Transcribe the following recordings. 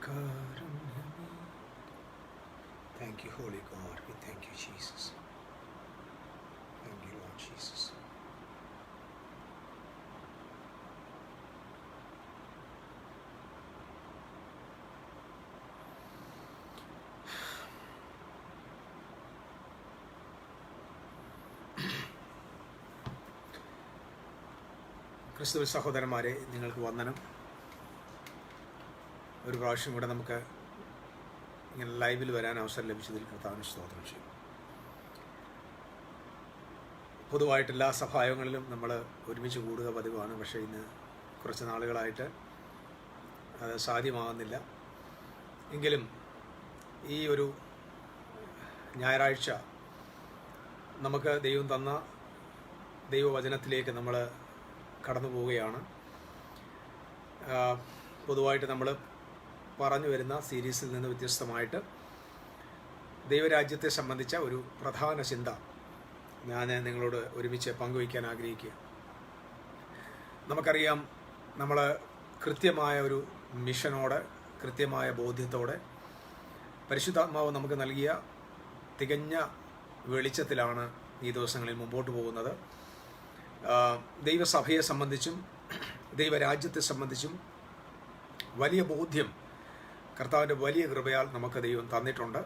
Thank you, Holy God. We thank you, Jesus. Thank you, Lord Jesus. ക്രിസ്തുവിൽ സഹോദരന്മാരെ, നിങ്ങൾക്ക് വന്ദനം. ഒരു പ്രാവശ്യം കൂടെ നമുക്ക് ഇങ്ങനെ ലൈവിൽ വരാൻ അവസരം ലഭിച്ചതിൽ കർത്താവിന് സ്തോത്രം ചെയ്യും. പൊതുവായിട്ട് എല്ലാ സഭായോഗങ്ങളിലും നമ്മൾ ഒരുമിച്ച് കൂടുക പതിവാണ്. പക്ഷേ ഇന്ന് കുറച്ച് നാളുകളായിട്ട് അത് സാധ്യമാകുന്നില്ല. എങ്കിലും ഈ ഒരു ഞായറാഴ്ച നമുക്ക് ദൈവം തന്ന ദൈവവചനത്തിലേക്ക് നമ്മൾ കടന്നു പോവുകയാണ്. പൊതുവായിട്ട് നമ്മൾ പറഞ്ഞു വരുന്ന സീരീസിൽ നിന്ന് വ്യത്യസ്തമായിട്ട് ദൈവരാജ്യത്തെ സംബന്ധിച്ച ഒരു പ്രധാന ചിന്ത ഞാൻ നിങ്ങളോട് ഒരുമിച്ച് പങ്കുവയ്ക്കാൻ ആഗ്രഹിക്കുക. നമുക്കറിയാം, നമ്മൾ കൃത്യമായ ഒരു മിഷനോടെ, കൃത്യമായ ബോധ്യത്തോടെ പരിശുദ്ധാത്മാവ് നമുക്ക് നൽകിയ തികഞ്ഞ വെളിച്ചത്തിലാണ് ഈ ദിവസങ്ങളിൽ മുമ്പോട്ട് പോകുന്നത്. ദൈവസഭയെ സംബന്ധിച്ചും ദൈവരാജ്യത്തെ സംബന്ധിച്ചും വലിയ ബോധ്യം കർത്താവിൻ്റെ വലിയ കൃപയാൽ നമുക്ക് ദൈവം തന്നിട്ടുണ്ട്.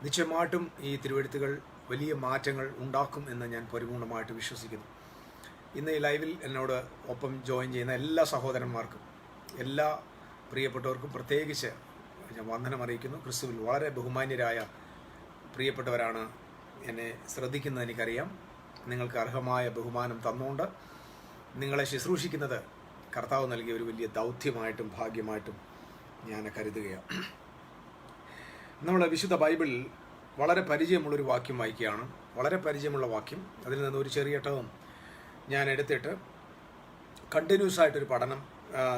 നിശ്ചയമായിട്ടും ഈ തിരുവെഴുത്തുകൾ വലിയ മാറ്റങ്ങൾ ഉണ്ടാക്കും എന്ന് ഞാൻ പരിപൂർണമായിട്ട് വിശ്വസിക്കുന്നു. ഇന്ന് ഈ ലൈവിൽ എന്നോട് ഒപ്പം ജോയിൻ ചെയ്യുന്ന എല്ലാ സഹോദരന്മാർക്കും, എല്ലാ പ്രിയപ്പെട്ടവർക്കും പ്രത്യേകിച്ച് ഞാൻ വന്ദനം അറിയിക്കുന്നു. ക്രിസ്തുവിൽ വളരെ ബഹുമാന്യരായ പ്രിയപ്പെട്ടവരാണ് എന്നെ ശ്രദ്ധിക്കുന്നത്, എനിക്കറിയാം. നിങ്ങൾക്ക് അർഹമായ ബഹുമാനം തന്നുകൊണ്ട് നിങ്ങളെ ശുശ്രൂഷിക്കുന്നത് കർത്താവ് നൽകിയ ഒരു വലിയ ദൗത്യമായിട്ടും ഭാഗ്യമായിട്ടും ഞാൻ കരുതുകയാണ്. നമ്മൾ വിശുദ്ധ ബൈബിളിൽ വളരെ പരിചയമുള്ളൊരു വാക്യം വായിക്കുകയാണ്. വളരെ പരിചയമുള്ള വാക്യം. അതിൽ നിന്ന് ഒരു ചെറിയ ടേം ഞാൻ എടുത്തിട്ട് കണ്ടിന്യൂസ് ആയിട്ടൊരു പഠനം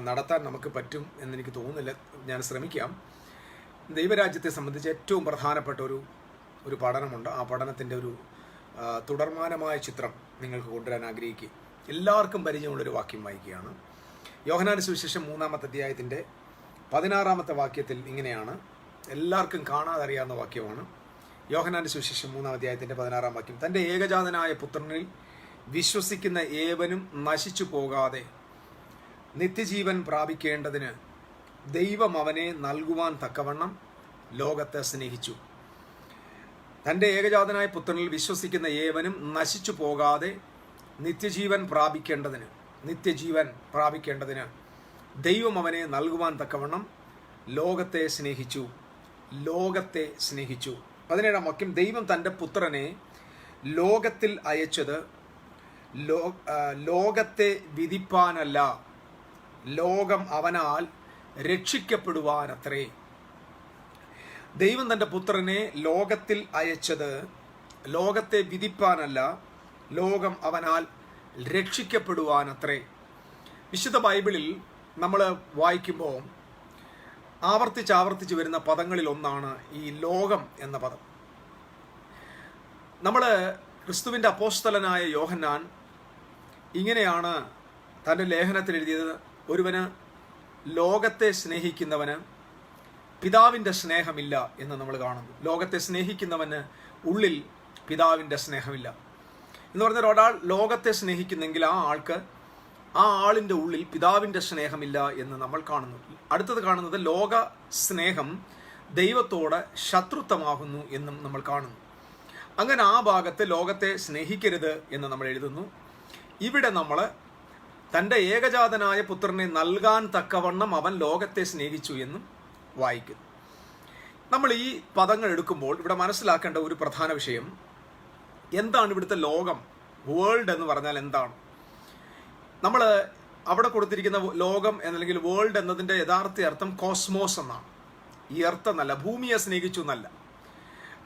നടത്താൻ നമുക്ക് പറ്റും എന്നെനിക്ക് തോന്നുന്നില്ല. ഞാൻ ശ്രമിക്കാം. ദൈവരാജ്യത്തെ സംബന്ധിച്ച് ഏറ്റവും പ്രധാനപ്പെട്ട ഒരു പഠനമുണ്ട്. ആ പഠനത്തിൻ്റെ ഒരു തുടർമാനമായ ചിത്രം നിങ്ങൾക്ക് കൊണ്ടുവരാൻ ആഗ്രഹിക്കുക. എല്ലാവർക്കും പരിചയമുള്ളൊരു വാക്യം വായിക്കുകയാണ്. യോഹന്നാന്റെ സുവിശേഷം 3-ാമത്തെ അധ്യായത്തിൻ്റെ 16-ാമത്തെ വാക്യത്തിൽ ഇങ്ങനെയാണ്. എല്ലാവർക്കും കാണാതറിയാവുന്ന വാക്യമാണ്. യോഹന്നാന്റെ സുവിശേഷം 3-ാം അധ്യായത്തിൻ്റെ 16-ാം വാക്യം: തൻ്റെ ഏകജാതനായ പുത്രനിൽ വിശ്വസിക്കുന്ന ഏവനും നശിച്ചു പോകാതെ നിത്യജീവൻ പ്രാപിക്കേണ്ടതിന് ദൈവം അവനെ നൽകുവാൻ തക്കവണ്ണം ലോകത്തെ സ്നേഹിച്ചു. തൻ്റെ ഏകജാതനായ പുത്രനിൽ വിശ്വസിക്കുന്ന ഏവനും നശിച്ചു പോകാതെ നിത്യജീവൻ പ്രാപിക്കേണ്ടതിന് ദൈവം അവനെ നൽകുവാൻ തക്കവണ്ണം ലോകത്തെ സ്നേഹിച്ചു. 17-ാം വാക്യം: ദൈവം തൻ്റെ പുത്രനെ ലോകത്തിൽ അയച്ചത് ലോകത്തെ വിധിപ്പാനല്ല, ലോകം അവനാൽ രക്ഷിക്കപ്പെടുവാനത്രേ. ദൈവം തൻ്റെ പുത്രനെ ലോകത്തിൽ അയച്ചത് ലോകത്തെ വിധിപ്പാനല്ല, ലോകം അവനാൽ രക്ഷിക്കപ്പെടുവാനത്രേ. വിശുദ്ധ ബൈബിളിൽ നമ്മൾ വായിക്കുമ്പോൾ ആവർത്തിച്ച് വരുന്ന പദങ്ങളിൽ ഒന്നാണ് ഈ ലോകം എന്ന പദം. നമ്മൾ ക്രിസ്തുവിൻ്റെ അപ്പോസ്തലനായ യോഹന്നാൻ ഇങ്ങനെയാണ് തൻ്റെ ലേഖനത്തിൽ എഴുതിയത്: ഒരുവന് ലോകത്തെ സ്നേഹിക്കുന്നവന് പിതാവിൻ്റെ സ്നേഹമില്ല എന്ന് നമ്മൾ കാണുന്നു. ലോകത്തെ സ്നേഹിക്കുന്നവന് ഉള്ളിൽ പിതാവിൻ്റെ സ്നേഹമില്ല എന്ന് പറഞ്ഞാൽ, ഒരാൾ ലോകത്തെ സ്നേഹിക്കുന്നെങ്കിൽ ആ ആളിൻ്റെ ഉള്ളിൽ പിതാവിൻ്റെ സ്നേഹമില്ല എന്ന് നമ്മൾ കാണുന്നു. അടുത്തത് കാണുന്നത് ലോക സ്നേഹം ദൈവത്തോട് ശത്രുത്വമാകുന്നു എന്നും നമ്മൾ കാണുന്നു. അങ്ങനെ ആ ഭാഗത്ത് ലോകത്തെ സ്നേഹിക്കരുത് എന്ന് നമ്മൾ എഴുതുന്നു. ഇവിടെ നമ്മൾ തൻ്റെ ഏകജാതനായ പുത്രനെ നൽകാൻ തക്കവണ്ണം അവൻ ലോകത്തെ സ്നേഹിച്ചു എന്നും വായിക്കുന്നു. നമ്മൾ ഈ പദങ്ങൾ എടുക്കുമ്പോൾ ഇവിടെ മനസ്സിലാക്കേണ്ട ഒരു പ്രധാന വിഷയം, എന്താണ് ഇവിടുത്തെ ലോകം, വേൾഡ് എന്ന് പറഞ്ഞാൽ എന്താണ്? നമ്മൾ അവിടെ കൊടുത്തിരിക്കുന്ന ലോകം എന്നല്ലെങ്കിൽ വേൾഡ് എന്നതിൻ്റെ യഥാർത്ഥ അർത്ഥം കോസ്മോസ് എന്നാണ്. ഈ അർത്ഥം എന്നല്ല, ഭൂമിയെ സ്നേഹിച്ചു എന്നല്ല.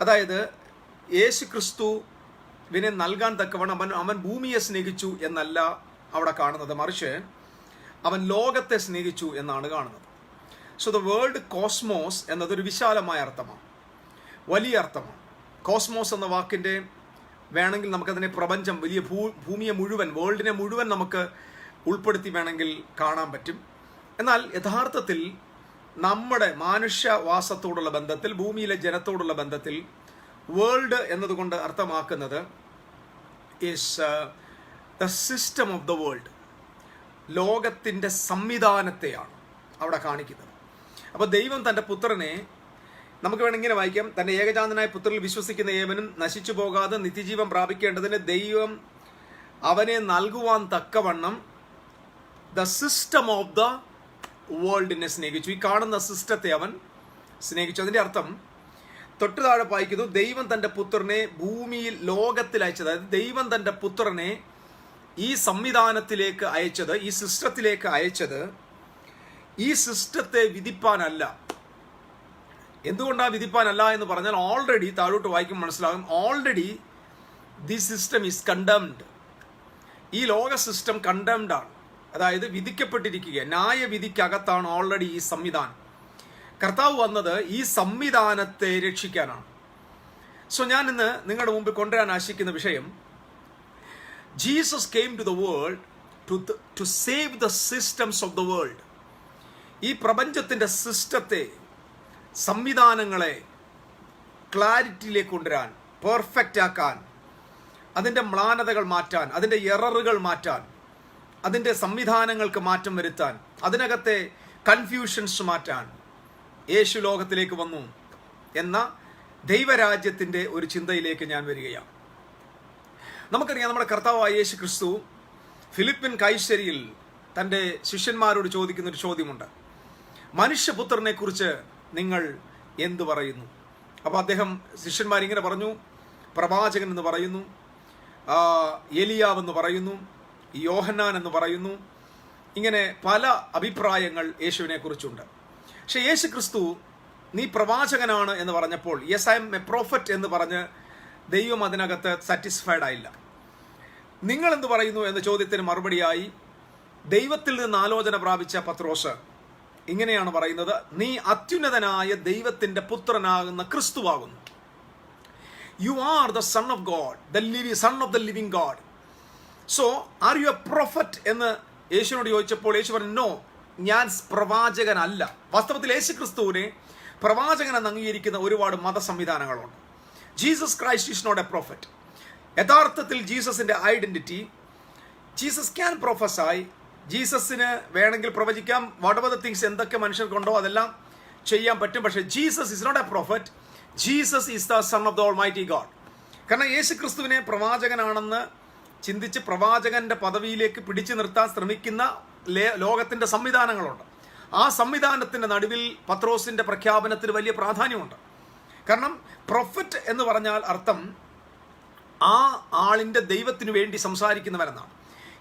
അതായത് യേശു ക്രിസ്തുവിനെ നൽകാൻ തക്കവണ്ണം അവൻ ഭൂമിയെ സ്നേഹിച്ചു എന്നല്ല അവിടെ കാണുന്നത്, മറിച്ച് അവൻ ലോകത്തെ സ്നേഹിച്ചു എന്നാണ് കാണുന്നത്. സോ ദ വേൾഡ് കോസ്മോസ് എന്നതൊരു വിശാലമായ അർത്ഥമാണ്, വലിയ അർത്ഥമാണ്. കോസ്മോസ് എന്ന വാക്കിൻ്റെ വേണമെങ്കിൽ നമുക്കതിനെ പ്രപഞ്ചം, വലിയ ഭൂമിയെ മുഴുവൻ, വേൾഡിനെ മുഴുവൻ നമുക്ക് ഉൾപ്പെടുത്തി വേണമെങ്കിൽ കാണാൻ പറ്റും. എന്നാൽ യഥാർത്ഥത്തിൽ നമ്മുടെ മാനുഷ്യവാസത്തോടുള്ള ബന്ധത്തിൽ, ഭൂമിയിലെ ജനത്തോടുള്ള ബന്ധത്തിൽ വേൾഡ് എന്നതുകൊണ്ട് അർത്ഥമാക്കുന്നത് is the system of the world, ലോകത്തിൻ്റെ സംവിധാനത്തെയാണ് അവിടെ കാണിക്കുന്നത്. അപ്പോൾ ദൈവം തൻ്റെ പുത്രനെ, നമുക്ക് വേണമെങ്കിൽ ഇങ്ങനെ വായിക്കാം, തൻ്റെ ഏകജാതനായ പുത്രനിൽ വിശ്വസിക്കുന്ന ഏവനും നശിച്ചു പോകാതെ നിത്യജീവൻ പ്രാപിക്കേണ്ടതിന് ദൈവം അവനെ നൽകുവാൻ തക്കവണ്ണം ദ സിസ്റ്റം ഓഫ് ദ വേൾഡിനെ സ്നേഹിച്ചു. ഈ കാണുന്ന സിസ്റ്റത്തെ അവൻ സ്നേഹിച്ചു. അതിൻ്റെ അർത്ഥം തൊട്ട് താഴെ വായിക്കുന്നു, ദൈവം തൻ്റെ പുത്രനെ ഭൂമിയിൽ, ലോകത്തിൽ അയച്ചത്. അതായത് ദൈവം തൻ്റെ പുത്രനെ ഈ സംവിധാനത്തിലേക്ക് അയച്ചത്, ഈ സിസ്റ്റത്തിലേക്ക് അയച്ചത് ഈ സിസ്റ്റത്തെ വിധിപ്പാനല്ല. എന്തുകൊണ്ടാണ് വിധിപ്പാനല്ല എന്ന് പറഞ്ഞാൽ, ഓൾറെഡി താഴോട്ട് വായിക്കുമ്പോൾ മനസ്സിലാകും, already the system is condemned. ഈ ലോക സിസ്റ്റം കണ്ടംഡ് ആണ്, അതായത് വിധിക്കപ്പെട്ടിരിക്കുക. ന്യായവിധിക്കകത്താണ് ഓൾറെഡി ഈ സംവിധാനം. കർത്താവ് വന്നത് ഈ സംവിധാനത്തെ രക്ഷിക്കാനാണ്. സോ ഞാൻ ഇന്ന് നിങ്ങളുടെ മുമ്പിൽ കൊണ്ടുവരാൻ ആശിക്കുന്ന വിഷയം, Jesus came to the world to save the systems of the world. ഈ പ്രപഞ്ചത്തിൻ്റെ സിസ്റ്റത്തെ, സംവിധാനങ്ങളെ ക്ലാരിറ്റിയിലേക്ക് കൊണ്ടുവരാൻ, പെർഫെക്റ്റ് ആക്കാൻ, അതിൻ്റെ മ്ലാനതകൾ മാറ്റാൻ, അതിൻ്റെ എററുകൾ മാറ്റാൻ, അതിൻ്റെ സംവിധാനങ്ങൾക്ക് മാറ്റം വരുത്താൻ, അതിനകത്തെ കൺഫ്യൂഷൻസ് മാറ്റാൻ യേശു ലോകത്തിലേക്ക് വന്നു എന്ന ദൈവരാജ്യത്തിൻ്റെ ഒരു ചിന്തയിലേക്ക് ഞാൻ വരികയാണ്. നമുക്കറിയാം, നമ്മുടെ കർത്താവായ യേശു ക്രിസ്തു ഫിലിപ്പിൻ കൈസരിയിൽ തൻ്റെ ശിഷ്യന്മാരോട് ചോദിക്കുന്നൊരു ചോദ്യമുണ്ട്, മനുഷ്യപുത്രനെ കുറിച്ച് നിങ്ങൾ എന്തു പറയുന്നു? അപ്പോൾ അദ്ദേഹം, ശിഷ്യന്മാരിങ്ങനെ പറഞ്ഞു, പ്രവാചകൻ എന്ന് പറയുന്നു, എലിയാവെന്ന് പറയുന്നു, യോഹന്നാൻ എന്ന് പറയുന്നു. ഇങ്ങനെ പല അഭിപ്രായങ്ങൾ യേശുവിനെ കുറിച്ചുണ്ട്. പക്ഷെ യേശു ക്രിസ്തു നീ പ്രവാചകനാണ് എന്ന് പറഞ്ഞപ്പോൾ, yes I M A prophet എന്ന് പറഞ്ഞ് ദൈവം അതിനകത്ത് സാറ്റിസ്ഫൈഡ് ആയില്ല. നിങ്ങൾ എന്ത് പറയുന്നു എന്ന ചോദ്യത്തിന് മറുപടിയായി ദൈവത്തിൽ നിന്ന് ആലോചന പ്രാപിച്ച പത്രോസ് ഇങ്ങനെയാണ് പറയുന്നത്, നീ അത്യുന്നതനായ ദൈവത്തിൻ്റെ പുത്രനാകുന്ന ക്രിസ്തുവാകുന്നു. You are the son of God, son of the living God. So are you a prophet എന്ന് യേശുവിനോട് ചോദിച്ചപ്പോൾ യേശു പറഞ്ഞു, നോ, ഞാൻ പ്രവാചകനല്ല. വാസ്തവത്തിൽ യേശു ക്രിസ്തുവിനെ പ്രവാചകൻ എന്ന് അംഗീകരിക്കുന്ന ഒരുപാട് മതസംവിധാനങ്ങളുണ്ട്. Jesus Christ is not a prophet. യഥാർത്ഥത്തിൽ ജീസസിന്റെ ഐഡന്റിറ്റി, ജീസസ് ക്യാൻ പ്രൊഫസായി, ജീസസിന് വേണമെങ്കിൽ പ്രവചിക്കാം, വാട്ട് എവർ ദ തിങ്സ് എന്തൊക്കെ മനുഷ്യർക്കുണ്ടോ അതെല്ലാം ചെയ്യാൻ പറ്റും. പക്ഷേ Jesus is not a prophet, Jesus is the son of the almighty God. കാരണം യേശു ക്രിസ്തുവിനെ പ്രവാചകനാണെന്ന് ചിന്തിച്ച് പ്രവാചകന്റെ പദവിയിലേക്ക് പിടിച്ചു നിർത്താൻ ശ്രമിക്കുന്ന ലോകത്തിന്റെ സംവിധാനങ്ങളുണ്ട്. ആ സംവിധാനത്തിന്റെ നടുവിൽ പത്രോസിന്റെ പ്രഖ്യാപനത്തിന് വലിയ പ്രാധാന്യമുണ്ട്. കാരണം പ്രൊഫറ്റ് എന്ന് പറഞ്ഞാൽ അർത്ഥം ആ ആളിന്റെ ദൈവത്തിന് വേണ്ടി സംസാരിക്കുന്നവരെന്നാണ്.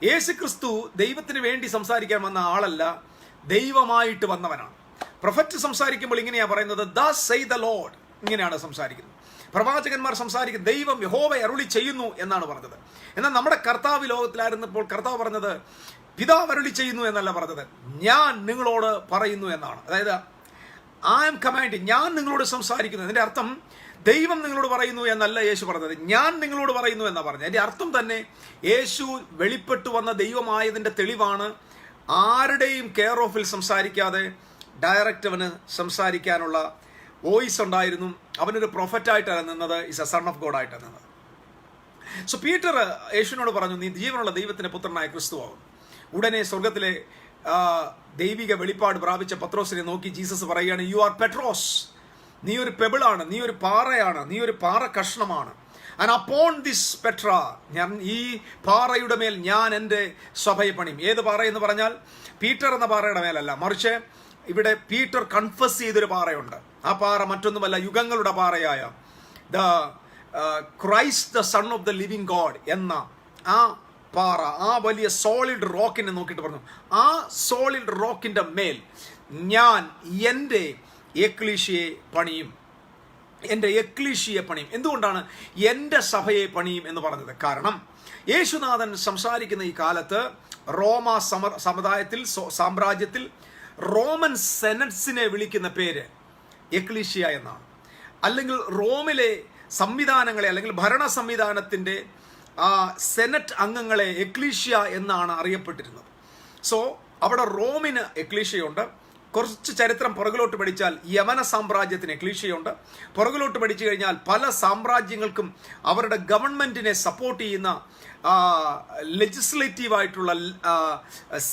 യേശു ക്രിസ്തു ദൈവത്തിന് വേണ്ടി സംസാരിക്കാൻ വന്ന ആളല്ല, ദൈവമായിട്ട് വന്നവനാണ്. പ്രൊഫറ്റ് സംസാരിക്കുമ്പോൾ ഇങ്ങനെയാണ് പറയുന്നത്, ദസ് സേ ദ ലോർഡ്, ഇങ്ങനെയാണ് സംസാരിക്കുന്നത്. പ്രവാചകന്മാർ സംസാരിക്കും, ദൈവം യഹോവ അരുളി ചെയ്യുന്നു എന്നാണ് പറഞ്ഞത്. എന്നാൽ നമ്മുടെ കർത്താവ് ലോകത്തിലായിരുന്നപ്പോൾ കർത്താവ് പറഞ്ഞത് പിതാവ് അരുളി ചെയ്യുന്നു എന്നല്ല പറഞ്ഞത്, ഞാൻ നിങ്ങളോട് പറയുന്നു എന്നാണ്. അതായത് ഐ ആം കമാൻഡിങ്, ഞാൻ നിങ്ങളോട് സംസാരിക്കുന്നു. അതിന്റെ അർത്ഥം ദൈവം നിങ്ങളോട് പറയുന്നു എന്നല്ല യേശു പറഞ്ഞത്, ഞാൻ നിങ്ങളോട് പറയുന്നു എന്നാണ് പറഞ്ഞത്. അതിന്റെ അർത്ഥം തന്നെ യേശു വെളിപ്പെട്ടു വന്ന ദൈവമായതിന്റെ തെളിവാണ്. ആരുടെയും കെയർ ഓഫിൽ സംസാരിക്കാതെ ഡയറക്റ്റ് അവന് സംസാരിക്കാനുള്ള വോയിസ് ഉണ്ടായിരുന്നു. അവനൊരു പ്രൊഫറ്റായിട്ടാണ് നിന്നത്, is A son of God ആയിട്ടാണ് നിന്നത്. സോ പീറ്റർ യേശുവിനോട് പറഞ്ഞു, നീ ജീവനുള്ള ദൈവത്തിന്റെ പുത്രനായ ക്രിസ്തുവാകും. ഉടനെ സ്വർഗത്തിലെ ദൈവിക വെളിപ്പാട് പ്രാപിച്ച പത്രോസിനെ നോക്കി ജീസസ് പറയുകയാണ്, യു ആർ പെട്രോസ്, നീ ഒരു പെബിളാണ്, നീ ഒരു പാറയാണ്, നീ ഒരു പാറ കഷ്ണമാണ്. ആൻഡ് അപ്പോൺ ദിസ് പെട്ര, ഞാൻ ഈ പാറയുടെ മേൽ ഞാൻ എൻ്റെ സഭയെ പണിയും. ഏത് പാറ എന്ന് പറഞ്ഞാൽ പീറ്റർ എന്ന പാറയുടെ മേലല്ല, മറിച്ച് ഇവിടെ പീറ്റർ കൺഫസ് ചെയ്തൊരു പാറയുണ്ട്. ആ പാറ മറ്റൊന്നുമല്ല, യുഗങ്ങളുടെ പാറയായ the Christ the son of the living God എന്ന ആ പാറ, ആ വലിയ സോളിഡ് റോക്കിനെ നോക്കിയിട്ട് പറഞ്ഞു, ആ സോളിഡ് റോക്കിന്റെ മേൽ ഞാൻ എൻ്റെ എക്ലീശയെ പണിയും, എൻ്റെ എക്ലീശയെ പണിയും. എന്തുകൊണ്ടാണ് എൻ്റെ സഭയെ പണിയും എന്ന് പറഞ്ഞത്? കാരണം യേശുനാഥൻ സംസാരിക്കുന്ന ഈ കാലത്ത് റോമ സാമ്രാജ്യത്തിൽ റോമൻ സെനറ്റ്സിനെ വിളിക്കുന്ന പേര് എക്ലീശിയ എന്നാണ്. അല്ലെങ്കിൽ റോമിലെ സംവിധാനങ്ങളെ, അല്ലെങ്കിൽ ഭരണ സംവിധാനത്തിൻ്റെ സെനറ്റ് അംഗങ്ങളെ എക്ലീഷ്യ എന്നാണ് അറിയപ്പെട്ടിരുന്നത്. സോ അവിടെ റോമിന് എക്ലീഷ്യയുണ്ട്, കുറച്ച് ചരിത്രം പുറകിലോട്ട് പഠിച്ചാൽ യമന സാമ്രാജ്യത്തിന് ക്ലീശയുണ്ട്. പുറകിലോട്ട് പഠിച്ചു കഴിഞ്ഞാൽ പല സാമ്രാജ്യങ്ങൾക്കും അവരുടെ ഗവൺമെന്റിനെ സപ്പോർട്ട് ചെയ്യുന്ന ലെജിസ്ലേറ്റീവായിട്ടുള്ള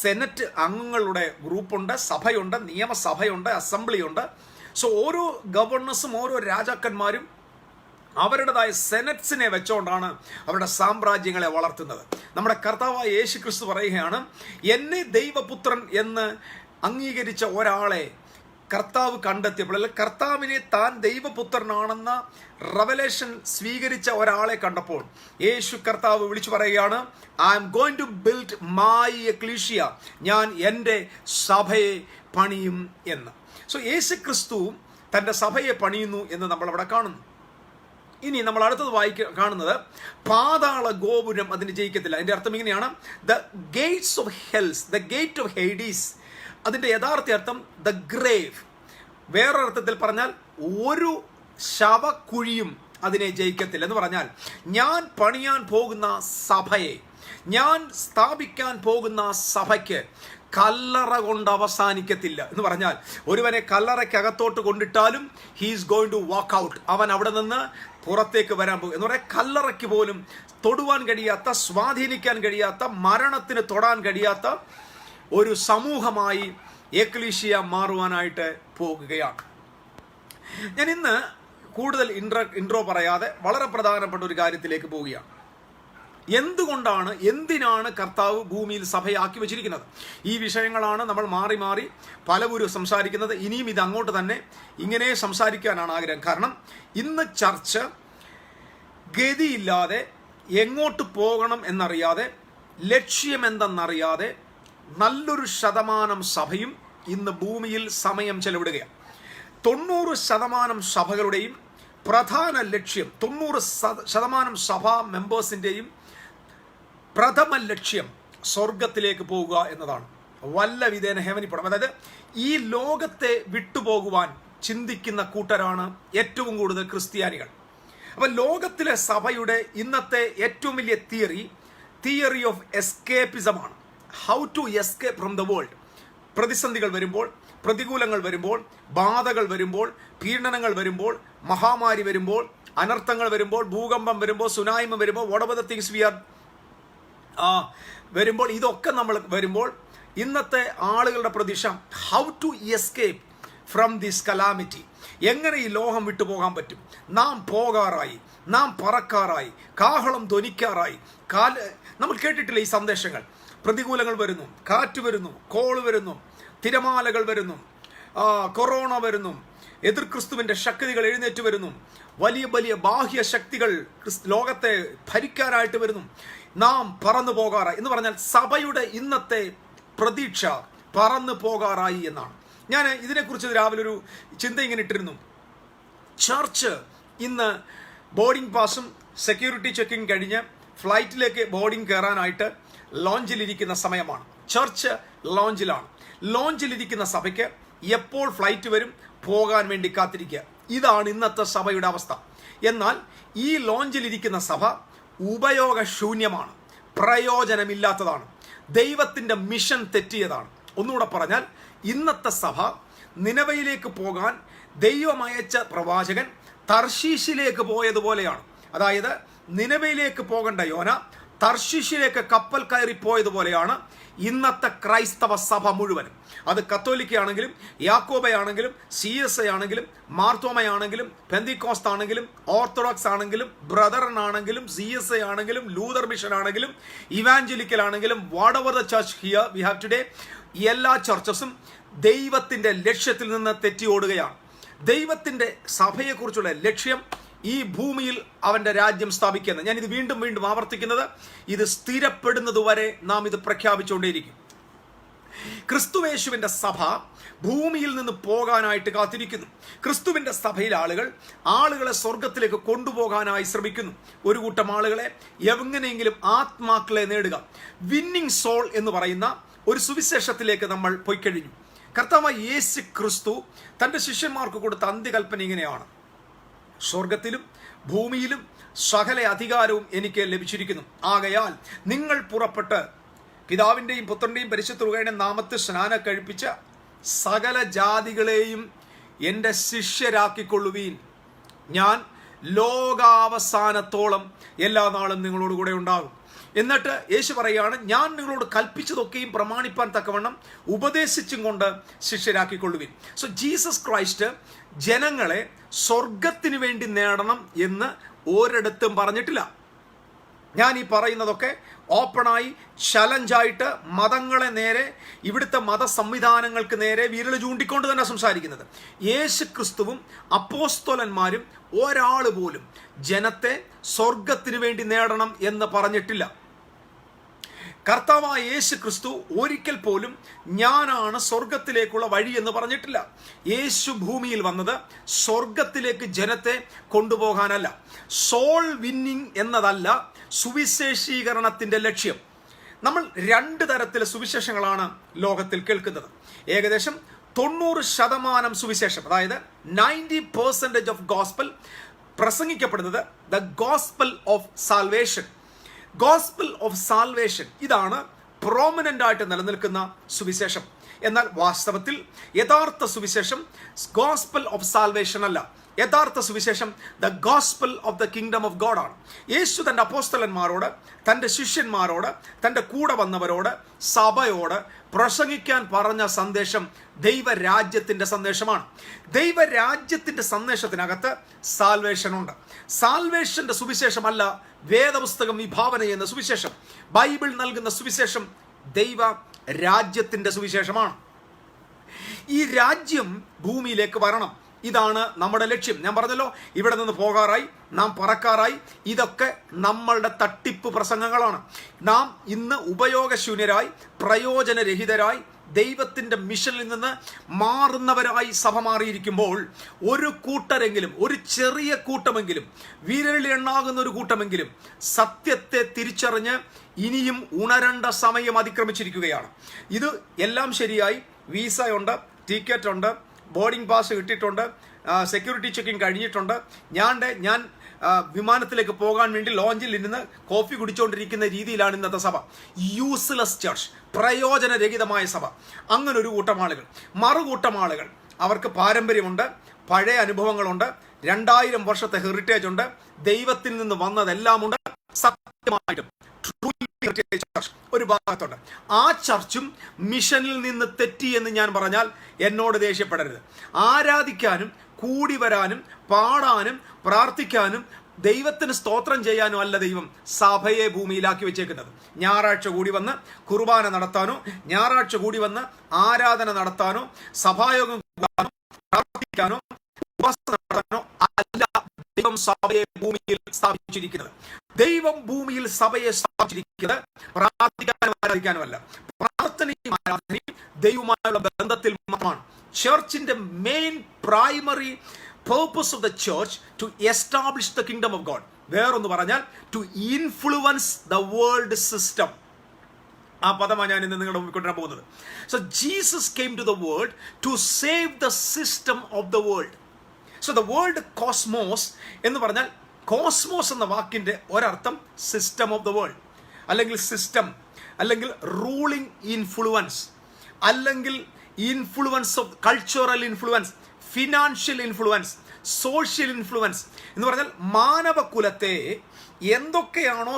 സെനറ്റ് അംഗങ്ങളുടെ ഗ്രൂപ്പുണ്ട്, സഭയുണ്ട്, നിയമസഭയുണ്ട്, അസംബ്ലിയുണ്ട്. സോ ഓരോ ഗവർണേഴ്സും ഓരോ രാജാക്കന്മാരും അവരുടേതായ സെനറ്റ്സിനെ വെച്ചുകൊണ്ടാണ് അവരുടെ സാമ്രാജ്യങ്ങളെ വളർത്തുന്നത്. നമ്മുടെ കർത്താവായ യേശു ക്രിസ്തു പറയുകയാണ്, എന്നെ ദൈവപുത്രൻ എന്ന് അംഗീകരിച്ച ഒരാളെ കർത്താവ് കണ്ടെത്തിയപ്പോൾ, അല്ലെങ്കിൽ കർത്താവിനെ താൻ ദൈവപുത്രനാണെന്ന റെവലേഷൻ സ്വീകരിച്ച ഒരാളെ കണ്ടപ്പോൾ യേശു കർത്താവ് വിളിച്ചു പറയുകയാണ്, I am going to build my ecclesia, ഞാൻ എൻ്റെ സഭയെ പണിയും എന്ന്. സോ യേശു ക്രിസ്തു തൻ്റെ സഭയെ പണിയുന്നു എന്ന് നമ്മൾ അവിടെ കാണുന്നു. ഇനി നമ്മൾ അടുത്തത് കാണുന്നത് പാതാള ഗോപുരം അതിന് ജയിക്കത്തില്ല. അതിൻ്റെ അർത്ഥം ഇങ്ങനെയാണ്, the gates of hells, the gate of Hades. അതിൻ്റെ യഥാർത്ഥ അർത്ഥം ദ ഗ്രേവ്. വേറൊരർത്ഥത്തിൽ പറഞ്ഞാൽ ഒരു ശവക്കുഴിയും അതിനെ ജയിക്കത്തില്ല എന്ന് പറഞ്ഞാൽ, ഞാൻ പണിയാൻ പോകുന്ന സഭയെ, ഞാൻ സ്ഥാപിക്കാൻ പോകുന്ന സഭയ്ക്ക് കല്ലറ കൊണ്ട് അവസാനിക്കത്തില്ല എന്ന് പറഞ്ഞാൽ, ഒരുവനെ കല്ലറയ്ക്കകത്തോട്ട് കൊണ്ടിട്ടാലും he's going to walk out, അവൻ അവിടെ നിന്ന് പുറത്തേക്ക് വരാൻ പോകും എന്ന് പറയാൻ, കല്ലറയ്ക്ക് പോലും തൊടുവാൻ കഴിയാത്ത, സ്വാധീനിക്കാൻ കഴിയാത്ത, മരണത്തിന് തൊടാൻ കഴിയാത്ത ഒരു സമൂഹമായി എക്ലീഷ്യ മാറുവാനായിട്ട് പോകുകയാണ്. ഞാൻ ഇന്ന് കൂടുതൽ ഇൻട്രോ പറയാതെ വളരെ പ്രധാനപ്പെട്ട ഒരു കാര്യത്തിലേക്ക് പോവുകയാണ്. എന്തിനാണ് കർത്താവ് ഭൂമിയിൽ സഭയാക്കി വെച്ചിരിക്കുന്നത്? ഈ വിഷയങ്ങളാണ് നമ്മൾ മാറി മാറി പലവരും സംസാരിക്കുന്നത്. ഇനിയും ഇത് അങ്ങോട്ട് തന്നെ ഇങ്ങനെ സംസാരിക്കാനാണ് ആഗ്രഹം. കാരണം ഇന്ന് ചർച്ച ഗതിയില്ലാതെ, എങ്ങോട്ട് പോകണം എന്നറിയാതെ, ലക്ഷ്യമെന്തെന്നറിയാതെ നല്ലൊരു ശതമാനം സഭയും ഇന്ന് ഭൂമിയിൽ സമയം ചെലവിടുകയാണ്. 90% സഭകളുടെയും പ്രധാന ലക്ഷ്യം, 90% സഭാ മെമ്പേഴ്സിൻ്റെയും പ്രഥമ ലക്ഷ്യം സ്വർഗത്തിലേക്ക് പോകുക എന്നതാണ്. വല്ല വിധേന ഹെവനിപ്പെടണം. അതായത് ഈ ലോകത്തെ വിട്ടുപോകുവാൻ ചിന്തിക്കുന്ന കൂട്ടരാണ് ഏറ്റവും കൂടുതൽ ക്രിസ്ത്യാനികൾ. അപ്പം ലോകത്തിലെ സഭയുടെ ഇന്നത്തെ ഏറ്റവും വലിയ തിയറി ഓഫ് എസ്കേപ്പിസമാണ്. How to escape from the world. പ്രതിസന്ധികൾ വരുമ്പോൾ, പ്രതികൂലങ്ങൾ വരുമ്പോൾ, ബാധകൾ വരുമ്പോൾ, പീഡനങ്ങൾ വരുമ്പോൾ, മഹാമാരി വരുമ്പോൾ, അനർത്ഥങ്ങൾ വരുമ്പോൾ, ഭൂകമ്പം വരുമ്പോൾ, സുനായ്മ വരുമ്പോൾ, whatever the things we are വരുമ്പോൾ, ഇതൊക്കെ നമ്മൾ വരുമ്പോൾ ഇന്നത്തെ ആളുകളുടെ പ്രതീക്ഷ how to escape from this calamity. എങ്ങനെ ഈ ലോകം വിട്ടുപോകാൻ പറ്റും? നാം പോകാറായി, നാം പറക്കാറായി, കാഹളം ധ്വനിക്കാറായി. നമ്മൾ കേട്ടിട്ടില്ല ഈ സന്ദേശങ്ങൾ. പ്രതികൂലങ്ങൾ വരുന്നു, കാറ്റ് വരുന്നു, കോള് വരുന്നു, തിരമാലകൾ വരുന്നു, കൊറോണ വരുന്നു, എതിർ ക്രിസ്തുവിൻ്റെ ശക്തികൾ എഴുന്നേറ്റ് വരുന്നു, വലിയ വലിയ ബാഹ്യ ശക്തികൾ ലോകത്തെ ഭരിക്കാനായിട്ട് വരുന്നു. നാം പറന്നു പോകാറായി എന്ന് പറഞ്ഞാൽ സഭയുടെ ഇന്നത്തെ പ്രതീക്ഷ പറന്നു പോകാറായി എന്നാണ്. ഞാൻ ഇതിനെക്കുറിച്ച് രാവിലെ ഒരു ചിന്ത ഇങ്ങനെ ഇട്ടിരുന്നു. ചർച്ച് ഇന്ന് ബോർഡിംഗ് പാസും സെക്യൂരിറ്റി ചെക്കിങ് കഴിഞ്ഞ് ഫ്ലൈറ്റിലേക്ക് ബോർഡിംഗ് കയറാനായിട്ട് ലോഞ്ചിലിരിക്കുന്ന സമയമാണ്. ചർച്ച് ലോഞ്ചിലാണ്. ലോഞ്ചിലിരിക്കുന്ന സഭയ്ക്ക് എപ്പോൾ ഫ്ലൈറ്റ് വരും പോകാൻ വേണ്ടി കാത്തിരിക്കുക. ഇതാണ് ഇന്നത്തെ സഭയുടെ അവസ്ഥ. എന്നാൽ ഈ ലോഞ്ചിലിരിക്കുന്ന സഭ ഉപയോഗശൂന്യമാണ്, പ്രയോജനമില്ലാത്തതാണ്, ദൈവത്തിൻ്റെ മിഷൻ തെറ്റിയതാണ്. ഒന്നുകൂടെ പറഞ്ഞാൽ, ഇന്നത്തെ സഭ നിനവയിലേക്ക് പോകാൻ ദൈവം അയച്ച പ്രവാചകൻ തർശീശിലേക്ക് പോയതുപോലെയാണ്. അതായത് നിനവയിലേക്ക് പോകേണ്ട യോന തർശീശിലേക്ക് കപ്പൽ കയറി പോയതുപോലെയാണ് ഇന്നത്തെ ക്രൈസ്തവ സഭ മുഴുവനും. അത് കത്തോലിക്കയാണെങ്കിലും, യാക്കോബയാണെങ്കിലും, CSI ആണെങ്കിലും, മാർത്തോമയാണെങ്കിലും, പെന്തിക്കോസ്ത് ആണെങ്കിലും, ഓർത്തഡോക്സ് ആണെങ്കിലും, ബ്രദറൻ ആണെങ്കിലും, CSI ആണെങ്കിലും, ലൂതർ മിഷൻ ആണെങ്കിലും, ഇവാഞ്ചലിക്കൽ ആണെങ്കിലും, whatever the church here we have today, എല്ലാ ചർച്ചസും ദൈവത്തിൻ്റെ ലക്ഷ്യത്തിൽ നിന്ന് തെറ്റി ഓടുകയാണ്. ദൈവത്തിൻ്റെ സഭയെക്കുറിച്ചുള്ള ലക്ഷ്യം ഈ ഭൂമിയിൽ അവൻ്റെ രാജ്യം സ്ഥാപിക്കുന്നത്. ഞാൻ ഇത് വീണ്ടും വീണ്ടും ആവർത്തിക്കുന്നത്, ഇത് സ്ഥിരപ്പെടുന്നതുവരെ നാം ഇത് പ്രഖ്യാപിച്ചുകൊണ്ടേയിരിക്കും. ക്രിസ്തുവേശുവിൻ്റെ സഭ ഭൂമിയിൽ നിന്ന് പോകാനായിട്ട് കാത്തിരിക്കുന്നു. ക്രിസ്തുവിൻ്റെ സഭയിലെ ആളുകളെ സ്വർഗത്തിലേക്ക് കൊണ്ടുപോകാനായി ശ്രമിക്കുന്നു. ഒരു കൂട്ടം ആളുകളെ എങ്ങനെയെങ്കിലും ആത്മാക്കളെ നേടുക. വിന്നിങ് സോൾ എന്ന് പറയുന്ന ഒരു സുവിശേഷത്തിലേക്ക് നമ്മൾ പോയിക്കഴിഞ്ഞു. കർത്താവായ യേശു ക്രിസ്തു തൻ്റെ ശിഷ്യന്മാർക്ക് കൊടുത്ത അന്ത്യകൽപ്പന ഇങ്ങനെയാണ്: സ്വർഗത്തിലും ഭൂമിയിലും സകല അധികാരവും എനിക്ക് ലഭിച്ചിരിക്കുന്നു. ആകയാൽ നിങ്ങൾ പുറപ്പെട്ട് പിതാവിൻ്റെയും പുത്രൻ്റെയും പരിശുദ്ധ റുഹായുടെയും നാമത്തിൽ സ്നാനം കഴിപ്പിച്ച് സകല ജാതികളെയും എൻ്റെ ശിഷ്യരാക്കിക്കൊള്ളുവീൻ, ഞാൻ ലോകാവസാനത്തോളം എല്ലാ നാളും നിങ്ങളോട് കൂടെ ഉണ്ടാകും. എന്നിട്ട് യേശു പറയുകയാണ്, ഞാൻ നിങ്ങളോട് കൽപ്പിച്ചതൊക്കെയും പ്രമാണിപ്പാൻ തക്കവണ്ണം ഉപദേശിച്ചും കൊണ്ട് ശിഷ്യരാക്കിക്കൊള്ളുവിൻ. സോ ജീസസ് ക്രൈസ്റ്റ് ജനങ്ങളെ സ്വർഗത്തിന് വേണ്ടി നേടണം എന്ന് ഒരിടത്തും പറഞ്ഞിട്ടില്ല. ഞാൻ ഈ പറയുന്നതൊക്കെ ഓപ്പണായി ചലഞ്ചായിട്ട് മതങ്ങളെ നേരെ, ഇവിടുത്തെ മത സംവിധാനങ്ങൾക്ക് നേരെ വിരൽ ചൂണ്ടിക്കൊണ്ട് തന്നെ സംസാരിക്കുന്നത്. യേശു ക്രിസ്തുവും അപ്പോസ്തലന്മാരും ഒരാൾ പോലും ജനത്തെ സ്വർഗത്തിന് വേണ്ടി നേടണം എന്ന് പറഞ്ഞിട്ടില്ല. കർത്താവായ യേശു ക്രിസ്തു ഒരിക്കൽ പോലും ഞാനാണ് സ്വർഗത്തിലേക്കുള്ള വഴി എന്ന് പറഞ്ഞിട്ടില്ല. യേശു ഭൂമിയിൽ വന്നത് സ്വർഗത്തിലേക്ക് ജനത്തെ കൊണ്ടുപോകാനല്ല. സോൾ വിന്നിങ് എന്നതല്ല സുവിശേഷീകരണത്തിന്റെ ലക്ഷ്യം. നമ്മൾ 2 തരത്തിലെ സുവിശേഷങ്ങളാണ് ലോകത്തിൽ കേൾക്കുന്നത്. ഏകദേശം 90% സുവിശേഷം, അതായത് 90% ഓഫ് ഗോസ്പൽ പ്രസംഗിക്കപ്പെടുന്നത് the gospel of salvation. Gospel of salvation ഇതാണ് പ്രോമിനന്റ് ആയിട്ട് നിലനിൽക്കുന്ന സുവിശേഷം. എന്നാൽ വാസ്തവത്തിൽ യഥാർത്ഥ സുവിശേഷം ഗോസ്പൽ ഓഫ് സാൽവേഷൻ അല്ല. യഥാർത്ഥ സുവിശേഷം the gospel of the kingdom of God ആണ്. യേശു തൻ്റെ അപ്പോസ്തലന്മാരോട്, തൻ്റെ ശിഷ്യന്മാരോട്, തൻ്റെ കൂടെ വന്നവരോട്, സഭയോട് പ്രസംഗിക്കാൻ പറഞ്ഞ സന്ദേശം ദൈവരാജ്യത്തിൻ്റെ സന്ദേശമാണ്. ദൈവരാജ്യത്തിൻ്റെ സന്ദേശത്തിനകത്ത് സാൽവേഷൻ ഉണ്ട്. സാൽവേഷന്റെ സുവിശേഷമല്ല വേദപുസ്തകം വിഭാവന ചെയ്യുന്ന സുവിശേഷം. ബൈബിൾ നൽകുന്ന സുവിശേഷം ദൈവ രാജ്യത്തിൻ്റെ സുവിശേഷമാണ്. ഈ രാജ്യം ഭൂമിയിലേക്ക് വരണം. ഇതാണ് നമ്മുടെ ലക്ഷ്യം. ഞാൻ പറഞ്ഞല്ലോ, ഇവിടെ നിന്ന് പോകാറായി, നാം പറക്കാറായി. ഇതൊക്കെ നമ്മളുടെ തട്ടിപ്പ് പ്രസംഗങ്ങളാണ്. നാം ഇന്ന് ഉപയോഗശൂന്യരായി, പ്രയോജനരഹിതരായി, ദൈവത്തിൻ്റെ മിഷനിൽ നിന്ന് മാറുന്നവരായി സഭ മാറിയിരിക്കുമ്പോൾ ഒരു കൂട്ടരെങ്കിലും, ഒരു ചെറിയ കൂട്ടമെങ്കിലും, വിരലിൽ എണ്ണാകുന്ന ഒരു കൂട്ടമെങ്കിലും സത്യത്തെ തിരിച്ചറിഞ്ഞ് ഇനിയും ഉണരേണ്ട സമയം അതിക്രമിച്ചിരിക്കുകയാണ്. ഇത് എല്ലാം ശരിയായി, വിസയുണ്ട്, ടിക്കറ്റ് ഉണ്ട്, ബോർഡിംഗ് പാസ് കിട്ടിയിട്ടുണ്ട്, സെക്യൂരിറ്റി ചെക്കിങ് കഴിഞ്ഞിട്ടുണ്ട്. ഞാൻ വിമാനത്തിലേക്ക് പോകാൻ വേണ്ടി ലോഞ്ചിൽ ഇരുന്ന് കോഫി കുടിച്ചുകൊണ്ടിരിക്കുന്ന രീതിയിലാണ് ഇന്നത്തെ സഭ. യൂസ്ലെസ് ചർച്ച്, പ്രയോജനരഹിതമായ സഭ. അങ്ങനെ ഒരു കൂട്ടം ആളുകൾ. മറുകൂട്ടം ആളുകൾ, അവർക്ക് പാരമ്പര്യമുണ്ട്, പഴയ അനുഭവങ്ങളുണ്ട്, 2000 വർഷത്തെ ഹെറിറ്റേജ് ഉണ്ട്, ദൈവത്തിൽ നിന്ന് വന്നതെല്ലാം ഉണ്ട്. സത്യമായിട്ടും ഒരു ഭാഗത്തുണ്ട്. ആ ചർച്ചും മിഷനിൽ നിന്ന് തെറ്റി എന്ന് ഞാൻ പറഞ്ഞാൽ എന്നോട് ദേഷ്യപ്പെടരുത്. ആരാധിക്കാനും കൂടി വരാനും പാടാനും പ്രാർത്ഥിക്കാനും ദൈവത്തിന് സ്തോത്രം ചെയ്യാനും അല്ല ദൈവം സഭയെ ഭൂമിയിലാക്കി വെച്ചേക്കുന്നത്. ഞായറാഴ്ച കൂടി വന്ന് കുർബാന നടത്താനോ, ഞായറാഴ്ച കൂടി വന്ന് ആരാധന നടത്താനോ, സഭായോഗം കൂടാനോ, പ്രാർത്ഥിക്കാനോ, നടത്താനോ അല്ല ദൈവം സഭയെ ഭൂമിയിൽ സ്ഥാപിച്ചിരിക്കുന്നത്. ദൈവം ഭൂമിയിൽ സഭയെ സ്ഥാപിച്ചിരിക്കുന്നത് പ്രാർത്ഥിക്കാനും ആരാധിക്കാനും അല്ല. പ്രാർത്ഥനയും ആരാധനയും ദൈവവുമായുള്ള ബന്ധത്തിൽ മാത്രമാണ്. ചർച്ചിന്റെ main primary purpose of the church to establish the kingdom of God. വേറൊന്ന് പറഞ്ഞാൽ to influence the world system. ആ പദമാണ് ഞാൻ ഇന്ന് നിങ്ങളുടെ മുമ്പിൽ കൊണ്ടുവരാൻ പോകുന്നത്. So Jesus came to the world to save the system of the world. So the word cosmos എന്ന് പറഞ്ഞാൽ, കോസ്മോസ് എന്ന വാക്കിന്റെ ഒരർത്ഥം സിസ്റ്റം ഓഫ് ദ വേൾഡ്, അല്ലെങ്കിൽ സിസ്റ്റം, അല്ലെങ്കിൽ റൂളിംഗ് ഇൻഫ്ലുവൻസ്, അല്ലെങ്കിൽ influence of cultural influence, financial influence, social influence എന്ന് പറഞ്ഞാൽ മാനവകുലത്തെ എന്തൊക്കെയാണോ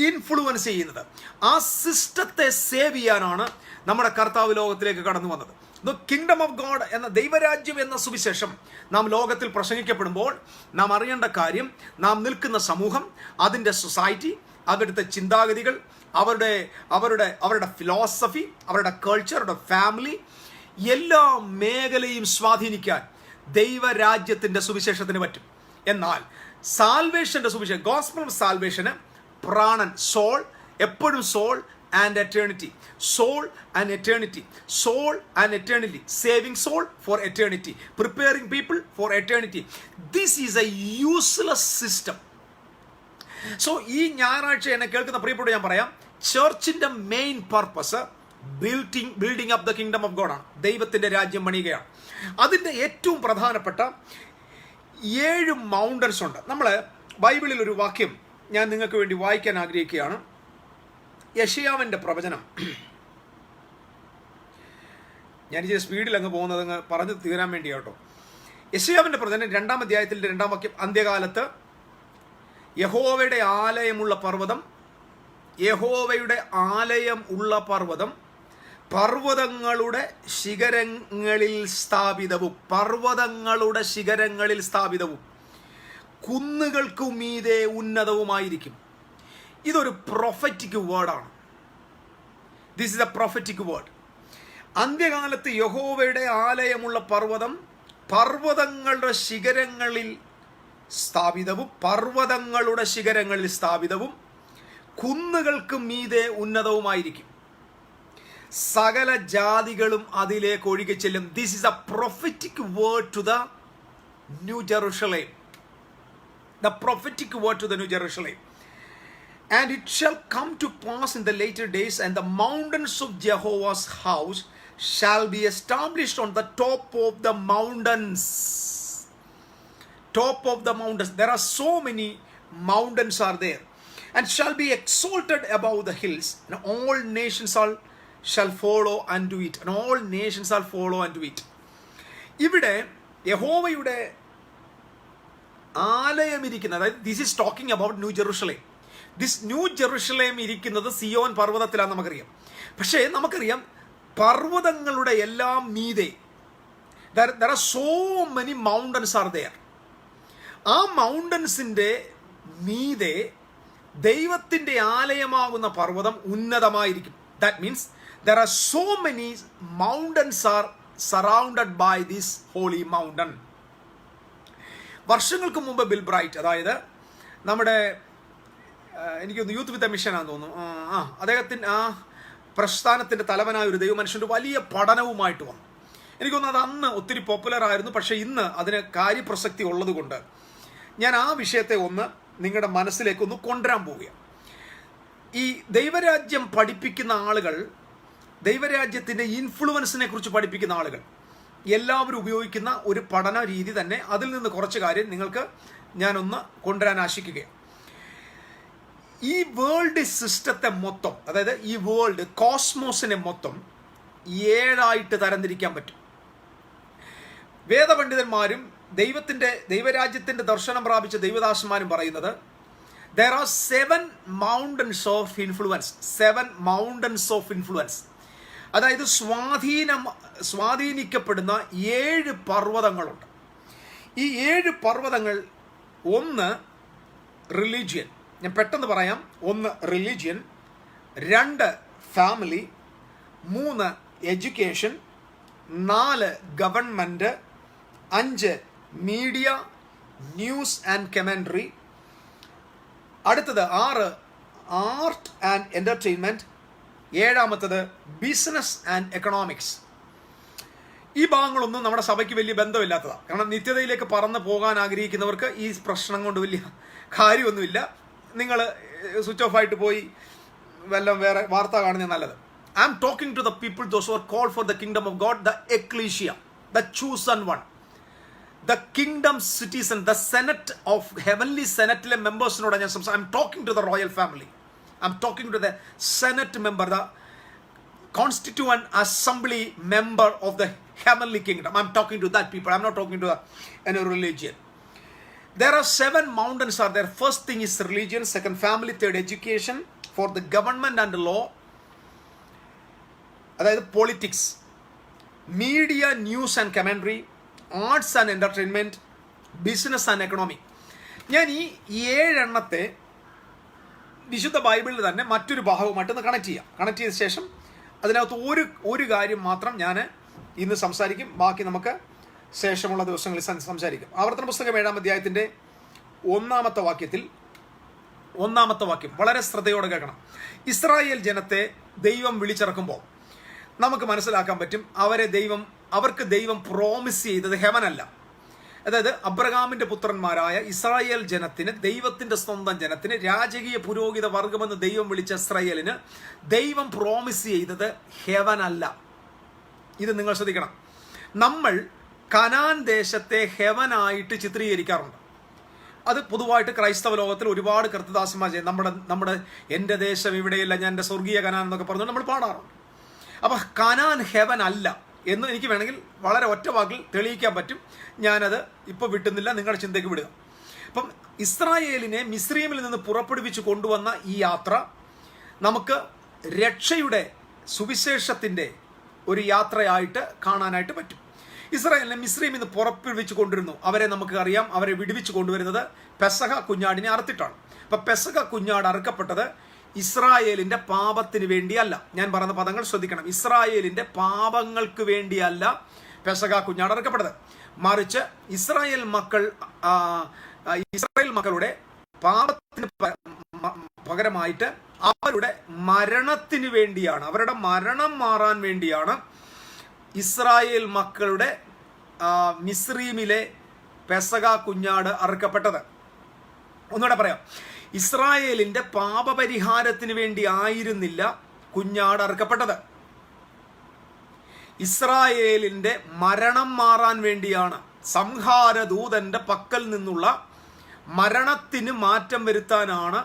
ഇൻഫ്ലുവൻസ് ചെയ്യുന്നത് ആ സിസ്റ്റത്തെ സേവ് ചെയ്യാനാണ് നമ്മുടെ കർത്താവ് ലോകത്തിലേക്ക് കടന്നു വന്നത്. കിങ്ഡം ഓഫ് ഗോഡ് എന്ന ദൈവരാജ്യം എന്ന സുവിശേഷം നാം ലോകത്തിൽ പ്രസംഗിക്കപ്പെടുമ്പോൾ നാം അറിയേണ്ട കാര്യം, നാം നിൽക്കുന്ന സമൂഹം, അതിൻ്റെ സൊസൈറ്റി, അവിടുത്തെ ചിന്താഗതികൾ, അവരുടെ ഫിലോസഫി, അവരുടെ കൾച്ചർ, അവരുടെ ഫാമിലി, എല്ലാ മേഖലയും സ്വാധീനിക്കാൻ ദൈവരാജ്യത്തിൻ്റെ സുവിശേഷത്തിന് പറ്റും. എന്നാൽ സാൽവേഷന്റെ സുവിശേഷം, ഗോസ്പൽ ഓഫ് സാൽവേഷന് പ്രാണൻ, സോൾ, എപ്പോഴും soul and eternity, soul and eternity, soul and eternity, saving soul for eternity, preparing people for eternity. This is a useless system. So ഈ ഞായറാഴ്ച എന്നെ കേൾക്കുന്ന പ്രിയപ്പെട്ട ഞാൻ പറയാം, ചർച്ചിന്റെ main purpose building up the kingdom of God ആണ്. ദൈവത്തിന്റെ രാജ്യം പണിയുകയാണ്. അതിന്റെ ഏറ്റവും പ്രധാനപ്പെട്ട 7 മൗണ്ടൻസ് ഉണ്ട്. നമ്മൾ ബൈബിളിൽ ഒരു വാക്യം ഞാൻ നിങ്ങൾക്ക് വേണ്ടി വായിക്കാൻ ആഗ്രഹിക്കുകയാണ്. യെശയ്യാവിന്റെ പ്രവചനം ഞാൻ ഈ സ്പീഡിൽ അങ്ങ് പോകുന്നത് അങ്ങ് പറഞ്ഞു തീരാൻ വേണ്ടി കേട്ടോ. യെശയ്യാവിന്റെ പ്രവചനം 2-ാം അധ്യായത്തിൽ 2-ാം വാക്യം, അന്ത്യകാലത്ത് യഹോവയുടെ ആലയമുള്ള പർവ്വതം, യഹോവയുടെ ആലയം ഉള്ള പർവ്വതം പർവ്വതങ്ങളുടെ ശിഖരങ്ങളിൽ സ്ഥാപിതവും, പർവ്വതങ്ങളുടെ ശിഖരങ്ങളിൽ സ്ഥാപിതവും കുന്നുകൾക്കു മീതെ ഉന്നതവുമായിരിക്കും. ഇതൊരു പ്രൊഫറ്റിക് വേർഡാണ്. This is a prophetic word. അന്ത്യകാലത്ത് യഹോവയുടെ ആലയമുള്ള പർവ്വതം പർവ്വതങ്ങളുടെ ശിഖരങ്ങളിൽ സ്ഥാപിതവും, പർവ്വതങ്ങളുടെ ശിഖരങ്ങളിൽ സ്ഥാപിതവും കുന്നുകൾക്ക് മീതെ ഉന്നതവുമായിരിക്കും. സകല ജാതികളും അതിലേക്ക് ഒഴുകി ചെല്ലും. This is a prophetic word to the new Jerusalem. The prophetic word to the New Jerusalem. And it shall come to pass in the later days, and the mountains of Jehovah's house shall be established on the top of the mountains. Top of the mountains. There are so many mountains are there. And shall be exalted above the hills, and all nations shall follow unto it. And all nations shall follow unto it. ഇവിടെ യഹോവയുടെ ആലയം ഇരിക്കുന്നത്, അതായത് this is talking about new Jerusalem. This new Jerusalem ഇരിക്കുന്നത് സിയോൻ പർവ്വതത്തിലാണ് നമുക്കറിയാം. പക്ഷേ നമുക്കറിയാം പർവ്വതങ്ങളുടെ എല്ലാം മീതെ there are so many mountains are there. ആ മൗണ്ടൻസിൻ്റെ മീതെ ദൈവത്തിൻ്റെ ആലയമാകുന്ന പർവ്വതം ഉന്നതമായിരിക്കും. That means there are so many mountains are surrounded by this holy mountain. വർഷങ്ങൾക്ക് മുമ്പ് ബിൽ ബ്രൈറ്റ്, അതായത് നമ്മുടെ എനിക്കൊന്ന് യൂത്ത് വിത്ത് എ മിഷനാണെന്ന് തോന്നുന്നു, അദ്ദേഹത്തിൻ്റെ ആ പ്രസ്ഥാനത്തിൻ്റെ തലവനായ ഒരു ദൈവമനുഷ്യൻ്റെ വലിയ പഠനവുമായിട്ട് വന്നു. എനിക്ക് തോന്നുന്നത് അന്ന് ഒത്തിരി പോപ്പുലർ ആയിരുന്നു. പക്ഷേ ഇന്ന് അതിന് കാര്യപ്രസക്തി ഉള്ളത് കൊണ്ട് ഞാൻ ആ വിഷയത്തെ ഒന്ന് നിങ്ങളുടെ മനസ്സിലേക്ക് ഒന്ന് കൊണ്ടുവരാൻ പോവുകയാണ്. ഈ ദൈവരാജ്യം പഠിപ്പിക്കുന്ന ആളുകൾ, ദൈവരാജ്യത്തിൻ്റെ ഇൻഫ്ലുവൻസിനെ കുറിച്ച് പഠിപ്പിക്കുന്ന ആളുകൾ എല്ലാവരും ഉപയോഗിക്കുന്ന ഒരു പഠന രീതി തന്നെ. അതിൽ നിന്ന് കുറച്ച് കാര്യം നിങ്ങൾക്ക് ഞാനൊന്ന് കൊണ്ടുവരാൻ ആശിക്കുകയാണ്. ഈ വേൾഡ് സിസ്റ്റത്തെ മൊത്തം, അതായത് ഈ വേൾഡ് കോസ്മോസിനെ മൊത്തം 7 തരംതിരിക്കാൻ പറ്റും. വേദപണ്ഡിതന്മാരും ദൈവരാജ്യത്തിൻ്റെ ദർശനം പ്രാപിച്ച ദൈവദാസന്മാരും പറയുന്നത് there are 7 mountains of influence. 7 mountains of influence. അതായത് സ്വാധീനിക്കപ്പെടുന്ന 7 പർവ്വതങ്ങളുണ്ട്. ഈ 7 പർവ്വതങ്ങൾ, ഒന്ന് റിലീജിയൻ, ഞാൻ പെട്ടെന്ന് പറയാം. 1 religion, 2 family, 3 education, 4 government, 5 media, news and commentary, അടുത്തത് 6 art and entertainment, 7 business and economics. ഈ ഭാഗങ്ങളൊന്നും നമ്മുടെ സഭയ്ക്ക് വലിയ ബന്ധമില്ലാത്തതാണ്. കാരണം നിത്യതയിലേക്ക് പറന്ന് പോകാൻ ആഗ്രഹിക്കുന്നവർക്ക് ഈ പ്രശ്നം കൊണ്ട് വലിയ കാര്യമൊന്നുമില്ല. നിങ്ങൾ സ്വിച്ച് ഓഫ് ആയിട്ട് പോയി വല്ലതും വേറെ വാർത്ത കാണുന്നത് നല്ലത്. I am talking to the people those who are called for the kingdom of God, the ecclesia, the chosen one, the kingdom citizen, the senate of heavenly സെനറ്റിലെ മെമ്പേഴ്സിനോട് ഞാൻ I am talking to the royal family. I'm talking to the Senate member, the Constituent Assembly member of the Heavenly Kingdom. I'm talking to that people. I'm not talking to any religion. There are 7 mountains are there. First thing is religion, second family, third education, fourth the government and the law, അതായത് politics, media, news and commentary, arts and entertainment, business and economy. ഞാൻ ഈ 7 എണ്ണത്തെ വിശുദ്ധ ബൈബിളിൽ തന്നെ മറ്റൊരു ഭാഗവുമായിട്ടൊന്ന് connect ചെയ്ത ശേഷം അതിനകത്ത് ഒരു കാര്യം മാത്രം ഞാൻ ഇന്ന് സംസാരിക്കും. ബാക്കി നമുക്ക് ശേഷമുള്ള ദിവസങ്ങളിൽ സംസാരിക്കും. ആവർത്തന പുസ്തകം 7-ാം അധ്യായത്തിൻ്റെ 1-ാമത്തെ വാക്യം വളരെ ശ്രദ്ധയോടെ കേൾക്കണം. ഇസ്രായേൽ ജനത്തെ ദൈവം വിളിച്ചിറക്കുമ്പോൾ നമുക്ക് മനസ്സിലാക്കാൻ പറ്റും അവർക്ക് ദൈവം പ്രോമിസ് ചെയ്തത് ഹെവനല്ല. അതായത് അബ്രഹാമിൻ്റെ പുത്രന്മാരായ ഇസ്രായേൽ ജനത്തിന്, ദൈവത്തിൻ്റെ സ്വന്തം ജനത്തിന്, രാജകീയ പുരോഹിത വർഗമെന്ന് ദൈവം വിളിച്ച ഇസ്രായേലിന് ദൈവം പ്രോമിസ് ചെയ്തത് ഹെവനല്ല. ഇത് നിങ്ങൾ ശ്രദ്ധിക്കണം. നമ്മൾ കനാൻ ദേശത്തെ ഹെവനായിട്ട് ചിത്രീകരിക്കാറുണ്ട്. അത് പൊതുവായിട്ട് ക്രൈസ്തവ ലോകത്തിൽ ഒരുപാട് കർത്തദാസന്മാർ ചെയ്യും. നമ്മുടെ എൻ്റെ ദേശം ഇവിടെയല്ല, ഞാൻ എൻ്റെ സ്വർഗീയ കനാൻ എന്നൊക്കെ പറഞ്ഞു നമ്മൾ പാടാറുണ്ട്. അപ്പം കനാൻ ഹെവൻ അല്ല എന്ന് എനിക്ക് വേണമെങ്കിൽ വളരെ ഒറ്റ വാക്കിൽ തെളിയിക്കാൻ പറ്റും. ഞാനത് ഇപ്പോൾ വിട്ടുന്നില്ല, നിങ്ങളുടെ ചിന്തയ്ക്ക് വിടുക. അപ്പം ഇസ്രായേലിനെ മിസ്രയീമിൽ നിന്ന് പുറപ്പെടുവിച്ച് കൊണ്ടുവന്ന ഈ യാത്ര നമുക്ക് രക്ഷയുടെ സുവിശേഷത്തിൻ്റെ ഒരു യാത്രയായിട്ട് കാണാനായിട്ട് പറ്റും. ഇസ്രായേലിനെ മിസ്രയീമിൽ നിന്ന് പുറപ്പെടുവിച്ച് കൊണ്ടിരുന്നു. അവരെ നമുക്ക് അറിയാം, അവരെ വിടുവിച്ച് കൊണ്ടുവരുന്നത് പെസഹ കുഞ്ഞാടിനെ അറുത്തിട്ടാണ്. അപ്പം പെസഹ കുഞ്ഞാട് അറുക്കപ്പെട്ടത് ഇസ്രായേലിന്റെ പാപത്തിന് വേണ്ടിയല്ല. ഞാൻ പറയുന്ന പദങ്ങൾ ശ്രദ്ധിക്കണം. ഇസ്രായേലിന്റെ പാപങ്ങൾക്ക് വേണ്ടിയല്ല പെസഹ കുഞ്ഞാട് അറുക്കപ്പെട്ടത്, മറിച്ച് ഇസ്രായേൽ മക്കളുടെ പാപത്തിന് പകരമായിട്ട് അവരുടെ മരണത്തിന് വേണ്ടിയാണ്, അവരുടെ മരണം മാറാൻ വേണ്ടിയാണ് ഇസ്രായേൽ മക്കളുടെ മിസ്രയീമിലെ പെസഹ കുഞ്ഞാട് അറുക്കപ്പെട്ടത്. ഒന്നുകൂടെ പറയാം, ഇസ്രായേലിന്റെ പാപപരിഹാരത്തിന് വേണ്ടി ആയിരുന്നില്ല കുഞ്ഞാട് അറുക്കപ്പെട്ടത്. ഇസ്രായേലിന്റെ മരണം മാറാൻ വേണ്ടിയാണ്, സംഹാരദൂതന്റെ പക്കൽ നിന്നുള്ള മരണത്തിന് മാറ്റം വരുത്താനാണ്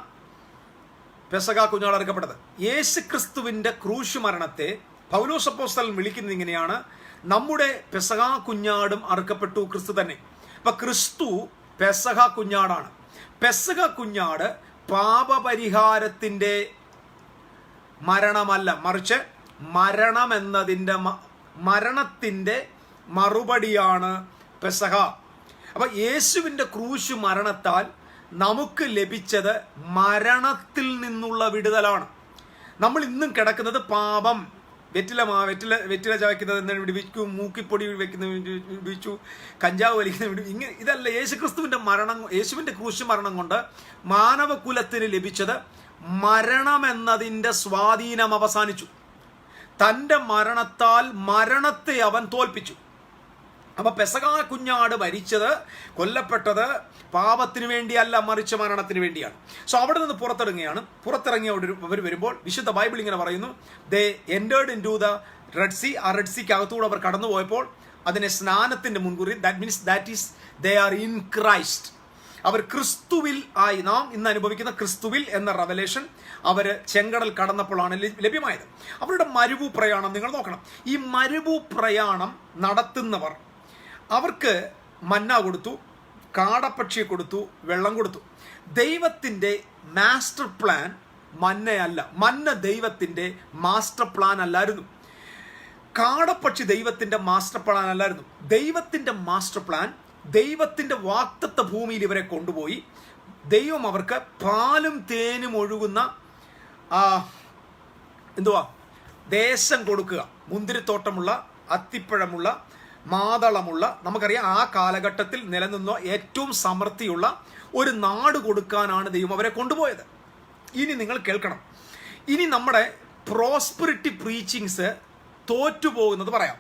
പെസഹ കുഞ്ഞാട് അറുക്കപ്പെട്ടത്. യേശുക്രിസ്തുവിന്റെ ക്രൂശ് മരണത്തെ പൗലോസ് അപ്പോസ്തലൻ വിളിക്കുന്നത് ഇങ്ങനെയാണ്: നമ്മുടെ പെസഹ കുഞ്ഞാടും അറുക്കപ്പെട്ടു ക്രിസ്തു തന്നെ. അപ്പൊ ക്രിസ്തു പെസഹ കുഞ്ഞാടാണ്. പെസഹ കുഞ്ഞാട് പാപപരിഹാരത്തിന്റെ മരണമല്ല, മറിച്ച് മരണത്തിന്റെ മറുപടിയാണ് പെസഹ. അപ്പൊ യേശുവിന്റെ ക്രൂശ് മരണത്താൽ നമുക്ക് ലഭിച്ചത് മരണത്തിൽ നിന്നുള്ള വിടുതലാണ്. നമ്മൾ ഇന്നും കിടക്കുന്നത് പാപം, വെറ്റില ചവയ്ക്കുന്നത് വിടുവിച്ചു, മൂക്കിപ്പൊടി വിടുവിച്ചു, കഞ്ചാവ് വലിക്കുന്നത് ഇങ്ങനെ. ഇതല്ല യേശുക്രിസ്തുവിന്റെ മരണം, യേശുവിന്റെ ക്രൂശ് മരണം കൊണ്ട് മാനവകുലത്തിന് ലഭിച്ചത് മരണമെന്നതിന്റെ സ്വാധീനം അവസാനിച്ചു. തൻ്റെ മരണത്താൽ മരണത്തെ അവൻ തോൽപ്പിച്ചു. അപ്പൊ പെസഹ കുഞ്ഞാട് മരിച്ചത്, കൊല്ലപ്പെട്ടത് പാപത്തിന് വേണ്ടിയല്ല, മറിച്ച് മരണത്തിന് വേണ്ടിയാണ്. സോ അവിടെ നിന്ന് പുറത്തിറങ്ങിയ അവർ വരുമ്പോൾ വിശുദ്ധ ബൈബിൾ ഇങ്ങനെ പറയുന്നു: they entered into the red sea. ആ റെഡ് സീക്ക് അകത്തൂടെ അവർ കടന്നു പോയപ്പോൾ അതിനെ സ്നാനത്തിന്റെ മുൻകൂറി, that is they are in Christ. അവർ ക്രിസ്തുവിൽ ആയി. നാം ഇന്ന് അനുഭവിക്കുന്ന ക്രിസ്തുവിൽ എന്ന റെവലേഷൻ അവർ ചെങ്കടൽ കടന്നപ്പോഴാണ് ലഭ്യമായത്. അവരുടെ മരുഭൂ പ്രയാണം നിങ്ങൾ നോക്കണം. ഈ മരുഭൂ പ്രയാണം നടത്തുന്നവർ അവർക്ക് മന്ന കൊടുത്തു, കാടപ്പക്ഷിയെ കൊടുത്തു, വെള്ളം കൊടുത്തു. ദൈവത്തിൻ്റെ മാസ്റ്റർ പ്ലാൻ മന്നയല്ല. മന്ന ദൈവത്തിൻ്റെ മാസ്റ്റർ പ്ലാൻ അല്ലായിരുന്നു. കാടപ്പക്ഷി ദൈവത്തിൻ്റെ മാസ്റ്റർ പ്ലാൻ അല്ലായിരുന്നു. ദൈവത്തിൻ്റെ മാസ്റ്റർ പ്ലാൻ, ദൈവത്തിൻ്റെ വാഗ്ദത്ത ഭൂമിയിൽ ഇവരെ കൊണ്ടുപോയി ദൈവം അവർക്ക് പാലും തേനും ഒഴുകുന്ന ദേശം കൊടുക്കുക. മുന്തിരിത്തോട്ടമുള്ള, അത്തിപ്പഴമുള്ള, മാതളമുള്ള, നമുക്കറിയാം ആ കാലഘട്ടത്തിൽ നിലനിന്ന ഏറ്റവും സമൃദ്ധിയുള്ള ഒരു നാട് കൊടുക്കാനാണ് ദൈവം അവരെ കൊണ്ടുപോയത്. ഇനി നിങ്ങൾ കേൾക്കണം. ഇനി നമ്മുടെ പ്രോസ്പെറിറ്റി പ്രീച്ചിങ്സ് തോറ്റുപോകുന്നത് പറയാം.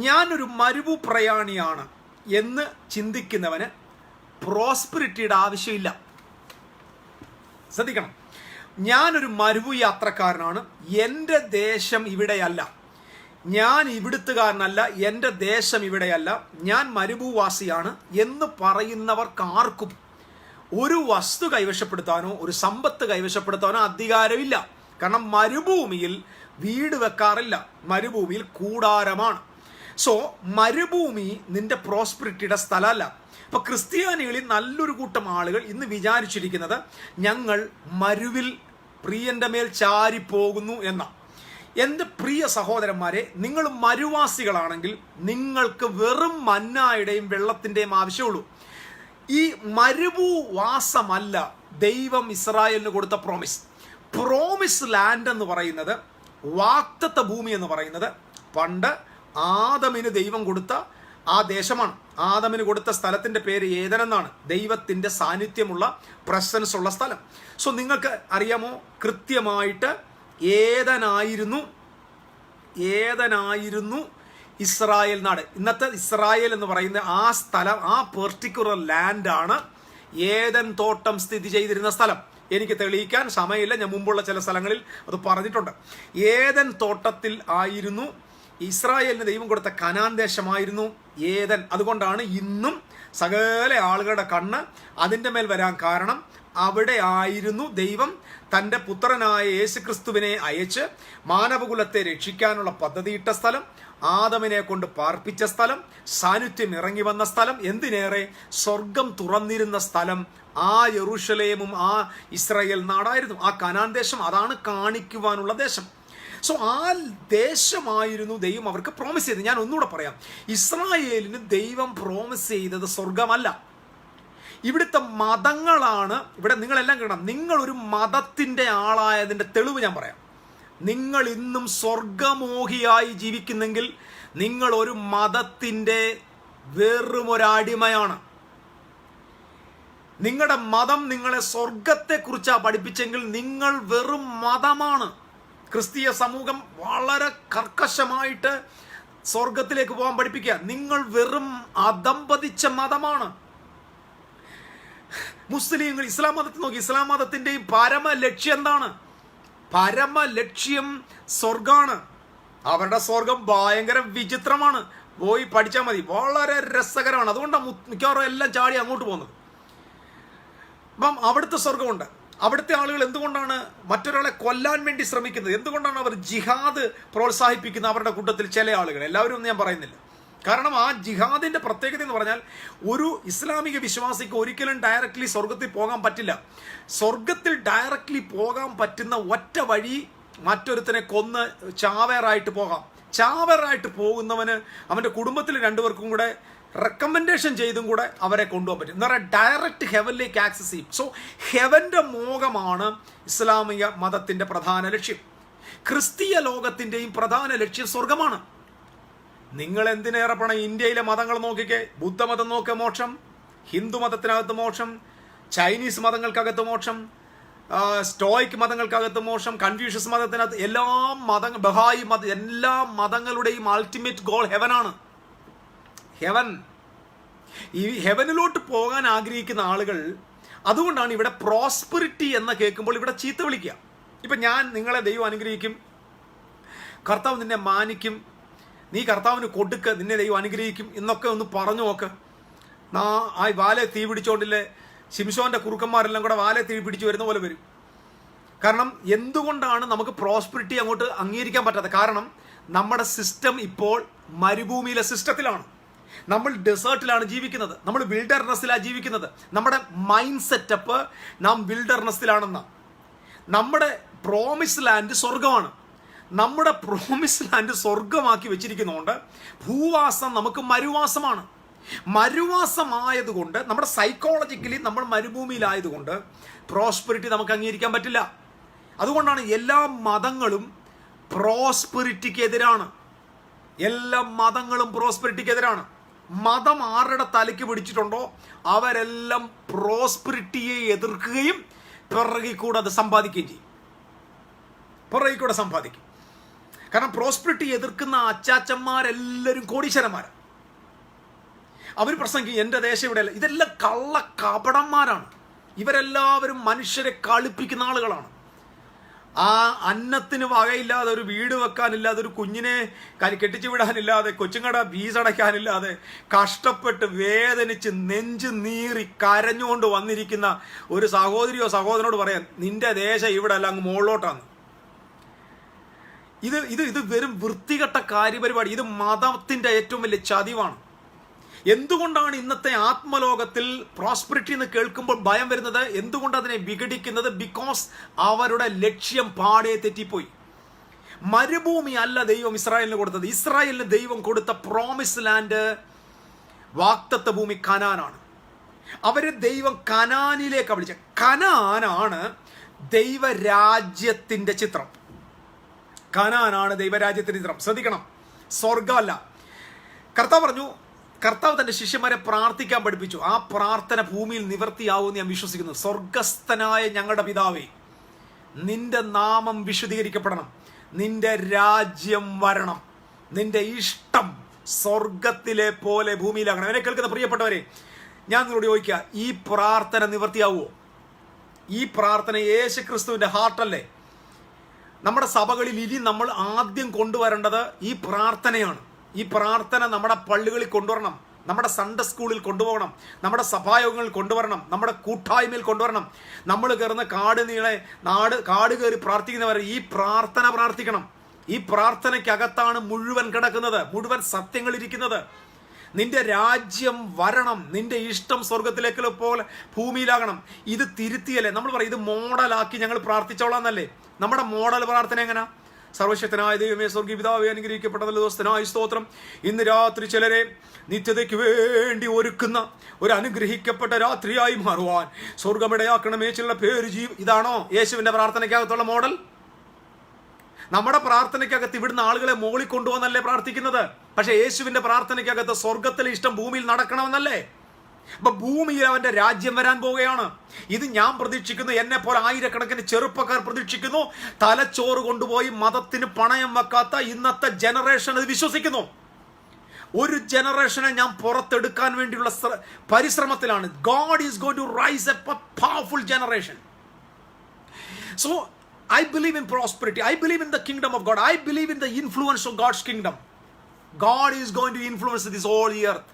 ഞാനൊരു മരുഭൂ പ്രയാണിയാണ് എന്ന് ചിന്തിക്കുന്നവന് പ്രോസ്പെറിറ്റിയുടെ ആവശ്യമില്ല. ശ്രദ്ധിക്കണം. ഞാനൊരു മരുഭൂ യാത്രക്കാരനാണ്, എൻ്റെ ദേശം ഇവിടെയല്ല, ഞാൻ ഇവിടുത്തുകാരനല്ല, എൻ്റെ ദേശം ഇവിടെയല്ല, ഞാൻ മരുഭൂവാസിയാണ് എന്ന് പറയുന്നവർക്കാർക്കും ഒരു വസ്തു കൈവശപ്പെടുത്താനോ ഒരു സമ്പത്ത് കൈവശപ്പെടുത്താനോ അധികാരമില്ല. കാരണം മരുഭൂമിയിൽ വീട് വെക്കാറില്ല, മരുഭൂമിയിൽ കൂടാരമാണ്. സോ മരുഭൂമി നിന്റെ പ്രോസ്പെറിറ്റിയുടെ സ്ഥലമല്ല. അപ്പൊ ക്രിസ്ത്യാനികളിൽ നല്ലൊരു കൂട്ടം ആളുകൾ ഇന്ന് വിചാരിച്ചിരിക്കുന്നത് ഞങ്ങൾ മരുവിൽ പ്രിയന്റെ മേൽ ചാരിപ്പോകുന്നു എന്ന. എൻ്റെ പ്രിയ സഹോദരന്മാരെ, നിങ്ങൾ മരുവാസികളാണെങ്കിൽ നിങ്ങൾക്ക് വെറും മന്നായുടെയും വെള്ളത്തിൻ്റെയും ആവശ്യമുള്ളൂ. ഈ മരുഭൂവാസമല്ല ദൈവം ഇസ്രായേലിന് കൊടുത്ത പ്രോമിസ് ലാൻഡ് എന്ന് പറയുന്നത്, വാഗ്ദത്ത ഭൂമി എന്ന് പറയുന്നത് പണ്ട് ആദമിന് ദൈവം കൊടുത്ത ആ ദേശമാണ്. ആദമിന് കൊടുത്ത സ്ഥലത്തിന്റെ പേര് ഏദൻ എന്നാണ്. ദൈവത്തിന്റെ സാന്നിധ്യമുള്ള, പ്രസൻസ് ഉള്ള സ്ഥലം. സോ നിങ്ങൾക്ക് അറിയാമോ, കൃത്യമായിട്ട് ഏദനായിരുന്നു ഇസ്രായേൽ നാട്. ഇന്നത്തെ ഇസ്രായേൽ എന്ന് പറയുന്ന ആ സ്ഥലം, ആ പെർട്ടിക്കുലർ ലാൻഡാണ് ഏദൻ തോട്ടം സ്ഥിതി ചെയ്തിരുന്ന സ്ഥലം. എനിക്ക് തെളിയിക്കാൻ സമയമില്ല, ഞാൻ മുമ്പുള്ള ചില സ്ഥലങ്ങളിൽ അത് പറഞ്ഞിട്ടുണ്ട്. ഏദൻ തോട്ടത്തിൽ ആയിരുന്നു ഇസ്രായേലിന് ദൈവം കൊടുത്ത കനാൻ ദേശമായിരുന്നു ഏദൻ. അതുകൊണ്ടാണ് ഇന്നും സകല ആളുകളുടെ കണ്ണ് അതിൻ്റെ മേൽ വരാൻ കാരണം. അവിടെ ആയിരുന്നു ദൈവം തൻ്റെ പുത്രനായ യേശുക്രിസ്തുവിനെ അയച്ച് മാനവകുലത്തെ രക്ഷിക്കാനുള്ള പദ്ധതിയിട്ട സ്ഥലം. ആദമിനെ കൊണ്ട് പാർപ്പിച്ച സ്ഥലം, സാന്നിധ്യം ഇറങ്ങി വന്ന സ്ഥലം, എന്തിനേറെ സ്വർഗം തുറന്നിരുന്ന സ്ഥലം ആ യെരൂശലേമും ആ ഇസ്രായേൽ നാടായിരുന്നു. ആ കനാൻ ദേശം, അതാണ് കാണിക്കുവാനുള്ള ദേശം. സോ ആ ദേശമായിരുന്നു ദൈവം അവർക്ക് പ്രോമിസ് ചെയ്തത്. ഞാൻ ഒന്നുകൂടെ പറയാം, ഇസ്രായേലിന് ദൈവം പ്രോമിസ് ചെയ്തത് സ്വർഗമല്ല. ഇവിടുത്തെ മതങ്ങളാണ്. ഇവിടെ നിങ്ങളെല്ലാം കേൾക്കണം, നിങ്ങളൊരു മതത്തിൻ്റെ ആളായതിൻ്റെ തെളിവ് ഞാൻ പറയാം. നിങ്ങൾ ഇന്നും സ്വർഗമോഹിയായി ജീവിക്കുന്നെങ്കിൽ നിങ്ങൾ ഒരു മതത്തിൻ്റെ വെറും ഒരടിമയാണ്. നിങ്ങളുടെ മതം നിങ്ങളെ സ്വർഗത്തെക്കുറിച്ചാണ് പഠിപ്പിച്ചെങ്കിൽ നിങ്ങൾ വെറും മതമാണ്. ക്രിസ്തീയ സമൂഹം വളരെ കർക്കശമായിട്ട് സ്വർഗത്തിലേക്ക് പോകാൻ പഠിപ്പിക്കുക. നിങ്ങൾ വെറും അധംപതിച്ച മതമാണ്. മുസ്ലിങ്ങൾ ഇസ്ലാം മതത്തിൽ നോക്കി, ഇസ്ലാം മതത്തിൻ്റെയും പരമ ലക്ഷ്യം എന്താണ്? പരമ ലക്ഷ്യം സ്വർഗമാണ്. അവരുടെ സ്വർഗം ഭയങ്കര വിചിത്രമാണ്. പോയി പഠിച്ചാൽ മതി, വളരെ രസകരമാണ്. അതുകൊണ്ടാണ് മിക്കവാറും എല്ലാം ചാടി അങ്ങോട്ട് പോകുന്നത്. അപ്പം അവിടുത്തെ സ്വർഗമുണ്ട്. അവിടുത്തെ ആളുകൾ എന്തുകൊണ്ടാണ് മറ്റൊരാളെ കൊല്ലാൻ വേണ്ടി ശ്രമിക്കുന്നത്? എന്തുകൊണ്ടാണ് അവർ ജിഹാദ് പ്രോത്സാഹിപ്പിക്കുന്നത്? അവരുടെ കൂട്ടത്തിൽ ചില ആളുകൾ, എല്ലാവരും ഒന്നും ഞാൻ പറയുന്നില്ല. കാരണം ആ ജിഹാദിന്റെ പ്രത്യേകത എന്ന് പറഞ്ഞാൽ ഒരു ഇസ്ലാമിക വിശ്വാസിക്ക് ഒരിക്കലും ഡയറക്റ്റ്ലി സ്വർഗത്തിൽ പോകാൻ പറ്റില്ല. സ്വർഗത്തിൽ ഡയറക്റ്റ്ലി പോകാൻ പറ്റുന്ന ഒറ്റ വഴി മറ്റൊരുത്തനെ കൊന്ന് ചാവേറായിട്ട് പോകാം. ചാവേറായിട്ട് പോകുന്നവന് അവൻ്റെ കുടുംബത്തിൽ രണ്ടുപേർക്കും കൂടെ റെക്കമെൻഡേഷൻ ചെയ്തും കൂടെ അവരെ കൊണ്ടുപോകാൻ പറ്റും. എന്ന് പറഞ്ഞാൽ ഡയറക്റ്റ് ഹെവനിലേക്ക് ആക്സസ് ചെയ്യും. സോ ഹെവന്റെ മോഹമാണ് ഇസ്ലാമിക മതത്തിന്റെ പ്രധാന ലക്ഷ്യം. ക്രിസ്തീയ ലോകത്തിന്റെയും പ്രധാന ലക്ഷ്യം സ്വർഗമാണ്. നിങ്ങൾ എന്തിനേറെ പണം ഇന്ത്യയിലെ മതങ്ങൾ നോക്കിക്കേ. ബുദ്ധമതം നോക്കിയ മോക്ഷം, ഹിന്ദു മതത്തിനകത്ത് മോക്ഷം, ചൈനീസ് മതങ്ങൾക്കകത്ത് മോക്ഷം, സ്റ്റോയിക് മതങ്ങൾക്കകത്ത് മോക്ഷം, കൺഫ്യൂഷ്യസ് മതത്തിനകത്ത്, എല്ലാ മതങ്ങൾ, ബഹായി മത, എല്ലാ മതങ്ങളുടെയും അൾട്ടിമേറ്റ് ഗോൾ ഹെവനാണ്. ഹെവൻ. ഈ ഹെവനിലോട്ട് പോകാൻ ആഗ്രഹിക്കുന്ന ആളുകൾ, അതുകൊണ്ടാണ് ഇവിടെ പ്രോസ്പെറിറ്റി എന്ന് കേൾക്കുമ്പോൾ ഇവിടെ ചീത്ത വിളിക്കുക. ഇപ്പം ഞാൻ നിങ്ങളെ ദൈവം അനുഗ്രഹിക്കും, കർത്താവ് നിന്നെ മാനിക്കും, നീ കർത്താവിന് കൊടുക്ക്, നിന്നെ ദൈവം അനുഗ്രഹിക്കും എന്നൊക്കെ ഒന്ന് പറഞ്ഞു നോക്ക്. ആ വാലെ തീ പിടിച്ചോണ്ടില്ലേ ശിംശോന്റെ കുറുക്കന്മാരെല്ലാം കൂടെ വാലെ തീ പിടിച്ചു വരുന്ന പോലെ വരും. കാരണം എന്തുകൊണ്ടാണ് നമുക്ക് പ്രോസ്പെറിറ്റി അങ്ങോട്ട് അംഗീകരിക്കാൻ പറ്റാത്തത്? കാരണം നമ്മുടെ സിസ്റ്റം ഇപ്പോൾ മരുഭൂമിയിലെ സിസ്റ്റത്തിലാണ്. നമ്മൾ ഡെസേർട്ടിലാണ് ജീവിക്കുന്നത്, നമ്മൾ വിൽഡർനെസ്സിലാണ് ജീവിക്കുന്നത്. നമ്മുടെ മൈൻഡ് സെറ്റപ്പ് നാം വിൽഡർനെസ്സിലാണെന്നാണ്. നമ്മുടെ പ്രോമിസ് ലാൻഡ് സ്വർഗമാണ്. നമ്മുടെ പ്രോമിസ് ലാൻഡ് സ്വർഗമാക്കി വെച്ചിരിക്കുന്നതുകൊണ്ട് ഭൂവാസം നമുക്ക് മരുവാസമാണ്. മരുവാസമായതുകൊണ്ട് നമ്മുടെ സൈക്കോളജിക്കലി നമ്മൾ മരുഭൂമിയിലായതുകൊണ്ട് പ്രോസ്പെറിറ്റി നമുക്ക് അംഗീകരിക്കാൻ പറ്റില്ല. അതുകൊണ്ടാണ് എല്ലാ മതങ്ങളും പ്രോസ്പെറിറ്റിക്ക് എതിരാണ്. എല്ലാ മതങ്ങളും പ്രോസ്പെറിറ്റിക്ക് എതിരാണ്. മതം ആരുടെ തലയ്ക്ക് പിടിച്ചിട്ടുണ്ടോ അവരെല്ലാം പ്രോസ്പെറിറ്റിയെ എതിർക്കുകയും പിറകിൽ കൂടെ അത് സമ്പാദിക്കുകയും ചെയ്യും. പിറകിൽ കൂടെ സമ്പാദിക്കും. കാരണം പ്രോസ്പെറിറ്റി എതിർക്കുന്ന അച്ചാച്ചന്മാരെല്ലാവരും കോടീശ്വരന്മാരാണ്. അവർ പ്രസംഗിക്കും എൻ്റെ ദേശം ഇവിടെയല്ല. ഇതെല്ലാം കള്ള കപടന്മാരാണ്. ഇവരെല്ലാവരും മനുഷ്യരെ കളിപ്പിക്കുന്ന ആളുകളാണ്. ആ അന്നത്തിന് വകയില്ലാതെ, ഒരു വീട് വെക്കാനില്ലാതെ, ഒരു കുഞ്ഞിനെ കെട്ടിച്ചു വിടാനില്ലാതെ, കൊച്ചുങ്ങടെ ഫീസ് അടയ്ക്കാനില്ലാതെ കഷ്ടപ്പെട്ട് വേദനിച്ച് നെഞ്ചു നീറി കരഞ്ഞുകൊണ്ട് വന്നിരിക്കുന്ന ഒരു സഹോദരിയോ സഹോദരനോട് പറയാൻ, നിന്റെ ദേശം ഇവിടെ അല്ല, അങ്ങ് മുകളിലോട്ടാണ്. ഇത് വെറും വൃത്തികെട്ട കാര്യപരിപാടി. ഇത് മതത്തിന്റെ ഏറ്റവും വലിയ ചതിവാണ്. എന്തുകൊണ്ടാണ് ഇന്നത്തെ ആത്മലോകത്തിൽ പ്രോസ്പെറിറ്റി എന്ന് കേൾക്കുമ്പോൾ ഭയം വരുന്നത്? എന്തുകൊണ്ട് അതിനെ വിഘടിക്കുന്നത്? ബിക്കോസ് അവരുടെ ലക്ഷ്യം പാടെ തെറ്റിപ്പോയി. മരുഭൂമി അല്ല ദൈവം ഇസ്രായേലിന് കൊടുത്തത്. ഇസ്രായേലിന് ദൈവം കൊടുത്ത പ്രോമിസ് ലാൻഡ്, വാഗ്ദത്ത ഭൂമി കനാനാണ്. അവരെ ദൈവം കനാനിലേക്ക് വിളിച്ച. കനാനാണ് ദൈവരാജ്യത്തിന്റെ ചിത്രം. കനാനാണ് ദൈവരാജ്യത്തിന്റെ ചിത്രം. ശ്രദ്ധിക്കണം, സ്വർഗമല്ല. കർത്താവ് പറഞ്ഞു, കർത്താവ് തന്റെ ശിഷ്യന്മാരെ പ്രാർത്ഥിക്കാൻ പഠിപ്പിച്ചു. ആ പ്രാർത്ഥന ഭൂമിയിൽ നിവർത്തിയാവുമെന്ന് ഞാൻ വിശ്വസിക്കുന്നു. സ്വർഗസ്ഥനായ ഞങ്ങളുടെ പിതാവേ, നിന്റെ നാമം വിശുദ്ധീകരിക്കപ്പെടണം, നിന്റെ രാജ്യം വരണം, നിന്റെ ഇഷ്ടം സ്വർഗത്തിലെ പോലെ ഭൂമിയിലാകണം. എന്നെ കേൾക്കുന്ന പ്രിയപ്പെട്ടവരെ, ഞാൻ നിങ്ങളോട് ചോദിക്കുക, ഈ പ്രാർത്ഥന നിവർത്തിയാവുമോ? ഈ പ്രാർത്ഥന യേശുക്രിസ്തുവിന്റെ ഹാർട്ടല്ലേ? നമ്മുടെ സഭകളിൽ ഇനി നമ്മൾ ആദ്യം കൊണ്ടുവരേണ്ടത് ഈ പ്രാർത്ഥനയാണ്. ഈ പ്രാർത്ഥന നമ്മുടെ പള്ളികളിൽ കൊണ്ടുവരണം, നമ്മുടെ സൺഡേ സ്കൂളിൽ കൊണ്ടുപോകണം, നമ്മുടെ സഭായോഗങ്ങളിൽ കൊണ്ടുവരണം, നമ്മുടെ കൂട്ടായ്മയിൽ കൊണ്ടുവരണം. നമ്മൾ കയറുന്ന കാട് കയറി പ്രാർത്ഥിക്കുന്നവരെ ഈ പ്രാർത്ഥന പ്രാർത്ഥിക്കണം. ഈ പ്രാർത്ഥനയ്ക്കകത്താണ് മുഴുവൻ കിടക്കുന്നത്, മുഴുവൻ സത്യങ്ങൾ ഇരിക്കുന്നത്. നിന്റെ രാജ്യം വരണം, നിന്റെ ഇഷ്ടം സ്വർഗത്തിലേക്ക് പോലെ ഭൂമിയിലാകണം. ഇത് തിരുത്തിയല്ലേ നമ്മൾ പറയും, ഇത് മോഡലാക്കി ഞങ്ങൾ പ്രാർത്ഥിച്ചോളാം എന്നല്ലേ. നമ്മുടെ മോഡൽ പ്രാർത്ഥന എങ്ങനെ? സർവശക്തനായ ദൈവമേ, സ്വർഗീയ പിതാവേ, അനുഗ്രഹിക്കപ്പെട്ട ദിവസത്തിനായ സ്തോത്രം. ഇന്ന് രാത്രി ചിലരെ നിത്യതയ്ക്ക് വേണ്ടി ഒരുക്കുന്ന ഒരു അനുഗ്രഹിക്കപ്പെട്ട രാത്രിയായി മാറുവാൻ സ്വർഗമിടയാക്കണമേ ചില പേര് ഇതാണോ യേശുവിന്റെ പ്രാർത്ഥനയ്ക്കകത്തുള്ള മോഡൽ? നമ്മുടെ പ്രാർത്ഥനയ്ക്കകത്ത് ഇവിടുന്ന് ആളുകളെ മോളിൽ കൊണ്ടുപോകുന്നല്ലേ പ്രാർത്ഥിക്കുന്നത്. പക്ഷെ യേശുവിന്റെ പ്രാർത്ഥനയ്ക്കകത്ത് സ്വർഗത്തിലെ ഇഷ്ടം ഭൂമിയിൽ നടക്കണമെന്നല്ലേ. അപ്പൊ ഭൂമിയിൽ അവന്റെ രാജ്യം വരാൻ പോവുകയാണ്. ഇത് ഞാൻ പ്രതീക്ഷിക്കുന്നു, എന്നെ പോലെ ആയിരക്കണക്കിന് ചെറുപ്പക്കാർ പ്രതീക്ഷിക്കുന്നു. തലച്ചോറ് കൊണ്ടുപോയി മതത്തിന് പണയം വെക്കാത്ത ഇന്നത്തെ ജനറേഷൻ അത് വിശ്വസിക്കുന്നു. ഒരു ജനറേഷനെ ഞാൻ പുറത്തെടുക്കാൻ വേണ്ടിയുള്ള പരിശ്രമത്തിലാണ്. God is going to rise up a powerful generation. So I believe in prosperity. I believe in the kingdom of God. I believe in the influence of God's kingdom. God is going to influence this whole earth.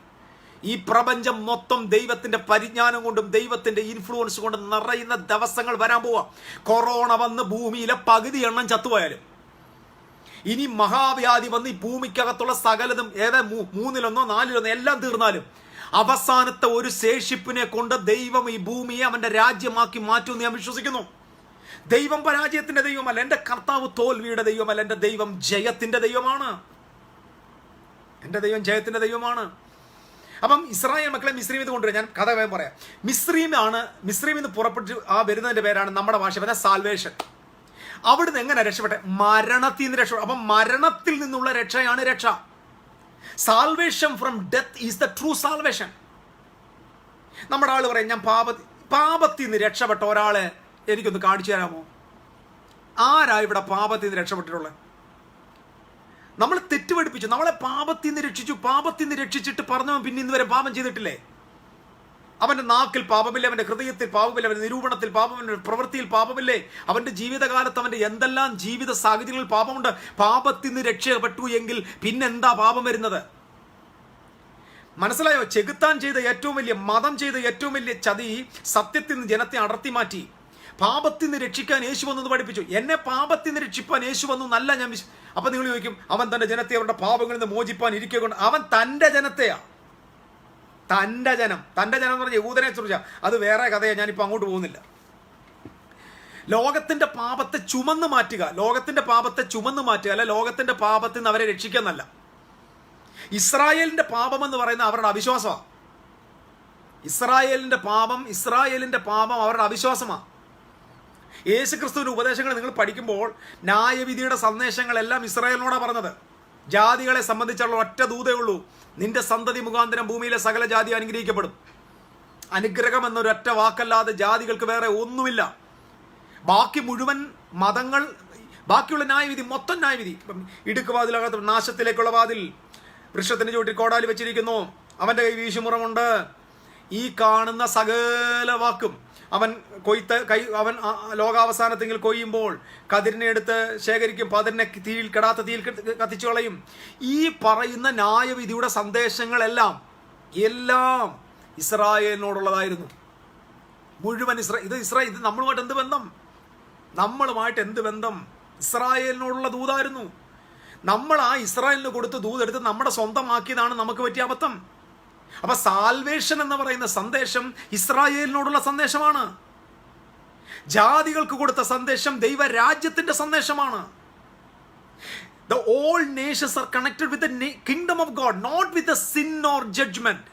ഈ പ്രപഞ്ചം മൊത്തം ദൈവത്തിന്റെ പരിജ്ഞാനം കൊണ്ടും ദൈവത്തിന്റെ influence കൊണ്ടും നിറയുന്ന ദിവസങ്ങൾ വരാൻ പോവാ. കൊറോണ വന്ന് ഭൂമിയിലെ പകുതി എണ്ണം ചത്തുപോയാലും, ഇനി മഹാവ്യാധി വന്ന് ഈ ഭൂമിക്കകത്തുള്ള സകലതും 3-1 4 എല്ലാം തീർന്നാലും അവസാനത്തെ ഒരു ശേഷിപ്പിനെ കൊണ്ട് ദൈവം ഈ ഭൂമിയെ അവന്റെ രാജ്യമാക്കി മാറ്റുമെന്ന് ഞാൻ വിശ്വസിക്കുന്നു. ദൈവം പരാജയത്തിന്റെ ദൈവമല്ല, എന്റെ കർത്താവ് തോൽവിയുടെ ദൈവമല്ല, എന്റെ ദൈവം ജയത്തിന്റെ ദൈവമാണ്. എന്റെ ദൈവം ജയത്തിന്റെ ദൈവമാണ്. അപ്പം ഇസ്രായേൽ മക്കളെ മിസ്രൈമിൽ നിന്ന് കൊണ്ടുവരാം. ഞാൻ കഥ വേഗം പറയാം. മിസ്രൈമിൽ നിന്ന് പുറപ്പെട്ട് വരുന്നതിന്റെ പേരാണ് നമ്മുടെ ഭാഷ പറഞ്ഞ സാൽവേഷൻ. അവിടുന്ന് എങ്ങനെ രക്ഷപ്പെട്ടെ? മരണത്തിൽ നിന്ന് രക്ഷപ്പെട്ടു. അപ്പം മരണത്തിൽ നിന്നുള്ള രക്ഷയാണ് രക്ഷ. Salvation from death is the true salvation. നമ്മുടെ ആള് പറയും, ഞാൻ പാപത്തിൽ നിന്ന് രക്ഷപ്പെട്ട ഒരാളെ എനിക്കൊന്ന് കാണിച്ചു തരാമോ? ആരാ ഇവിടെ പാപത്തിൽ നിന്ന് രക്ഷപ്പെട്ടിട്ടുള്ളത്? നമ്മൾ തെറ്റുപഠിപ്പിച്ചു, നമ്മളെ പാപത്തിൽ നിന്ന് രക്ഷിച്ചു. പാപത്തിൽ നിന്ന് രക്ഷിച്ചിട്ട് പറഞ്ഞവൻ പിന്നെ ഇന്ന് വരെ പാപം ചെയ്തിട്ടില്ലേ? അവന്റെ നാക്കിൽ പാപമില്ലേ, അവന്റെ ഹൃദയത്തിൽ പാപമില്ലേ, അവന്റെ നിരൂപണത്തിൽ പാപമില്ലേ, പ്രവൃത്തിയിൽ പാപമില്ലേ? അവന്റെ ജീവിതകാലത്ത് അവന്റെ എന്തെല്ലാം ജീവിത സാഹചര്യങ്ങളിൽ പാപമുണ്ട്. പാപത്തിൽ നിന്ന് രക്ഷപ്പെട്ടു എങ്കിൽ പിന്നെന്താ പാപം വരുന്നത്? മനസ്സിലായോ? ചെകുത്താൻ ചെയ്ത ഏറ്റവും വലിയ, മതം ചെയ്ത ഏറ്റവും വലിയ ചതി സത്യത്തിൽ നിന്ന് ജനത്തെ അടർത്തി മാറ്റി. പാപത്തിൽ നിന്ന് രക്ഷിക്കാൻ യേശു വന്നു പഠിപ്പിച്ചു. എന്നെ പാപത്തിൽ നിന്ന് രക്ഷിപ്പാൻ യേശു വന്നു എന്നല്ല ഞാൻ അപ്പൊ നിങ്ങൾ ചോദിക്കും, അവൻ തന്റെ ജനത്തെ അവരുടെ പാപങ്ങളിൽ നിന്ന് മോചിപ്പാൻ ഇരിക്കൊണ്ട്. അവൻ തന്റെ ജനത്തെയാ, തന്റെ ജനം എന്ന് പറഞ്ഞ യഹൂദനെ കുറിച്ചാ. അത് വേറെ കഥയാ, ഞാനിപ്പോ അങ്ങോട്ട് പോകുന്നില്ല. ലോകത്തിന്റെ പാപത്തെ ചുമന്ന് മാറ്റുക, ലോകത്തിന്റെ പാപത്തെ ചുമന്ന് മാറ്റുക, അല്ല ലോകത്തിന്റെ പാപത്തിൽ നിന്ന് അവരെ രക്ഷിക്കുന്നല്ല. ഇസ്രായേലിന്റെ പാപം എന്ന് പറയുന്നത് അവരുടെ അവിശ്വാസമാണ്. ഇസ്രായേലിന്റെ പാപം അവരുടെ അവിശ്വാസമാണ്. യേശു ക്രിസ്തുവിന്റെ ഉപദേശങ്ങൾ നിങ്ങൾ പഠിക്കുമ്പോൾ ന്യായവിധിയുടെ സന്ദേശങ്ങളെല്ലാം ഇസ്രായേലിനോടാണ് പറഞ്ഞത്. ജാതികളെ സംബന്ധിച്ചുള്ള ഒറ്റ ദൂതേ ഉള്ളൂ, നിന്റെ സന്തതി മുഖാന്തരം ഭൂമിയിലെ സകല ജാതി അനുഗ്രഹിക്കപ്പെടും. അനുഗ്രഹം എന്നൊരൊറ്റ വാക്കല്ലാതെ ജാതികൾക്ക് വേറെ ഒന്നുമില്ല. ബാക്കി മുഴുവൻ മതങ്ങൾ, ബാക്കിയുള്ള ന്യായവിധി, മൊത്തം ന്യായവിധി. ഇടുക്കുവാതിലകത്ത് നാശത്തിലേക്കുള്ള വാതിൽ, വൃക്ഷത്തിന്റെ ചുവട്ടിൽ കോടാലി വെച്ചിരിക്കുന്നു, അവന്റെ കൈ വീശുമുറമുണ്ട്. ഈ കാണുന്ന സകല വാക്കും അവൻ അവൻ ലോകാവസാനത്തെങ്കിൽ കൊയ്യുമ്പോൾ കതിരിനെ എടുത്ത് ശേഖരിക്കും, പതിരിനെ കെടാത്ത തീയിൽ കത്തിച്ചു കളയും. ഈ പറയുന്ന ന്യായവിധിയുടെ സന്ദേശങ്ങളെല്ലാം ഇസ്രായേലിനോടുള്ളതായിരുന്നു. മുഴുവൻ ഇത് നമ്മളുമായിട്ട് എന്ത് ബന്ധം? ഇസ്രായേലിനോടുള്ള ദൂതായിരുന്നു. നമ്മൾ ആ ഇസ്രായേലിന് കൊടുത്ത് ദൂതെടുത്ത് നമ്മുടെ സ്വന്തമാക്കിയതാണ് നമുക്ക് പറ്റിയ അബദ്ധം. അപ്പൊ സാൽവേഷൻ എന്ന് പറയുന്ന സന്ദേശം ഇസ്രായേലിനോടുള്ള സന്ദേശമാണ്. ജാതികൾക്ക് കൊടുത്ത സന്ദേശം ദൈവരാജ്യത്തിന്റെ സന്ദേശമാണ്. The all nations are connected with the kingdom of God, not with the sin or judgment.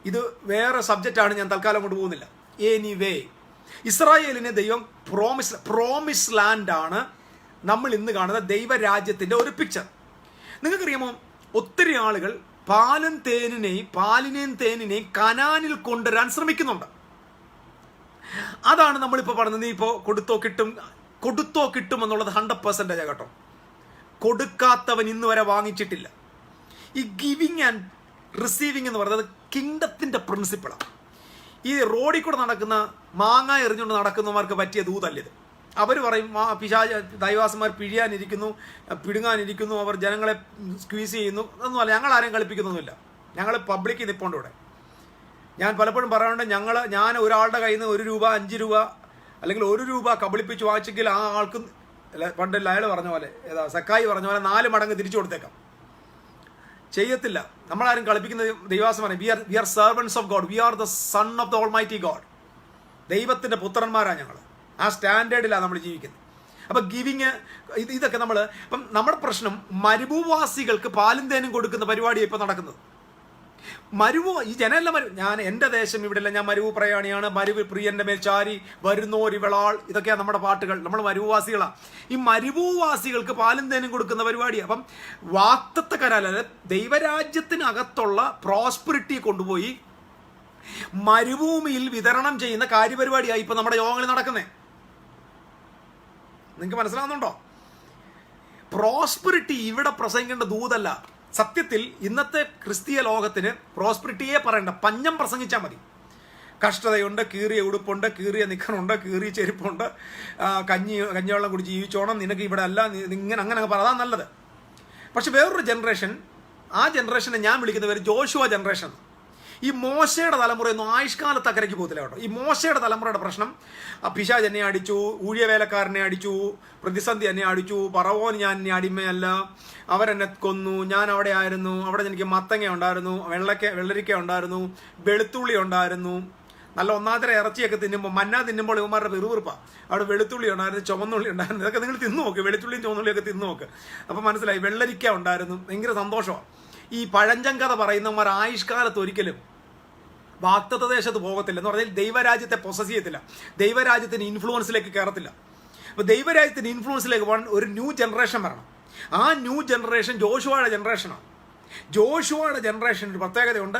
ഇത് വേറെ സബ്ജക്റ്റ് ആണ്, ഞാൻ തൽക്കാലം കൊണ്ട് പോകുന്നില്ല. എനിവേ, ഇസ്രായേലിന് ദൈവം പ്രോമിസ് ലാൻഡ് ആണ് നമ്മൾ ഇന്ന് കാണുന്ന ദൈവരാജ്യത്തിന്റെ ഒരു പിക്ചർ. നിങ്ങൾക്കറിയാമോ, ഒത്തിരി ആളുകൾ പാലിനെയും തേനിനെയും കനാനിൽ കൊണ്ടുവരാൻ ശ്രമിക്കുന്നുണ്ട്. അതാണ് നമ്മളിപ്പോൾ പറഞ്ഞത്. നീ ഇപ്പോൾ കൊടുത്തോ കിട്ടും എന്നുള്ളത് 100% കേട്ടോ. കൊടുക്കാത്തവൻ ഇന്ന് വരെ വാങ്ങിച്ചിട്ടില്ല. ഈ ഗിവിങ് ആൻഡ് റിസീവിങ് എന്ന് പറയുന്നത് കിങ്ഡത്തിന്റെ പ്രിൻസിപ്പിളാണ്. ഈ റോഡിൽ കൂടെ നടക്കുന്ന മാങ്ങ എറിഞ്ഞുകൊണ്ട് നടക്കുന്നവർക്ക് പറ്റിയ ദൂതല്ലിത്. അവർ പറയും, ദൈവാസന്മാർ പിടുങ്ങാനിരിക്കുന്നു, അവർ ജനങ്ങളെ സ്ക്വീസ് ചെയ്യുന്നു. അതൊന്നുമല്ല, ഞങ്ങൾ ആരെയും കളിപ്പിക്കുന്നൊന്നുമില്ല. ഞങ്ങൾ പബ്ലിക് നിൽപ്പുണ്ട് ഇവിടെ. ഞാൻ പലപ്പോഴും പറയാറുണ്ട്, ഞാൻ ഒരാളുടെ കയ്യിൽ നിന്ന് 1 രൂപ 5 രൂപ അല്ലെങ്കിൽ 1 രൂപ കബളിപ്പിച്ച് വാങ്ങിച്ചെങ്കിൽ ആ ആൾക്ക് പണ്ട് അയാൾ പറഞ്ഞ പോലെ, സക്കായി പറഞ്ഞ പോലെ 4 മടങ്ങ് തിരിച്ചു കൊടുത്തേക്കാം. ചെയ്യത്തില്ല. നമ്മളാരും കളിപ്പിക്കുന്ന ദൈവാസം പറയും, we are servants of God, we are the son of the almighty God. ദൈവത്തിന്റെ പുത്രന്മാരാണ് ഞങ്ങൾ. ആ സ്റ്റാൻഡേർഡിലാണ് നമ്മൾ ജീവിക്കുന്നത്. അപ്പം ഗിവിങ് ഇതൊക്കെ ഇപ്പം നമ്മുടെ പ്രശ്നം, മരുഭൂവാസികൾക്ക് പാലും തേനും കൊടുക്കുന്ന പരിപാടിയാണ് ഇപ്പം നടക്കുന്നത്. ഈ ജനമെല്ലാം ഞാൻ എൻ്റെ ദേശം ഇവിടെയല്ല, ഞാൻ മരുഭൂ പ്രയാണിയാണ്, മരുവ് പ്രിയന്റെ മേൽ ചാരി വരുന്നോരിവളാൾ, ഇതൊക്കെയാണ് നമ്മുടെ പാട്ടുകൾ. നമ്മൾ മരുഭൂവാസികളാണ്. ഈ മരുഭൂവാസികൾക്ക് പാലും തേനും കൊടുക്കുന്ന പരിപാടിയാണ്. അപ്പം വാഗ്ദത്ത കരാല ദൈവരാജ്യത്തിനകത്തുള്ള പ്രോസ്പെറിറ്റി കൊണ്ടുപോയി മരുഭൂമിയിൽ വിതരണം ചെയ്യുന്ന കാര്യപരിപാടിയായി ഇപ്പൊ നമ്മുടെ യോഗങ്ങളിൽ നടക്കുന്നത്. നിങ്ങൾക്ക് മനസ്സിലാവുന്നുണ്ടോ? പ്രോസ്പെറിറ്റി ഇവിടെ പ്രസംഗിക്കേണ്ട ദൂതല്ല. സത്യത്തിൽ ഇന്നത്തെ ക്രിസ്തീയ ലോകത്തിന് പ്രോസ്പെറിറ്റിയെ പറയണ്ട, പഞ്ഞം പ്രസംഗിച്ചാൽ മതി. കഷ്ടതയുണ്ട്, കീറിയ ഉടുപ്പുണ്ട്, കീറിയ നിക്കറുണ്ട്, കീറിയ ചെരുപ്പുണ്ട്, കഞ്ഞിവെള്ളം കുടിച്ച് ജീവിച്ചോണം, നിനക്ക് ഇവിടെ അല്ല, അങ്ങനെ പറ, അതാ നല്ലത്. പക്ഷെ വേറൊരു ജനറേഷൻ, ആ ജനറേഷനെ ഞാൻ വിളിക്കുന്ന പേര് ജോഷുവ ജനറേഷൻ. ഈ മോശയുടെ തലമുറയൊന്നും ആയുഷ്കാലത്ത് അക്കരയ്ക്ക് പോകത്തില്ല കേട്ടോ. ഈ മോശയുടെ തലമുറയുടെ പ്രശ്നം, പിശാച് എന്നെ അടിച്ചു, ഊഴിയവേലക്കാരനെ അടിച്ചു, പ്രതിസന്ധി എന്നെ അടിച്ചു, പറവോൻ ഞാൻ ഇനി അടിമയല്ല, അവരെന്നെ കൊന്നു, ഞാൻ അവിടെ ആയിരുന്നു, അവിടെ എനിക്ക് മത്തങ്ങ ഉണ്ടായിരുന്നു, വെള്ളരിക്ക ഉണ്ടായിരുന്നു, വെളുത്തുള്ളി ഉണ്ടായിരുന്നു, നല്ല ഒന്നാന്തര ഇറച്ചിയൊക്കെ തിന്നുമ്പോൾ, മന്ന തിന്നുമ്പോൾ ഇവന്മാരുടെ വെറുപ്പാണ്. അവിടെ വെളുത്തുള്ളി ഉണ്ടായിരുന്നു, ചുവന്നുള്ളി ഉണ്ടായിരുന്നു. ഇതൊക്കെ നിങ്ങൾ തിന്നു നോക്ക്, വെളുത്തുള്ളിയും ചുവന്നുള്ളിയൊക്കെ തിന്നു നോക്ക്. അപ്പം മനസ്സിലായി, വെള്ളരിക്ക ഉണ്ടായിരുന്നു. ഭയങ്കര സന്തോഷമാണ്. ഈ പഴഞ്ചൻ കഥ പറയുന്നവന്മാർ ആയുഷ്കാലത്ത് ഒരിക്കലും വാഗ്ദത്ത ദേശത്ത് പോകത്തില്ല. എന്ന് പറഞ്ഞാൽ ദൈവരാജ്യത്തെ പൊസസ് ചെയ്യത്തില്ല, ദൈവരാജ്യത്തിന് ഇൻഫ്ലുവൻസിലേക്ക് കയറത്തില്ല. അപ്പോൾ ദൈവരാജ്യത്തിന് ഇൻഫ്ലുവൻസിലേക്ക് ഒരു ന്യൂ ജനറേഷൻ വരണം. ആ ന്യൂ ജനറേഷൻ ജോഷുവയുടെ ജനറേഷനാണ്. ജോഷുവയുടെ ജനറേഷന് ഒരു പ്രത്യേകതയുണ്ട്.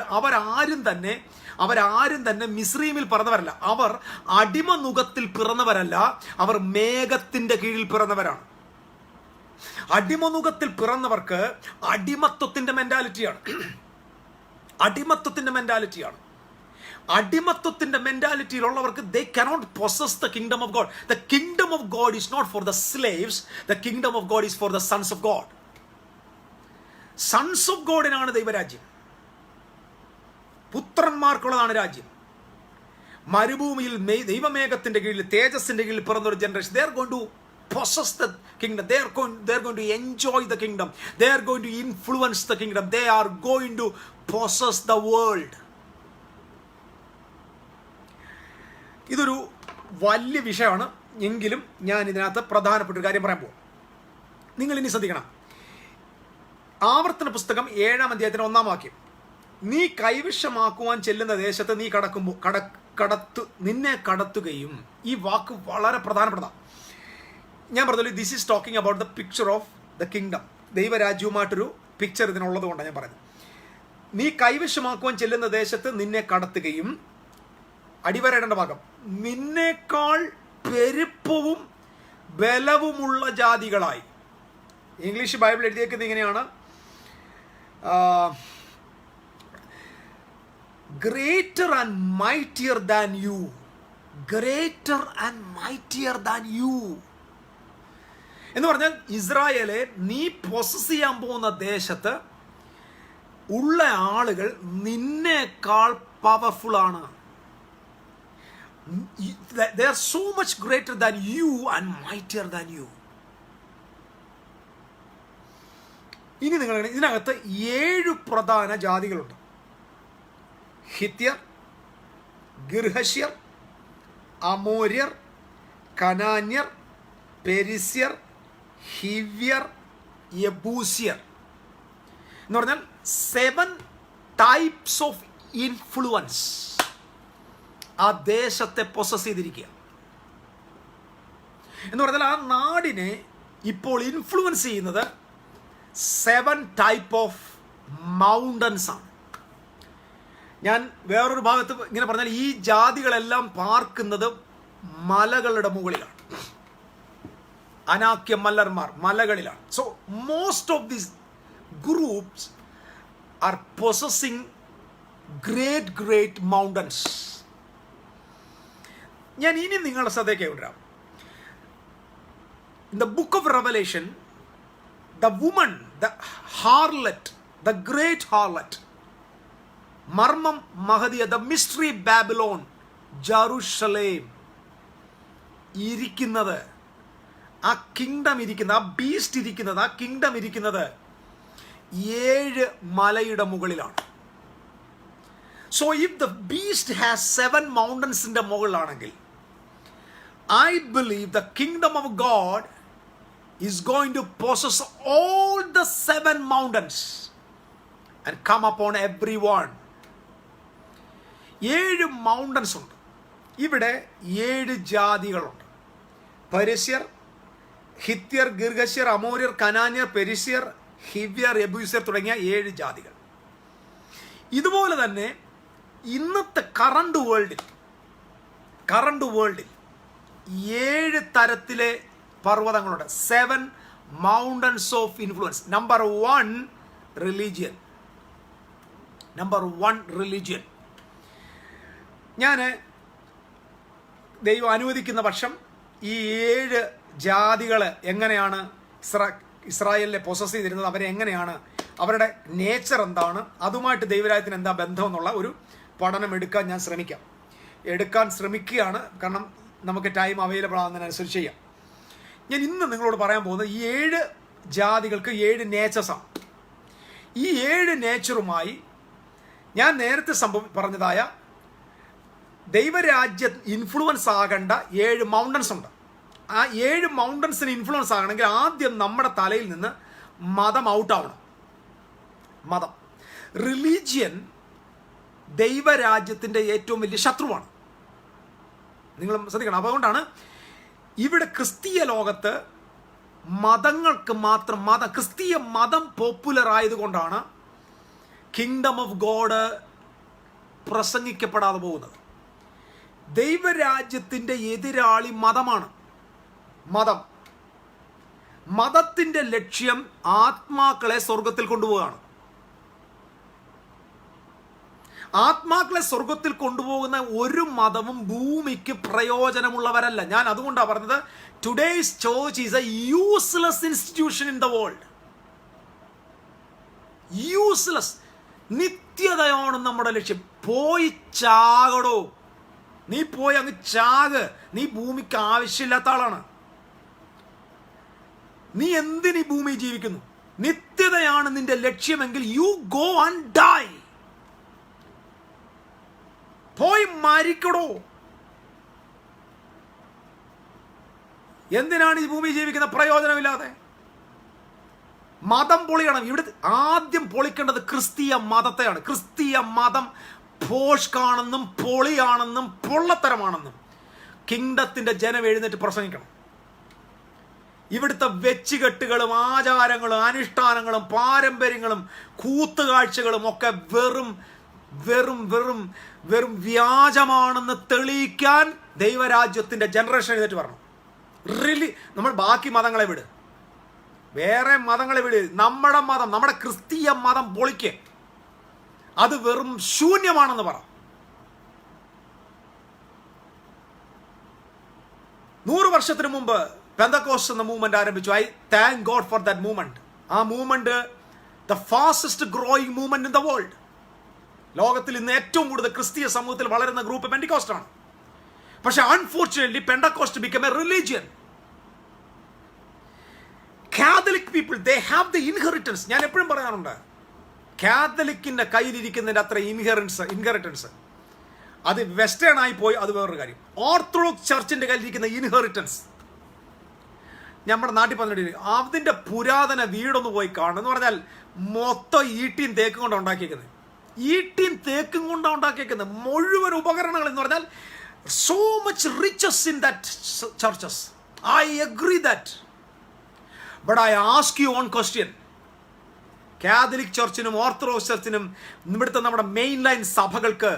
അവരാരും തന്നെ മിസ്രൈമിൽ പിറന്നവരല്ല, അവർ അടിമനുഖത്തിൽ പിറന്നവരല്ല, അവർ മേഘത്തിന്റെ കീഴിൽ പിറന്നവരാണ്. അടിമനുഖത്തിൽ പിറന്നവർക്ക് അടിമത്വത്തിന്റെ മെന്റാലിറ്റിയാണ്. അടിമത്വത്തിന്റെ മെന്റാലിറ്റിയിലുള്ളവർക്ക് they cannot possess the kingdom of God. The kingdom of God is not for the slaves. The kingdom of God is for the sons of God. Sons of ഗോഡിനാണ് ദൈവരാജ്യം. പുത്രന്മാർക്കുള്ളതാണ് രാജ്യം. മരുഭൂമിയിൽ ദൈവമേഘത്തിന്റെ കീഴിൽ, തേജസ്സിന്റെ കീഴിൽ പിറന്ന ഒരു generation, they are going to possess the kingdom. They are going to enjoy the kingdom. They are going to influence the kingdom. They are going to possess the world. ഇതൊരു വലിയ വിഷയമാണ്. എങ്കിലും ഞാൻ ഇതിനകത്ത് പ്രധാനപ്പെട്ട ഒരു കാര്യം പറയാൻ പോകും. നിങ്ങൾ ഇനി ശ്രദ്ധിക്കണം. ആവർത്തന പുസ്തകം 7-ാം അധ്യായത്തിന് 1-ാം വാക്യം, നീ കൈവശമാക്കുവാൻ ചെല്ലുന്ന ദേശത്ത് നീ നിന്നെ കടത്തുകയും. ഈ വാക്ക് വളരെ പ്രധാനപ്പെട്ടതാണ്. ഞാൻ പറഞ്ഞല്ലോ, this is talking about the picture of the kingdom. ദൈവരാജ്യവുമായിട്ടൊരു പിക്ചർ ഇതിനുള്ളത് കൊണ്ടാണ് ഞാൻ പറയുന്നത്. നീ കൈവശമാക്കുവാൻ ചെല്ലുന്ന ദേശത്ത് നിന്നെ കടത്തുകയും, അടിവരേണ്ട ഭാഗം, നിന്നേക്കാൾ പെരുപ്പവും ബലവുമുള്ള ജാതികളായി. ഇംഗ്ലീഷ് ബൈബിൾ എഴുതിയേക്കുന്നത് ഇങ്ങനെയാണ്, greater and mightier than you. Greater and mightier than you എന്ന് പറഞ്ഞാൽ, ഇസ്രായേലെ നീ പൊസസ് ചെയ്യാൻ പോകുന്ന ദേശത്ത് ഉള്ള ആളുകൾ നിന്നേക്കാൾ പവർഫുൾ ആണ്. They are so much greater than you and mightier than you. ഇനി നിങ്ങൾ ഇതിനകത്ത് 7 പ്രധാന ജാതികളുണ്ട്. ഹിത്യർ, ഗിർഹശ്യർ, അമോര്യർ, കനാന്യർ, പെരിസ്യർ, ഹിവ്യർ, യെബൂസ്യർ എന്ന് പറഞ്ഞാൽ 7 ടൈപ്സ് ഓഫ് ഇൻഫ്ലുവൻസ് ആ ദേശത്തെ പൊസസ് ചെയ്തിരിക്കുക. എന്ന് പറഞ്ഞാൽ ആ നാടിനെ ഇപ്പോൾ ഇൻഫ്ലുവൻസ് ചെയ്യുന്നത് 7 ടൈപ്പ് ഓഫ് മൗണ്ടൻസ് ആണ്. ഞാൻ വേറൊരു ഭാഗത്ത് ഇങ്ങനെ പറഞ്ഞാൽ, ഈ ജാതികളെല്ലാം പാർക്കുന്നത് മലകളുടെ മുകളിലാണ്. അനാക്യ മല്ലർമാർ മലകളിലാണ്. So most of these groups are possessing great mountains. ഞാൻ ഇനി നിങ്ങളുടെ ശ്രദ്ധയ്ക്ക് കൊണ്ടുവരാം. In the book of Revelation, the woman, the harlot, the great harlot, മർമ്മം മഹദിയ, ദ മിസ്റ്ററി ബാബിലോൺ, ജെറുസലേം ഇരിക്കുന്നത് ആ കിങ്ഡം ഇരിക്കുന്നത്, ആ ബീസ്റ്റ് ഇരിക്കുന്നത്, ആ കിങ്ഡം ഇരിക്കുന്നത് 7 മലയുടെ മുകളിലാണ്. So if the beast has 7 മൗണ്ടൻസിന്റെ മുകളിലാണെങ്കിൽ, I believe the kingdom of God is going to possess all the 7 mountains and come upon everyone. 7 mountains ഉണ്ട്. ഇവിടെ 7 ജാതികളുണ്ട്. പരിസ്യർ, ഹിത്യർ, ഗിർഗശ്യർ, അമോര്യർ, കനാന്യർ, പെരിസ്യർ, ഹിവ്യർ, യെബൂസ്യർ തുടങ്ങിയ 7 ജാതികൾ. ഇതുപോലെ തന്നെ ഇന്നത്തെ കറണ്ട് വേൾഡിൽ 7 തരത്തിലെ പർവ്വതങ്ങളുണ്ട്. 7 mountains of influence. Number 1 religion. ഞാൻ ദൈവം അനുവദിക്കുന്ന പക്ഷം ഈ 7 ജാതികൾ എങ്ങനെയാണ് ഇസ്രായേലിനെ പൊസസ് ചെയ്തിരുന്നത്, അവരെ എങ്ങനെയാണ്, അവരുടെ നേച്ചർ എന്താണ്, അതുമായിട്ട് ദൈവരാജ്യത്തിന് എന്താ ബന്ധം എന്നുള്ള ഒരു പഠനം എടുക്കാൻ ഞാൻ ശ്രമിക്കുകയാണ്. കാരണം നമുക്ക് ടൈം അവൈലബിൾ ആകുന്നതിനനുസരിച്ച് ചെയ്യാം. ഞാൻ ഇന്ന് നിങ്ങളോട് പറയാൻ പോകുന്നത് ഈ 7 ജാതികൾക്ക് 7 നേച്ചേഴ്സാണ്. ഈ 7 നേച്ചറുമായി ഞാൻ നേരത്തെ പറഞ്ഞതായ ദൈവരാജ്യ ഇൻഫ്ലുവൻസ് ആകേണ്ട 7 മൗണ്ടൻസ് ഉണ്ട്. ആ 7 മൗണ്ടൻസിന് ഇൻഫ്ലുവൻസ് ആകണമെങ്കിൽ ആദ്യം നമ്മുടെ തലയിൽ നിന്ന് മതം ഔട്ടാവണം. മതം, റിലീജിയൻ ദൈവരാജ്യത്തിൻ്റെ ഏറ്റവും വലിയ ശത്രുവാണ്. നിങ്ങൾ ശ്രദ്ധിക്കണം. അതുകൊണ്ടാണ് ഇവിടെ ക്രിസ്തീയ ലോകത്ത് മതങ്ങൾക്ക് മാത്രം ക്രിസ്തീയ മതം പോപ്പുലർ ആയതുകൊണ്ടാണ് കിങ്ഡം ഓഫ് ഗോഡ് പ്രസംഗിക്കപ്പെടാതെ പോകുന്നത്. ദൈവരാജ്യത്തിൻ്റെ എതിരാളി മതമാണ്. മതത്തിൻ്റെ ലക്ഷ്യം ആത്മാക്കളെ സ്വർഗത്തിൽ കൊണ്ടുപോവുകയാണ്. ആത്മാക്കളെ സ്വർഗത്തിൽ കൊണ്ടുപോകുന്ന ഒരു മതവും ഭൂമിക്ക് പ്രയോജനമുള്ളവരല്ല. ഞാൻ അതുകൊണ്ടാണ് പറഞ്ഞത്, today's church is a useless institution in the world. Useless. നിത്യതയാണ് നമ്മുടെ ലക്ഷ്യം. പോയി ചാകടോ, നീ പോയി അങ്ങ് ചാക്. നീ ഭൂമിക്ക് ആവശ്യമില്ലാത്ത ആളാണ്. നീ എന്തിനീ ഭൂമി ജീവിക്കുന്നു? നിത്യതയാണ് നിന്റെ ലക്ഷ്യമെങ്കിൽ യു ഗോ ആൻഡ് ഡൈ. പോയി മരിക്കടോ. എന്തിനാണ് ഈ ഭൂമി ജീവിക്കുന്ന പ്രയോജനമില്ലാതെ? മതം പൊളിയണം. ഇവിടെ ആദ്യം പൊളിക്കേണ്ടത് ക്രിസ്തീയ മതത്തെയാണ്. ക്രിസ്തീയ മതം ഭോഷ്കാണെന്നും പൊളിയാണെന്നും പൊള്ളത്തരമാണെന്നും കിങ്ഡത്തിന്റെ ജനം എഴുന്നേറ്റ് പ്രസംഗിക്കണം. ഇവിടുത്തെ വെച്ചുകെട്ടുകളും ആചാരങ്ങളും അനുഷ്ഠാനങ്ങളും പാരമ്പര്യങ്ങളും കൂത്തുകാഴ്ചകളും ഒക്കെ വെറും വെറും വെറും വെറും വ്യാജമാണെന്ന് തെളിയിക്കാൻ ദൈവരാജ്യത്തിന്റെ ജനറേഷൻ എഴുന്നേറ്റ് പറഞ്ഞു. നമ്മൾ ബാക്കി മതങ്ങളെ വിട്, വേറെ മതങ്ങളെ വിട്. നമ്മുടെ മതം, നമ്മുടെ ക്രിസ്തീയ മതം പൊളിക്ക്. അത് വെറും ശൂന്യമാണെന്ന് പറ. 100 വർഷത്തിന് മുമ്പ് പെന്തക്കോസ്റ്റ് എന്ന മൂവ്മെന്റ് ആരംഭിച്ചു. I thank God for that movement. ആ movement the fastest growing movement in the world. ലോകത്തിൽ ഇന്ന് ഏറ്റവും കൂടുതൽ ക്രിസ്തീയ സമൂഹത്തിൽ വളരുന്ന ഗ്രൂപ്പ് പെന്റിക്കോസ്റ്റ് ആണ്. പക്ഷെ unfortunately Pentecost become A religion. Catholic people, they have the inheritance. ഞാൻ എപ്പോഴും പറയാറുണ്ട്, കാത്തലിക്കിന്റെ കയ്യിലിരിക്കുന്നതിന്റെ അത്ര ഇൻഹെറിറ്റൻസ് അത് വെസ്റ്റേൺ ആയി പോയി, അത് വേറൊരു കാര്യം. ഓർത്തഡോക്സ് ചർച്ചിന്റെ കയ്യിലിരിക്കുന്ന ഇൻഹെറിറ്റൻസ് നമ്മുടെ നാട്ടിൽ പറഞ്ഞിട്ട് അതിന്റെ പുരാതന വീടൊന്ന് പോയി കാണും. എന്ന് പറഞ്ഞാൽ മൊത്തം ഈട്ടിയും തേക്കും കൊണ്ടാണ് ഉണ്ടാക്കിയേക്കുന്നത്. ഈട്ടിയും തേക്കും കൊണ്ടാണ് ഉണ്ടാക്കിയേക്കുന്നത് മുഴുവൻ ഉപകരണങ്ങൾ. എന്ന് പറഞ്ഞാൽ so much riches in that churches. I agree that. But I ask you one question. Catholic ചർച്ചിനും ഓർത്തഡോക്സ് ചർച്ചിനും ഇവിടുത്തെ നമ്മുടെ മെയിൻ ലൈൻ സഭകൾക്ക്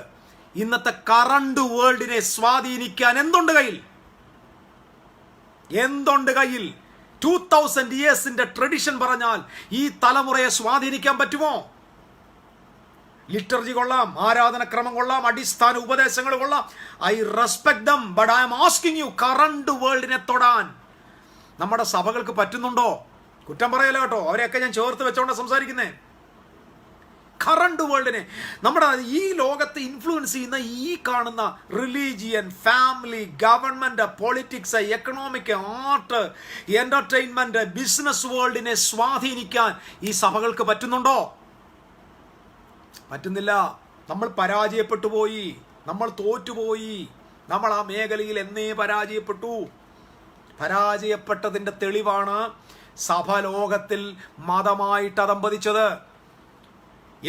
ഇന്നത്തെ കറണ്ട് വേൾഡിനെ സ്വാധീനിക്കാൻ എന്തുണ്ട് കയ്യിൽ? 2000 ഇയേഴ്സിന്റെ ട്രഡിഷൻ പറഞ്ഞാൽ ഈ തലമുറയെ സ്വാധീനിക്കാൻ പറ്റുമോ? ലിറ്റർജി കൊള്ളാം, ആരാധനക്രമം കൊള്ളാം, അടിസ്ഥാന ഉപദേശങ്ങൾ കൊള്ളാം. I respect them. But I am asking you, current വേൾഡിനെ തൊടാൻ നമ്മുടെ സഭകൾക്ക് പറ്റുന്നുണ്ടോ? കുറ്റം പറയല കേട്ടോ, അവരെയൊക്കെ ഞാൻ ചേർത്ത് വെച്ചോണ്ട് സംസാരിക്കുന്നേ. കറണ്ട് വേൾഡിനെ, നമ്മുടെ ഈ ലോകത്തെ ഇൻഫ്ലുവൻസ് ചെയ്യുന്ന ഈ കാണുന്ന religion, family, government, politics, economic, art, entertainment, business വേൾഡിനെ സ്വാധീനിക്കാൻ ഈ സഭകൾക്ക് പറ്റുന്നുണ്ടോ? പറ്റുന്നില്ല. നമ്മൾ പരാജയപ്പെട്ടു പോയി, നമ്മൾ തോറ്റുപോയി, നമ്മൾ ആ മേഖലയിൽ എന്നേ പരാജയപ്പെട്ടു. പരാജയപ്പെട്ടതിന്റെ തെളിവാണ് സഭ ലോകത്തിൽ മതമായിട്ട് അതമ്പതിച്ചത്.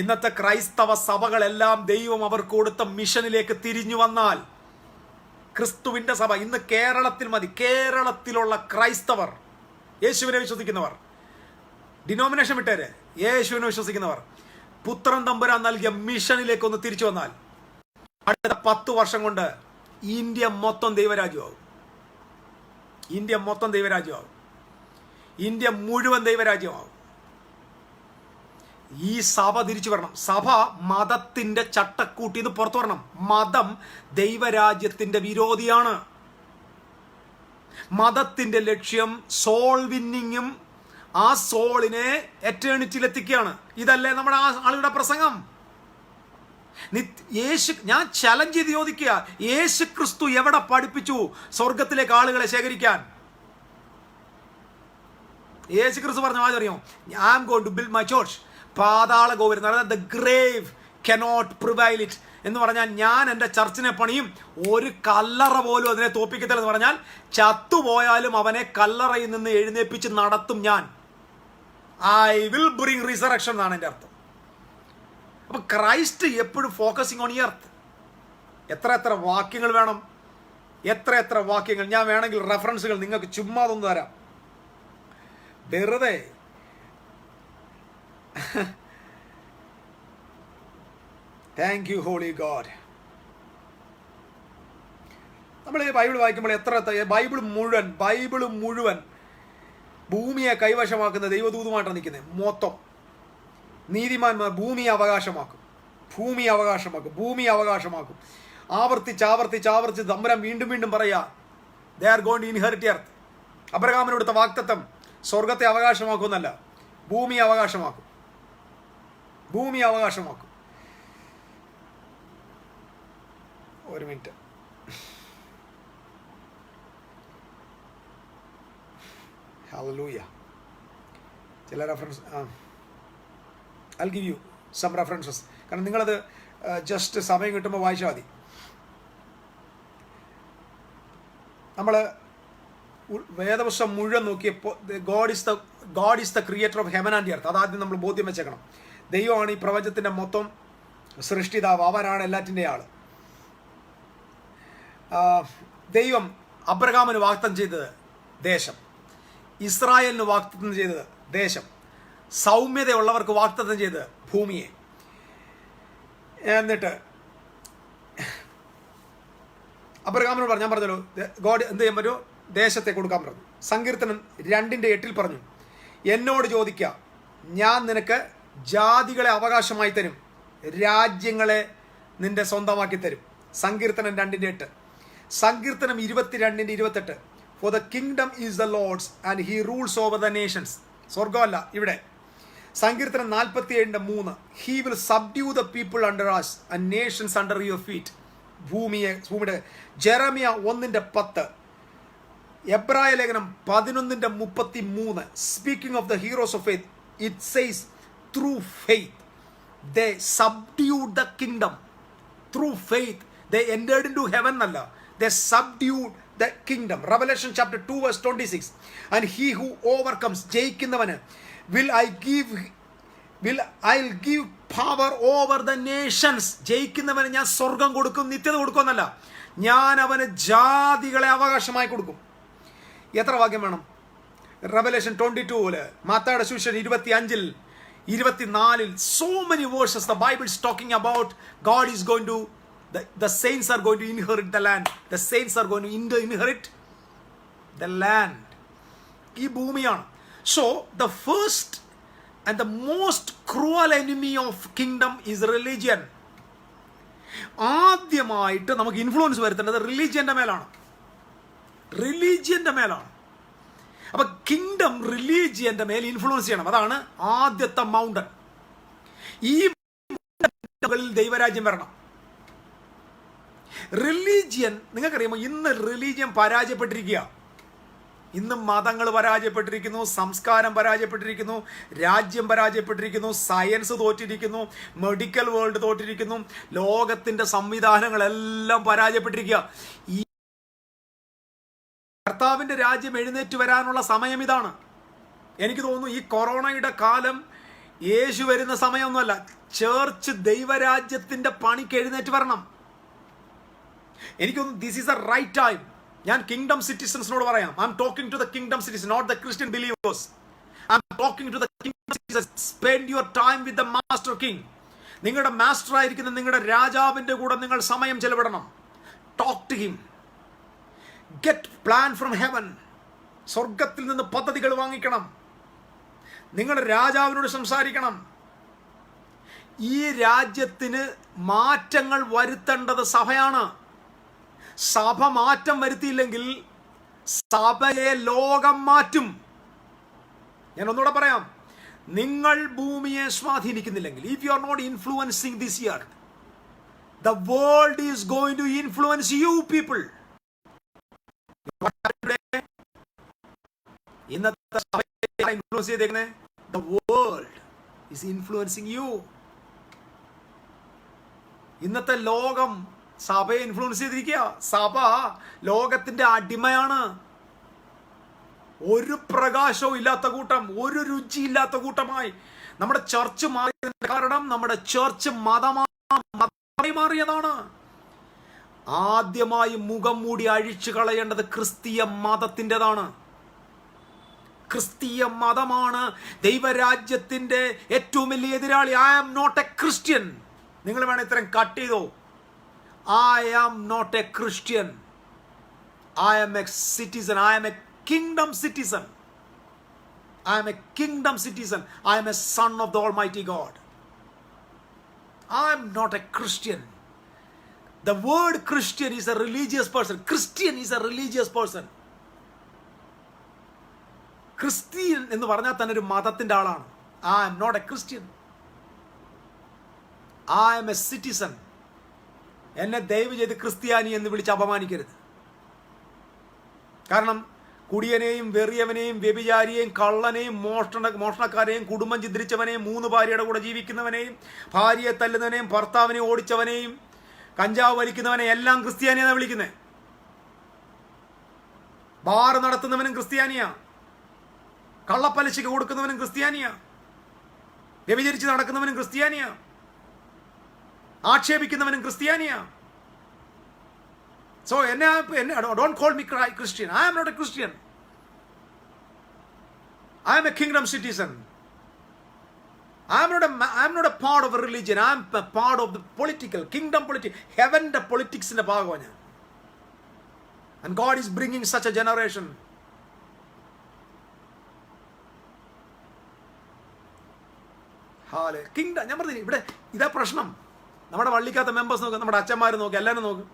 ഇന്നത്തെ ക്രൈസ്തവ സഭകളെല്ലാം ദൈവം അവർക്ക് കൊടുത്ത മിഷനിലേക്ക് തിരിഞ്ഞു വന്നാൽ, ക്രിസ്തുവിന്റെ സഭ ഇന്ന് കേരളത്തിൽ മതി, കേരളത്തിലുള്ള ക്രൈസ്തവർ, യേശുവിനെ വിശ്വസിക്കുന്നവർ, ഡിനോമിനേഷൻ വിട്ടേര്, യേശുവിനെ വിശ്വസിക്കുന്നവർ പുത്രൻ തമ്പുരാൻ നൽകിയ മിഷനിലേക്ക് ഒന്ന് തിരിച്ചു വന്നാൽ അടുത്ത 10 വർഷം കൊണ്ട് ഇന്ത്യ മൊത്തം ദൈവരാജ്യമാകും. ഇന്ത്യ മൊത്തം ദൈവരാജ്യമാകും. ഇന്ത്യ മുഴുവൻ ദൈവരാജ്യമാകും. ഈ സഭ തിരിച്ചു വരണം. സഭ മതത്തിന്റെ ചട്ടക്കൂട്ടിൽ നിന്ന് പുറത്തു വരണം. മതം ദൈവരാജ്യത്തിന്റെ വിരോധിയാണ്. മതത്തിന്റെ ലക്ഷ്യം സോൾ വിന്നിങ്ങും ആ സോളിനെ എറ്റേണിറ്റിയിൽ എത്തിക്കുകയാണ്. ഇതല്ലേ നമ്മുടെ ആളുടെ പ്രസംഗം? ഞാൻ ചലഞ്ച് ചെയ്ത് ചോദിക്കുക, യേശു ക്രിസ്തു എവിടെ പഠിപ്പിച്ചു സ്വർഗത്തിലേക്ക് ആളുകളെ ശേഖരിക്കാൻ? യേശു ക്രിസ്തു പറഞ്ഞ വാചറിയോ? I am going to build my church. പാതാള ഗോപുരം, അതായത് the grave cannot prevail it എന്ന് പറഞ്ഞാൽ ഞാൻ എൻ്റെ ചർച്ചിനെ പണിയും, ഒരു കല്ലറ പോലും അതിനെ തോപ്പിക്കത്തില്ലെന്ന് പറഞ്ഞാൽ ചത്തുപോയാലും അവനെ കല്ലറയിൽ നിന്ന് എഴുന്നേൽപ്പിച്ച് നടത്തും ഞാൻ. ഐ വിൽ ബ്രിങ് റിസറക്ഷൻ എന്നാണ് എൻ്റെ അർത്ഥം. അപ്പൊ ക്രൈസ്റ്റ് എപ്പോഴും ഫോക്കസിങ് ഓൺ ഈ എർത്ത്. എത്ര വാക്യങ്ങൾ വേണം, എത്ര വാക്യങ്ങൾ. ഞാൻ വേണമെങ്കിൽ റെഫറൻസുകൾ നിങ്ങൾക്ക് ചുമ്മാ ഒന്ന് തരാം, വെറുതെ. Thank you holy God. നമ്മൾ ഈ ബൈബിൾ വായിക്കുമ്പോൾ ബൈബിൾ മുഴുവൻ ഭൂമിയെ കൈവശമാക്കുന്ന ദൈവദൂതുമായിട്ടാണ് നിൽക്കുന്നത്. മൊത്തം നീതിമാന്മാർ ഭൂമിയെ അവകാശമാക്കും. ആവർത്തിച്ച് തമ്പുരാൻ വീണ്ടും പറയാ, they are going to inherit earth. അബ്രഹാമിനോടുത്ത വാഗ്ദത്തം സ്വർഗത്തെ അവകാശമാക്കുമെന്നല്ല, ഭൂമിയെ അവകാശമാക്കും. ഒരു മിനിറ്റ്. ഹല്ലേലൂയ. ചില reference I'll give you some references. കാരണം നിങ്ങളത് ജസ്റ്റ് സമയം കിട്ടുമ്പോൾ വായിച്ചാൽ മതി. നമ്മൾ വേദപുസ്തകം മുഴുവൻ നോക്കിയപ്പോൾ God is the creator of heaven and earth. അതാദ്യം നമ്മൾ ബോധ്യം വെച്ചേക്കണം. ദൈവമാണ് ഈ പ്രപഞ്ചത്തിൻ്റെ മൊത്തം സൃഷ്ടിതാവ്, അവനാണ് എല്ലാറ്റിൻ്റെ ആള്. ദൈവം അബ്രഹാമിന് വാഗ്ദത്തം ചെയ്തത് ദേശം, ഇസ്രായേലിന് വാഗ്ദത്തം ചെയ്തത് ദേശം, സൗമ്യതയുള്ളവർക്ക് വാഗ്ദത്തം ചെയ്ത് ഭൂമിയെ. എന്നിട്ട് അബ്രഹാമിനോട് പറഞ്ഞു, ഞാൻ പറഞ്ഞല്ലോ ഗോഡ് എന്ത് ചെയ്യാൻ പറ്റുമോ, ദേശത്തെ കൊടുക്കാൻ പറഞ്ഞു. സങ്കീർത്തനം 2:8 പറഞ്ഞു, എന്നോട് ചോദിക്കുക, ഞാൻ നിനക്ക് ജാതികളെ അവകാശമായി തരും, രാജ്യങ്ങളെ നിന്റെ സ്വന്തമാക്കി തരും. സങ്കീർത്തനം 2:8. സങ്കീർത്തനം 22:28, for the kingdom is the Lord's and he rules over the nations. സ്വർഗമല്ല ഇവിടെ. സങ്കീർത്തനം 47:3, he will subdue the people under us and nations under your feet. ഭൂമിയുടെ. ജെറമിയ 1:10, എബ്രായ ലേഖനം 11:33, speaking of the heroes of faith, it says through faith they subdued the kingdom. Through faith they entered into heaven അല്ല, they subdued the kingdom. Revelation chapter 2:26, and he who overcomes, ജയിക്കുന്നവന് I'll give power over the nations. ജയിക്കുന്നവന് ഞാൻ സ്വർഗം കൊടുക്കും, നിത്യത കൊടുക്കുമെന്നല്ല, ഞാൻ അവന് ജാതികളെ അവകാശമായി കൊടുക്കും. എത്ര വാക്യം വേണം? റെവലേഷൻ 22, മാത്തായുടെ സുവിശേഷം 25-24, so many verses the Bible is talking about God is going to, the saints are going to inherit the land. The saints are going to inherit the land. ഈ ഭൂമിയാണ്. So the first and the most cruel enemy of kingdom is religion. ആദ്യമായിട്ട് നമുക്ക് influence വരുത്തേണ്ടത് റിലീജിയന്റെ മേലാണ്. അപ്പൊ kingdom റിലീജിയന്റെ മേൽ influence ചെയ്യണം. അതാണ് ആദ്യത്തെ മൗണ്ടൻ. ഈ മുകളിൽ ദൈവരാജ്യം വരണം. റിലീജിയൻ, നിങ്ങൾക്കറിയാമോ, ഇന്ന് റിലീജിയൻ പരാജയപ്പെട്ടിരിക്കുക. ഇന്ന് മതങ്ങൾ പരാജയപ്പെട്ടിരിക്കുന്നു, സംസ്കാരം പരാജയപ്പെട്ടിരിക്കുന്നു, രാജ്യം പരാജയപ്പെട്ടിരിക്കുന്നു, സയൻസ് തോറ്റിരിക്കുന്നു, മെഡിക്കൽ വേൾഡ് തോറ്റിരിക്കുന്നു, ലോകത്തിന്റെ സംവിധാനങ്ങളെല്ലാം പരാജയപ്പെട്ടിരിക്കുക. ഈ കർത്താവിന്റെ രാജ്യം എഴുന്നേറ്റ് വരാനുള്ള സമയം ഇതാണ്. എനിക്ക് തോന്നുന്നു ഈ കൊറോണയുടെ കാലം യേശു വരുന്ന സമയമൊന്നുമല്ല. ചേർച്ച് ദൈവരാജ്യത്തിന്റെ പണിക്ക് എഴുന്നേറ്റ് വരണം. എനിക്ക് തോന്നുന്നു this is a right time. ഞാൻ കിങ്ഡം സിറ്റിസൺസിനോട് പറയാം, I am talking to the kingdom citizen, not the Christian believers. I am talking to the kingdom citizen. Spend your time with the master king. നിങ്ങളുടെ master ആയിരിക്കുന്ന നിങ്ങളുടെ രാജാവിന്റെ കൂടെ നിങ്ങൾ സമയം ചെലവിടണം. Talk to him. Get plan from heaven. സ്വർഗത്തിൽ നിന്ന് പദ്ധതികൾ വാങ്ങിക്കണം. നിങ്ങളുടെ രാജാവിനോട് സംസാരിക്കണം. ഈ രാജ്യത്തിന് മാറ്റങ്ങൾ വരുത്തേണ്ടത് സഭയാണ്. സഭ മാറ്റം വരുത്തിയില്ലെങ്കിൽ സഭയെ ലോകം മാറ്റും. ഞാൻ ഒന്നുകൂടെ പറയാം, നിങ്ങൾ ഭൂമിയെ സ്വാധീനിക്കുന്നില്ലെങ്കിൽ, if you are not influencing this year, the world is going to influence you people. ഇന്നത്തെ സഭയെ ഇൻഫ്ലുവൻസ് ചെയ്തേക്കുന്നത് the world is influencing you. ഇന്നത്തെ ലോകം സഭയെ ഇൻഫ്ലുവൻസ് ചെയ്തിരിക്കുക. സഭ ലോകത്തിന്റെ അടിമയാണ്. ഒരു പ്രകാശവും ഇല്ലാത്ത കൂട്ടം, ഒരു രുചി ഇല്ലാത്ത കൂട്ടമായി നമ്മുടെ ചർച്ച് മാറിയതിന്റെ കാരണം നമ്മുടെ ചർച്ച് മതമായി മാറിയതാണ്. ആദ്യമായി മുഖം മൂടി അഴിച്ചു കളയേണ്ടത് ക്രിസ്തീയ മതത്തിൻ്റെതാണ്. ക്രിസ്തീയ മതമാണ് ദൈവരാജ്യത്തിന്റെ ഏറ്റവും വലിയ എതിരാളി. I am not a Christian. നിങ്ങൾ വേണം ഇത്രയും കട്ട് ചെയ്തോ. I am not a Christian. I am a citizen. I am a kingdom citizen. I am a kingdom citizen. I am a son of the almighty God. I am not a Christian. The word Christian is a religious person. Christian is a religious person. Christian എന്ന് പറഞ്ഞാൽ തന്നെ ഒരു മതത്തിന്റെ ആളാണ്. I am not a Christian. I am a citizen. എന്നെ ദയവ് ചെയ്ത് ക്രിസ്ത്യാനി എന്ന് വിളിച്ച് അപമാനിക്കരുത്. കാരണം കുടിയനെയും വെറിയവനെയും വ്യഭിചാരിയെയും കള്ളനെയും മോഷണക്കാരെയും കുടുംബം ചിദ്രിച്ചവനെയും 3 ഭാര്യയുടെ കൂടെ ജീവിക്കുന്നവനെയും ഭാര്യയെ തല്ലുന്നവനെയും ഭർത്താവിനെ ഓടിച്ചവനെയും കഞ്ചാവ് വലിക്കുന്നവനെ എല്ലാം ക്രിസ്ത്യാനിയെന്നാണ് വിളിക്കുന്നത്. ബാർ നടത്തുന്നവനും ക്രിസ്ത്യാനിയാ. കള്ളപ്പലിശയ്ക്ക് കൊടുക്കുന്നവനും ക്രിസ്ത്യാനിയാ. വ്യഭിചരിച്ച് നടക്കുന്നവനും ക്രിസ്ത്യാനിയാ. ആക്ഷേപിക്കുന്നവനും ക്രിസ്ത്യാനിയാ. സോ എന്നെ don't call me Christian. I am not a Christian. I am a kingdom citizen. I am not a part of a religion. I am a part of the political kingdom politics. Heaven's politics in the ഭാഗമാണ്. And God is bringing such a generation. ഹാലെ kingdom. ഞാൻ പറഞ്ഞു ഇവിടെ ഇതാ പ്രശ്നം. നമ്മുടെ വള്ളിക്കാത്ത members നോക്ക്, നമ്മുടെ അച്ഛന്മാരെ നോക്ക്, എല്ലാവരും നോക്ക്,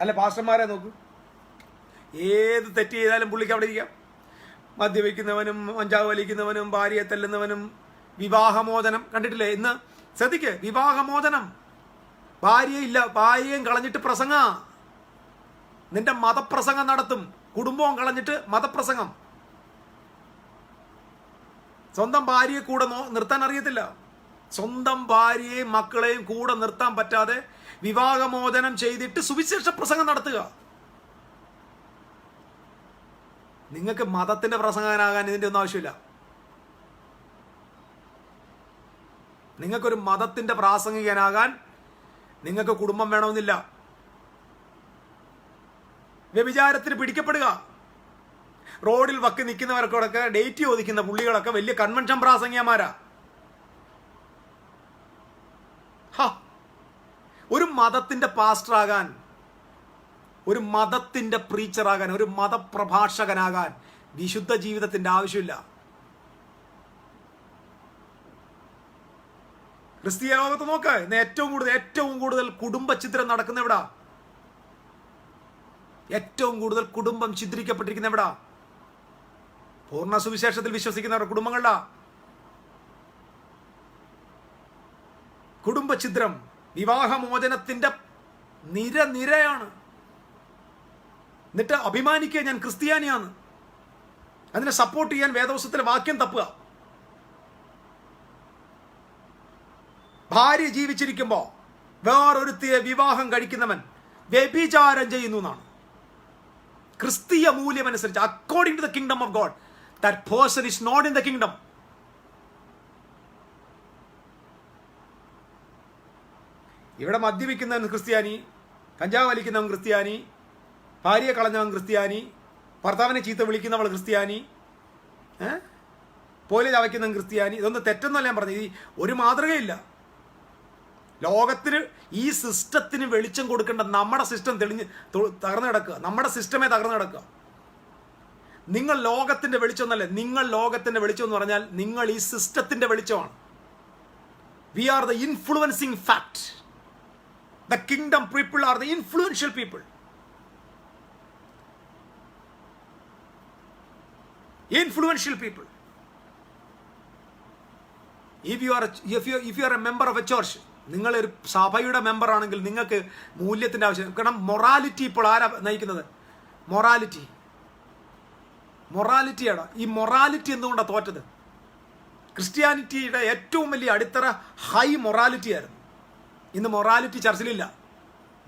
അല്ലെ പാസ്റ്റർമാരെ നോക്ക്. ഏത് തെറ്റ് ചെയ്താലും പുള്ളിക്ക് അവിടെ ഇരിക്കാം. മദ്യപിക്കുന്നവനും കഞ്ചാവ് വലിക്കുന്നവനും ഭാര്യയെ തല്ലുന്നവനും വിവാഹമോചനം കണ്ടിട്ടില്ലേ? ഇന്ന് ശ്രദ്ധിക്ക്, വിവാഹമോചനം. ഭാര്യയും കളഞ്ഞിട്ട് പ്രസംഗ. നിന്റെ മതപ്രസംഗം നടത്തും. കുടുംബവും കളഞ്ഞിട്ട് മതപ്രസംഗം. സ്വന്തം ഭാര്യയെ കൂടെ നിർത്താൻ അറിയത്തില്ല. സ്വന്തം ഭാര്യയെയും മക്കളെയും കൂടെ നിർത്താൻ പറ്റാതെ വിവാഹമോചനം ചെയ്തിട്ട് സുവിശേഷ പ്രസംഗം നടത്തുക. നിങ്ങൾക്ക് മതത്തിന്റെ പ്രസംഗകനാകാൻ ഇതിന്റെ ഒന്നും ആവശ്യമില്ല. നിങ്ങൾക്കൊരു മതത്തിന്റെ പ്രാസംഗികനാകാൻ നിങ്ങൾക്ക് കുടുംബം വേണമെന്നില്ല. വ്യഭിചാരത്തിന് പിടിക്കപ്പെടുക. റോഡിൽ വക്കി നിൽക്കുന്നവർക്കൊക്കെ ഡേറ്റ് ചോദിക്കുന്ന പുള്ളികളൊക്കെ വലിയ കൺവെൻഷൻ പ്രാസംഗികമാരാ. ഒരു മതത്തിന്റെ പാസ്റ്ററാകാൻ, ഒരു മതത്തിന്റെ പ്രീച്ചറാകാൻ, ഒരു മതപ്രഭാഷകനാകാൻ വിശുദ്ധ ജീവിതത്തിന്റെ ആവശ്യമില്ല. ക്രിസ്തീയ ലോകത്ത് നോക്ക്, ഇന്ന് ഏറ്റവും കൂടുതൽ കുടുംബഛിദ്രം നടക്കുന്ന എവിടാ? ഏറ്റവും കൂടുതൽ കുടുംബം ഛിദ്രിക്കപ്പെട്ടിരിക്കുന്ന എവിടാ? പൂർണ്ണ സുവിശേഷത്തിൽ വിശ്വസിക്കുന്നവരുടെ കുടുംബങ്ങളിലാ. കുടുംബഛിദ്രം, വിവാഹമോചനത്തിൻ്റെ നിരയാണ്. എന്നിട്ട് അഭിമാനിക്കുക ഞാൻ ക്രിസ്ത്യാനിയാണ്. അതിനെ സപ്പോർട്ട് ചെയ്യാൻ വേദപുസ്തകത്തിലെ വാക്യം തപ്പുക. ഭാര്യ ജീവിച്ചിരിക്കുമ്പോൾ വേറൊരുത്തിയെ വിവാഹം കഴിക്കുന്നവൻ വ്യഭിചാരം ചെയ്യുന്നു എന്നാണ് ക്രിസ്തീയ മൂല്യം അനുസരിച്ച്. According to the kingdom of God, that person is not in the kingdom. ഇവിടെ മദ്യപിക്കുന്നവൻ ക്രിസ്ത്യാനി, കഞ്ചാവ് വലിക്കുന്നവൻ ക്രിസ്ത്യാനി, ഭാര്യയെ കളഞ്ഞവൻ ക്രിസ്ത്യാനി, ഭർത്താവിനെ ചീത്ത വിളിക്കുന്നവൾ ക്രിസ്ത്യാനി, പോലെ ചവയ്ക്കുന്നവൻ ക്രിസ്ത്യാനി. ഇതൊന്നും തെറ്റെന്നല്ല ഞാൻ പറഞ്ഞത്. ഈ ഒരു മാതൃകയില്ല. ലോകത്തിന് ഈ സിസ്റ്റത്തിന് വെളിച്ചം കൊടുക്കേണ്ട നമ്മുടെ സിസ്റ്റം തകർന്നു കിടക്കുക. നമ്മുടെ സിസ്റ്റമേ തകർന്നു കിടക്കുക. നിങ്ങൾ ലോകത്തിന്റെ വെളിച്ചം എന്നല്ലേ, നിങ്ങൾ ലോകത്തിന്റെ വെളിച്ചം എന്ന് പറഞ്ഞാൽ നിങ്ങൾ ഈ സിസ്റ്റത്തിന്റെ വെളിച്ചമാണ്. We are the influencing fact. The kingdom people are the influential people. Influential people. If you are a member of a church, നിങ്ങൾ ഒരു സഭയുടെ മെമ്പർ ആണെങ്കിൽ നിങ്ങൾക്ക് മൂല്യത്തിൻ്റെ ആവശ്യം. കാരണം മൊറാലിറ്റി ഇപ്പോൾ ആരാ നയിക്കുന്നത്? മൊറാലിറ്റിയാണ്. ഈ മൊറാലിറ്റി എന്തുകൊണ്ടാണ് തോറ്റത്? ക്രിസ്ത്യാനിറ്റിയുടെ ഏറ്റവും വലിയ അടിത്തറ ഹൈ മൊറാലിറ്റി ആയിരുന്നു. ഇന്ന് മൊറാലിറ്റി ചർച്ചിലില്ല.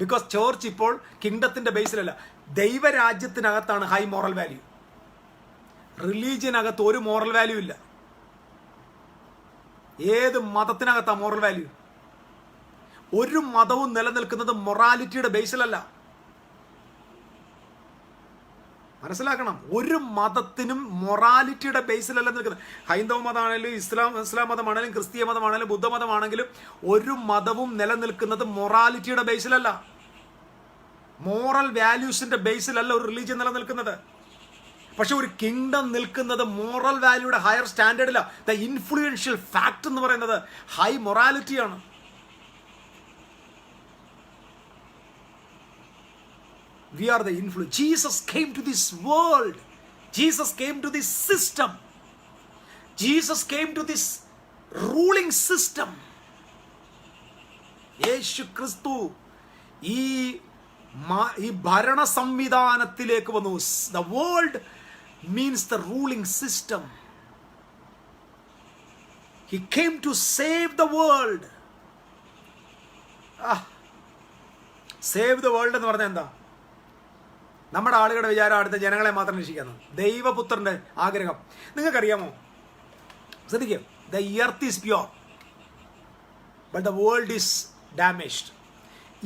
ബിക്കോസ് ചേർച്ച് ഇപ്പോൾ കിങ്ഡത്തിൻ്റെ ബേസിലല്ല, ദൈവരാജ്യത്തിനകത്താണ് ഹൈ മോറൽ വാല്യൂ. റിലീജിയനകത്ത് ഒരു മോറൽ വാല്യൂ ഇല്ല. ഏത് മതത്തിനകത്താ മോറൽ വാല്യൂ? ഒരു മതവും നിലനിൽക്കുന്നത് മൊറാലിറ്റിയുടെ ബേസിലല്ല. മനസ്സിലാക്കണം. ഒരു മതത്തിനും മൊറാലിറ്റിയുടെ ബേസിലല്ല നിൽക്കുന്നത്. ഹൈന്ദവ മതമാണെങ്കിലും ഇസ്ലാം മതമാണെങ്കിലും ക്രിസ്തീയ മതമാണെങ്കിലും ബുദ്ധമതമാണെങ്കിലും ഒരു മതവും നിലനിൽക്കുന്നത് മൊറാലിറ്റിയുടെ ബേസിലല്ല. മോറൽ വാല്യൂസിന്റെ ബേസിലല്ല ഒരു റിലീജിയൻ നിലനിൽക്കുന്നത്. പക്ഷെ ഒരു കിങ്ഡം നിൽക്കുന്നത് മോറൽ വാല്യൂയുടെ ഹയർ സ്റ്റാൻഡേർഡില്ല. ദ ഇൻഫ്ലുവൻഷ്യൽ ഫാക്ട് എന്ന് പറയുന്നത് ഹൈ മൊറാലിറ്റിയാണ്. We are the influence. Jesus came to this world. Jesus came to this system. Jesus came to this ruling system. യേശു ക്രിസ്തു ഈ ഭരണ സംവിധാനത്തിലേക്ക് വന്നു. The world means the ruling system. He came to save the world. Save the world എന്ന് പറഞ്ഞാൽ എന്താ? നമ്മുടെ ആളുകളുടെ വിചാരം അടുത്ത ജനങ്ങളെ മാത്രം രക്ഷിക്കാന്ന്. ദൈവപുത്രന്റെ ആഗ്രഹം നിങ്ങൾക്കറിയാമോ? ശ്രദ്ധിക്കും. The earth is pure but the world is damaged.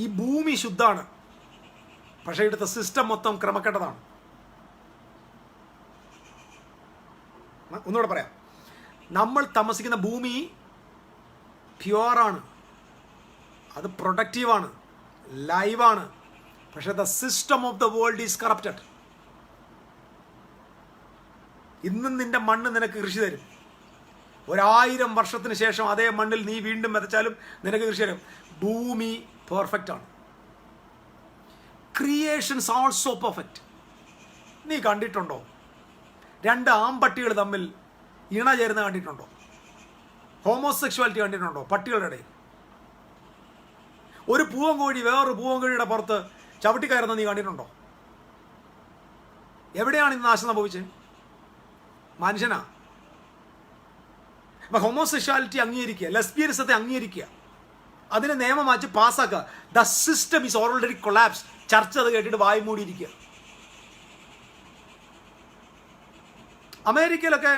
ഈ ഭൂമി ശുദ്ധമാണ്, പക്ഷേ ഇവിടുത്തെ സിസ്റ്റം മൊത്തം ക്രമക്കേട്ടതാണ്. ഒന്നുകൂടെ പറയാം. നമ്മൾ താമസിക്കുന്ന ഭൂമി പ്യുവറാണ്, അത് പ്രൊഡക്റ്റീവാണ്, ലൈവാണ്. പക്ഷേ the system of the world is corrupted. ഇന്നും നിന്റെ മണ്ണ് നിനക്ക് കൃഷി തരും. 1000 വർഷത്തിന് ശേഷം അതേ മണ്ണിൽ നീ വീണ്ടും വിതച്ചാലും നിനക്ക് കൃഷി തരും. ഭൂമി പെർഫെക്റ്റ് ആണ്. Creations also perfect. നീ കണ്ടിട്ടുണ്ടോ 2 ആമ്പട്ടികൾ തമ്മിൽ ഇണ ചേരുന്ന കണ്ടിട്ടുണ്ടോ? ഹോമോസെക്ഷുവാലിറ്റി കണ്ടിട്ടുണ്ടോ പട്ടികളുടെ ഇടയിൽ? ഒരു പൂവൻകോഴി വേറൊരു പൂവൻകോഴിയുടെ പുറത്ത് ചവിട്ടിക്കയറുന്ന നീ കണ്ടിട്ടുണ്ടോ? എവിടെയാണ് ഇന്ന് നാശം സംഭവിച്ചത്? മനുഷ്യനാ. അപ്പൊ ഹോമോസെക്ഷുവാലിറ്റി അംഗീകരിക്കുക, ലെസ്ബിയനിസത്തെ അംഗീകരിക്കുക, അതിനെ നിയമമാറ്റി പാസ്സാക്കുക. The system is already collapse. ചർച്ച അത് കേട്ടിട്ട് വായി മൂടിയിരിക്കുക. അമേരിക്കയിലൊക്കെ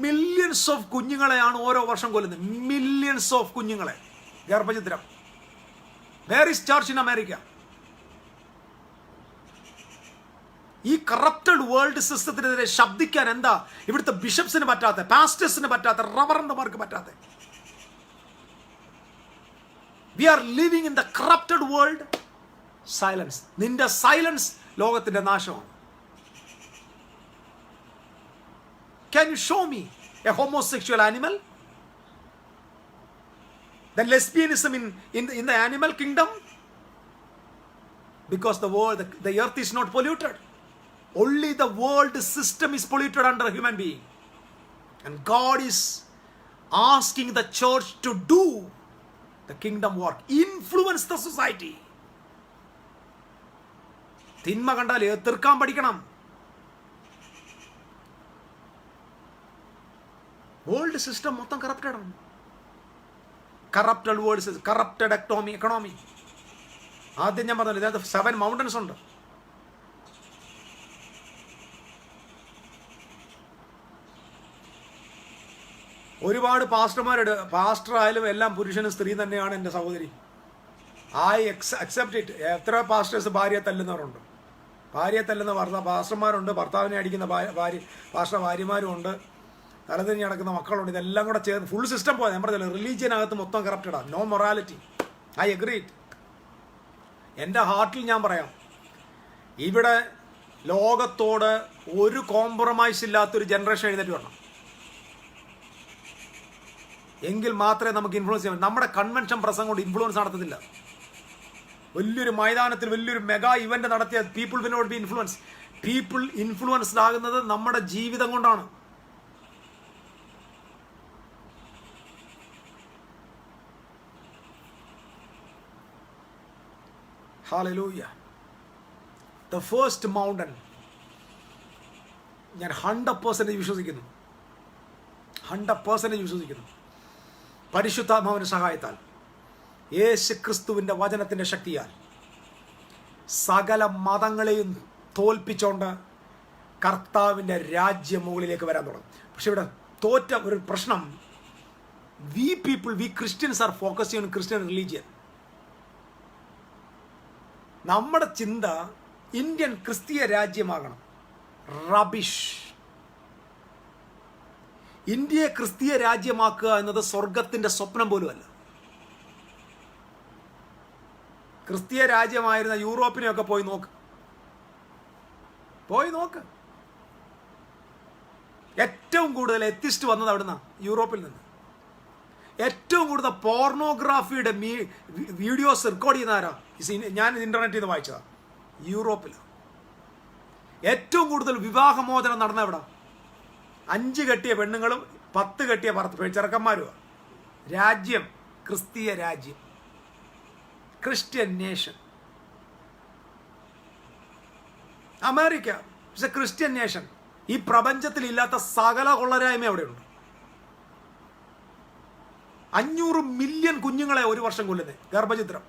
മില്യൺസ് ഓഫ് കുഞ്ഞുങ്ങളെയാണ് ഓരോ വർഷം കൊല്ലുന്നത്. മില്യൺസ് ഓഫ് കുഞ്ഞുങ്ങളെ ഗർഭചിത്രം. Where is church in America? ഈ കറപ്റ്റഡ് വേൾഡ് സിസ്റ്റത്തിനെതിരെ ശബ്ദിക്കാൻ എന്താ ഇവിടുത്തെ ബിഷപ്സിന് പറ്റാത്ത, പാസ്റ്റേഴ്സിന് പറ്റാത്ത, റവറന്റുമാർക്ക് പറ്റാത്ത? We are living in the corrupted world. Silence. നിന്റെ സൈലൻസ് ലോകത്തിന്റെ നാശമാണ്. Can you show me a homosexual animal? The lesbianism in the animal kingdom? Because the earth is not polluted. Only the world system is polluted under a human being. And God is asking the church to do the kingdom work, influence the society. തിന്മ കണ്ടാൽ എതിർക്കാൻ പഠിക്കണം. World system മൊത്തം corrupted ആണ്. Corrupted world, corrupted economy. ആദ്യം ഞാൻ പറഞ്ഞു ഇതിനകത്ത് 7 മൗണ്ടൻസ് ഉണ്ട്. ഒരുപാട് പാസ്റ്റർ ആയാലും എല്ലാം പുരുഷനും സ്ത്രീ തന്നെയാണ് എൻ്റെ സഹോദരി. Accept it. എത്ര പാസ്റ്റേഴ്സ് ഭാര്യയെ തല്ലുന്നവരുണ്ട്, ഭാര്യയെ തല്ലുന്ന പാസ്റ്റർമാരുണ്ട്, ഭർത്താവിനെ അടിക്കുന്ന പാസ്റ്റർ ഭാര്യമാരും ഉണ്ട്, തലതിരിഞ്ഞ് നടക്കുന്ന മക്കളുണ്ട്. ഇതെല്ലാം കൂടെ ചേർന്ന് ഫുൾ സിസ്റ്റം പോയത്. ഞാൻ പറഞ്ഞല്ലോ, റിലീജിയനകത്ത് മൊത്തം കറപ്റ്റഡാണ്. No morality. I agree. എൻ്റെ ഹാർട്ടിൽ ഞാൻ പറയാം, ഇവിടെ ലോകത്തോട് ഒരു കോംപ്രമൈസ് ഇല്ലാത്തൊരു ജനറേഷൻ എഴുന്നേറ്റ് വരണം. എങ്കിൽ മാത്രമേ നമുക്ക് ഇൻഫ്ലുവൻസ് ചെയ്യാൻ. നമ്മുടെ കൺവെൻഷൻ പ്രസംഗം കൊണ്ട് ഇൻഫ്ലുവൻസ് നടത്തത്തില്ല. വലിയൊരു മൈതാനത്തിൽ വലിയൊരു മെഗാ ഇവന്റ് നടത്തിയ people will not be influence. People influenced ആകുന്നത് നമ്മുടെ ജീവിതം കൊണ്ടാണ്. Hallelujah. The first mountain, ഞാൻ 100% വിശ്വസിക്കുന്നു. 100% വിശ്വസിക്കുന്നു. പരിശുദ്ധാത്മാവിന്റെ സഹായത്താൽ, യേശു ക്രിസ്തുവിന്റെ വചനത്തിന്റെ ശക്തിയാൽ സകല മതങ്ങളെയും തോൽപ്പിച്ചുകൊണ്ട് കർത്താവിന്റെ രാജ്യം മുകളിലേക്ക് വരാൻ തുടങ്ങും. പക്ഷെ ഇവിടെ തോറ്റ ഒരു പ്രശ്നം, V Christians R focusing on Christian religion. നമ്മുടെ ചിന്ത ഇന്ത്യൻ ക്രിസ്തീയ രാജ്യമാകണം. റബിഷ്. ഇന്ത്യയെ ക്രിസ്തീയ രാജ്യമാക്കുക എന്നത് സ്വർഗത്തിന്റെ സ്വപ്നം പോലുമല്ല. ക്രിസ്തീയ രാജ്യമായിരുന്ന യൂറോപ്പിനെയൊക്കെ പോയി നോക്ക്. ഏറ്റവും കൂടുതൽ എത്തിസ്റ്റ് വന്നത് അവിടുന്ന്, യൂറോപ്പിൽ നിന്ന്. ഏറ്റവും കൂടുതൽ പോർണോഗ്രാഫിയുടെ വീഡിയോസ് റെക്കോർഡ് ചെയ്യുന്ന ആരാ? ഞാൻ ഇന്റർനെറ്റിൽ നിന്ന് വായിച്ചതാ. യൂറോപ്പിലാണ് ഏറ്റവും കൂടുതൽ വിവാഹമോചനം നടന്ന എവിടെ? 5 കെട്ടിയ പെണ്ണുങ്ങളും 10 കെട്ടിയ ചെറുക്കന്മാരുമാണ്. രാജ്യം ക്രിസ്തീയ രാജ്യം, Christian nation. America it's A Christian nation. ഈ പ്രപഞ്ചത്തിൽ ഇല്ലാത്ത സകല കൊള്ളരായ്മ അവിടെയുണ്ട്. 500 മില്യൺ കുഞ്ഞുങ്ങളെ ഒരു വർഷം കൊല്ലുന്നത് ഗർഭചിത്രം.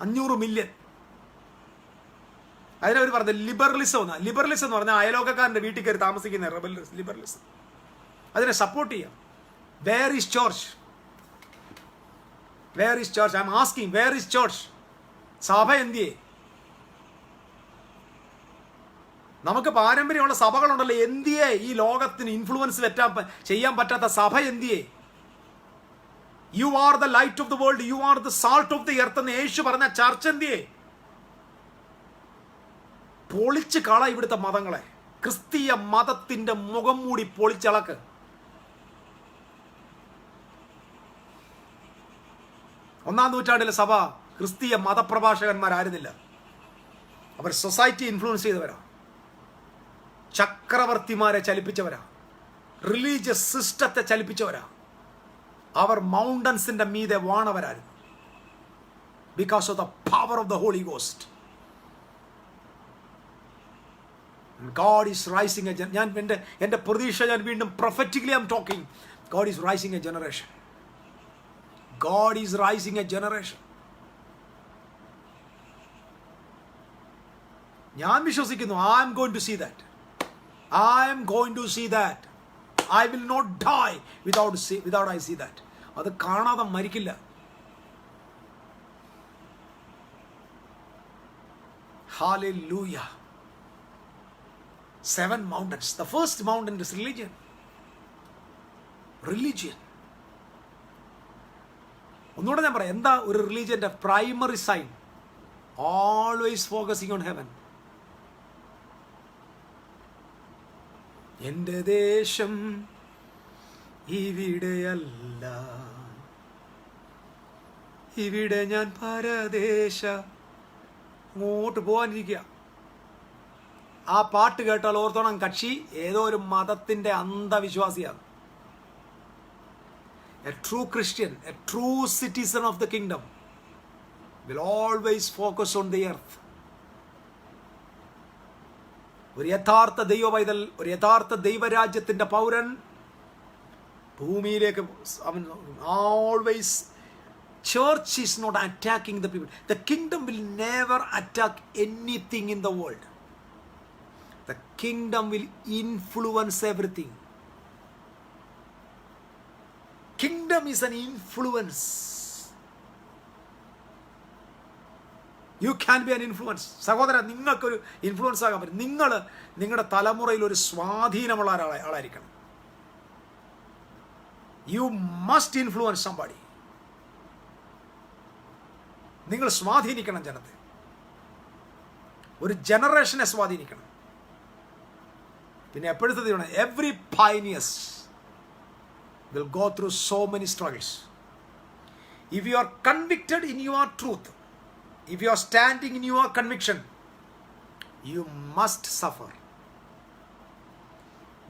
500 മില്യൺ. അതിനവർ പറഞ്ഞത് ലിബറലിസം എന്ന് പറഞ്ഞാൽ അയലോക്കക്കാരൻ്റെ വീട്ടിൽ കയറി താമസിക്കുന്ന ലിബറലിസം. അതിനെ സപ്പോർട്ട് ചെയ്യാം. Where is church? I am asking, where is church? സഭ എന്തിയേ? നമുക്ക് പാരമ്പര്യമുള്ള സഭകളുണ്ടല്ലോ, എന്തിയേ ഈ ലോകത്തിന് ഇൻഫ്ലുവൻസ് ചെയ്യാൻ പറ്റാത്ത സഭ എന്തിയേ? You are the light of the world, you are the salt of the earth എന്ന് യേശു പറഞ്ഞ ചർച്ച് എന്തിയേ? പൊളിച്ച് കള ഇവിടുത്തെ മതങ്ങളെ. ക്രിസ്തീയ മതത്തിന്റെ മുഖം മൂടി പൊളിച്ചളക്ക്. ഒന്നാം നൂറ്റാണ്ടിലെ സഭ ക്രിസ്തീയ മതപ്രഭാഷകന്മാരായിരുന്നില്ല. അവർ സൊസൈറ്റി ഇൻഫ്ലുവൻസ് ചെയ്തവരാ, ചക്രവർത്തിമാരെ ചലിപ്പിച്ചവരാ, റിലീജിയസ് സിസ്റ്റത്തെ ചലിപ്പിച്ചവരാ. അവർ മൗണ്ടൻസിന്റെ മീതെ വാണവരായിരുന്നു. Because of the power of the Holy Ghost. God is rising a ഞാൻ എൻ്റെ പ്രതീക്ഷ, ഞാൻ വീണ്ടും prophetically I am talking. God is rising a generation. God is rising a generation. ഞാൻ വിശ്വസിക്കുന്നു, I am going to see that. I will not die without I see that. അത് കാണാതെ മരിക്കില്ല. Hallelujah. 7 mountains. The first mountain is religion. ഒന്നുകൂടെ ഞാൻ പറയാം, എന്താ ഒരു റിലീജിയന്റെ primary sign? Always focusing on heaven. എൻ്റെ ദേശം ഇവിടെയല്ല, ഇവിടെ ഞാൻ പരദേശ. അങ്ങോട്ട് പോകാനിരിക്കുക. ആ പാട്ട് കേട്ടാൽ ഓർത്തോണം, കക്ഷി ഏതോ ഒരു മതത്തിന്റെ അന്ധവിശ്വാസിയാണ്. A true Christian, a true citizen of the kingdom will always focus on the earth. ഒരു യഥാർത്ഥ ദൈവ പൈതൽ, ഒരു യഥാർത്ഥ ദൈവരാജ്യത്തിൻ്റെ പൗരൻ ഭൂമിയിലേക്ക് അവൻ always, church is not attacking the people. The kingdom will never attack anything in the world. The kingdom will influence everything. Kingdom is an influence. You can be an influence. സഹോദരൻ, നിങ്ങൾക്കൊരു ഇൻഫ്ലുവൻസ് ആകാൻ പറ്റും. നിങ്ങൾ നിങ്ങളുടെ തലമുറയിൽ ഒരു സ്വാധീനമുള്ള ആളായിരിക്കണം. You must influence somebody. നിങ്ങൾ സ്വാധീനിക്കണം ജനത്തെ, ഒരു ജനറേഷനെ സ്വാധീനിക്കണം. പിന്നെ എപ്പോഴത്തെ തീരുമാനം, every pioneers will go through so many struggles. If you are convicted in your truth, if you are standing in your conviction, you must suffer.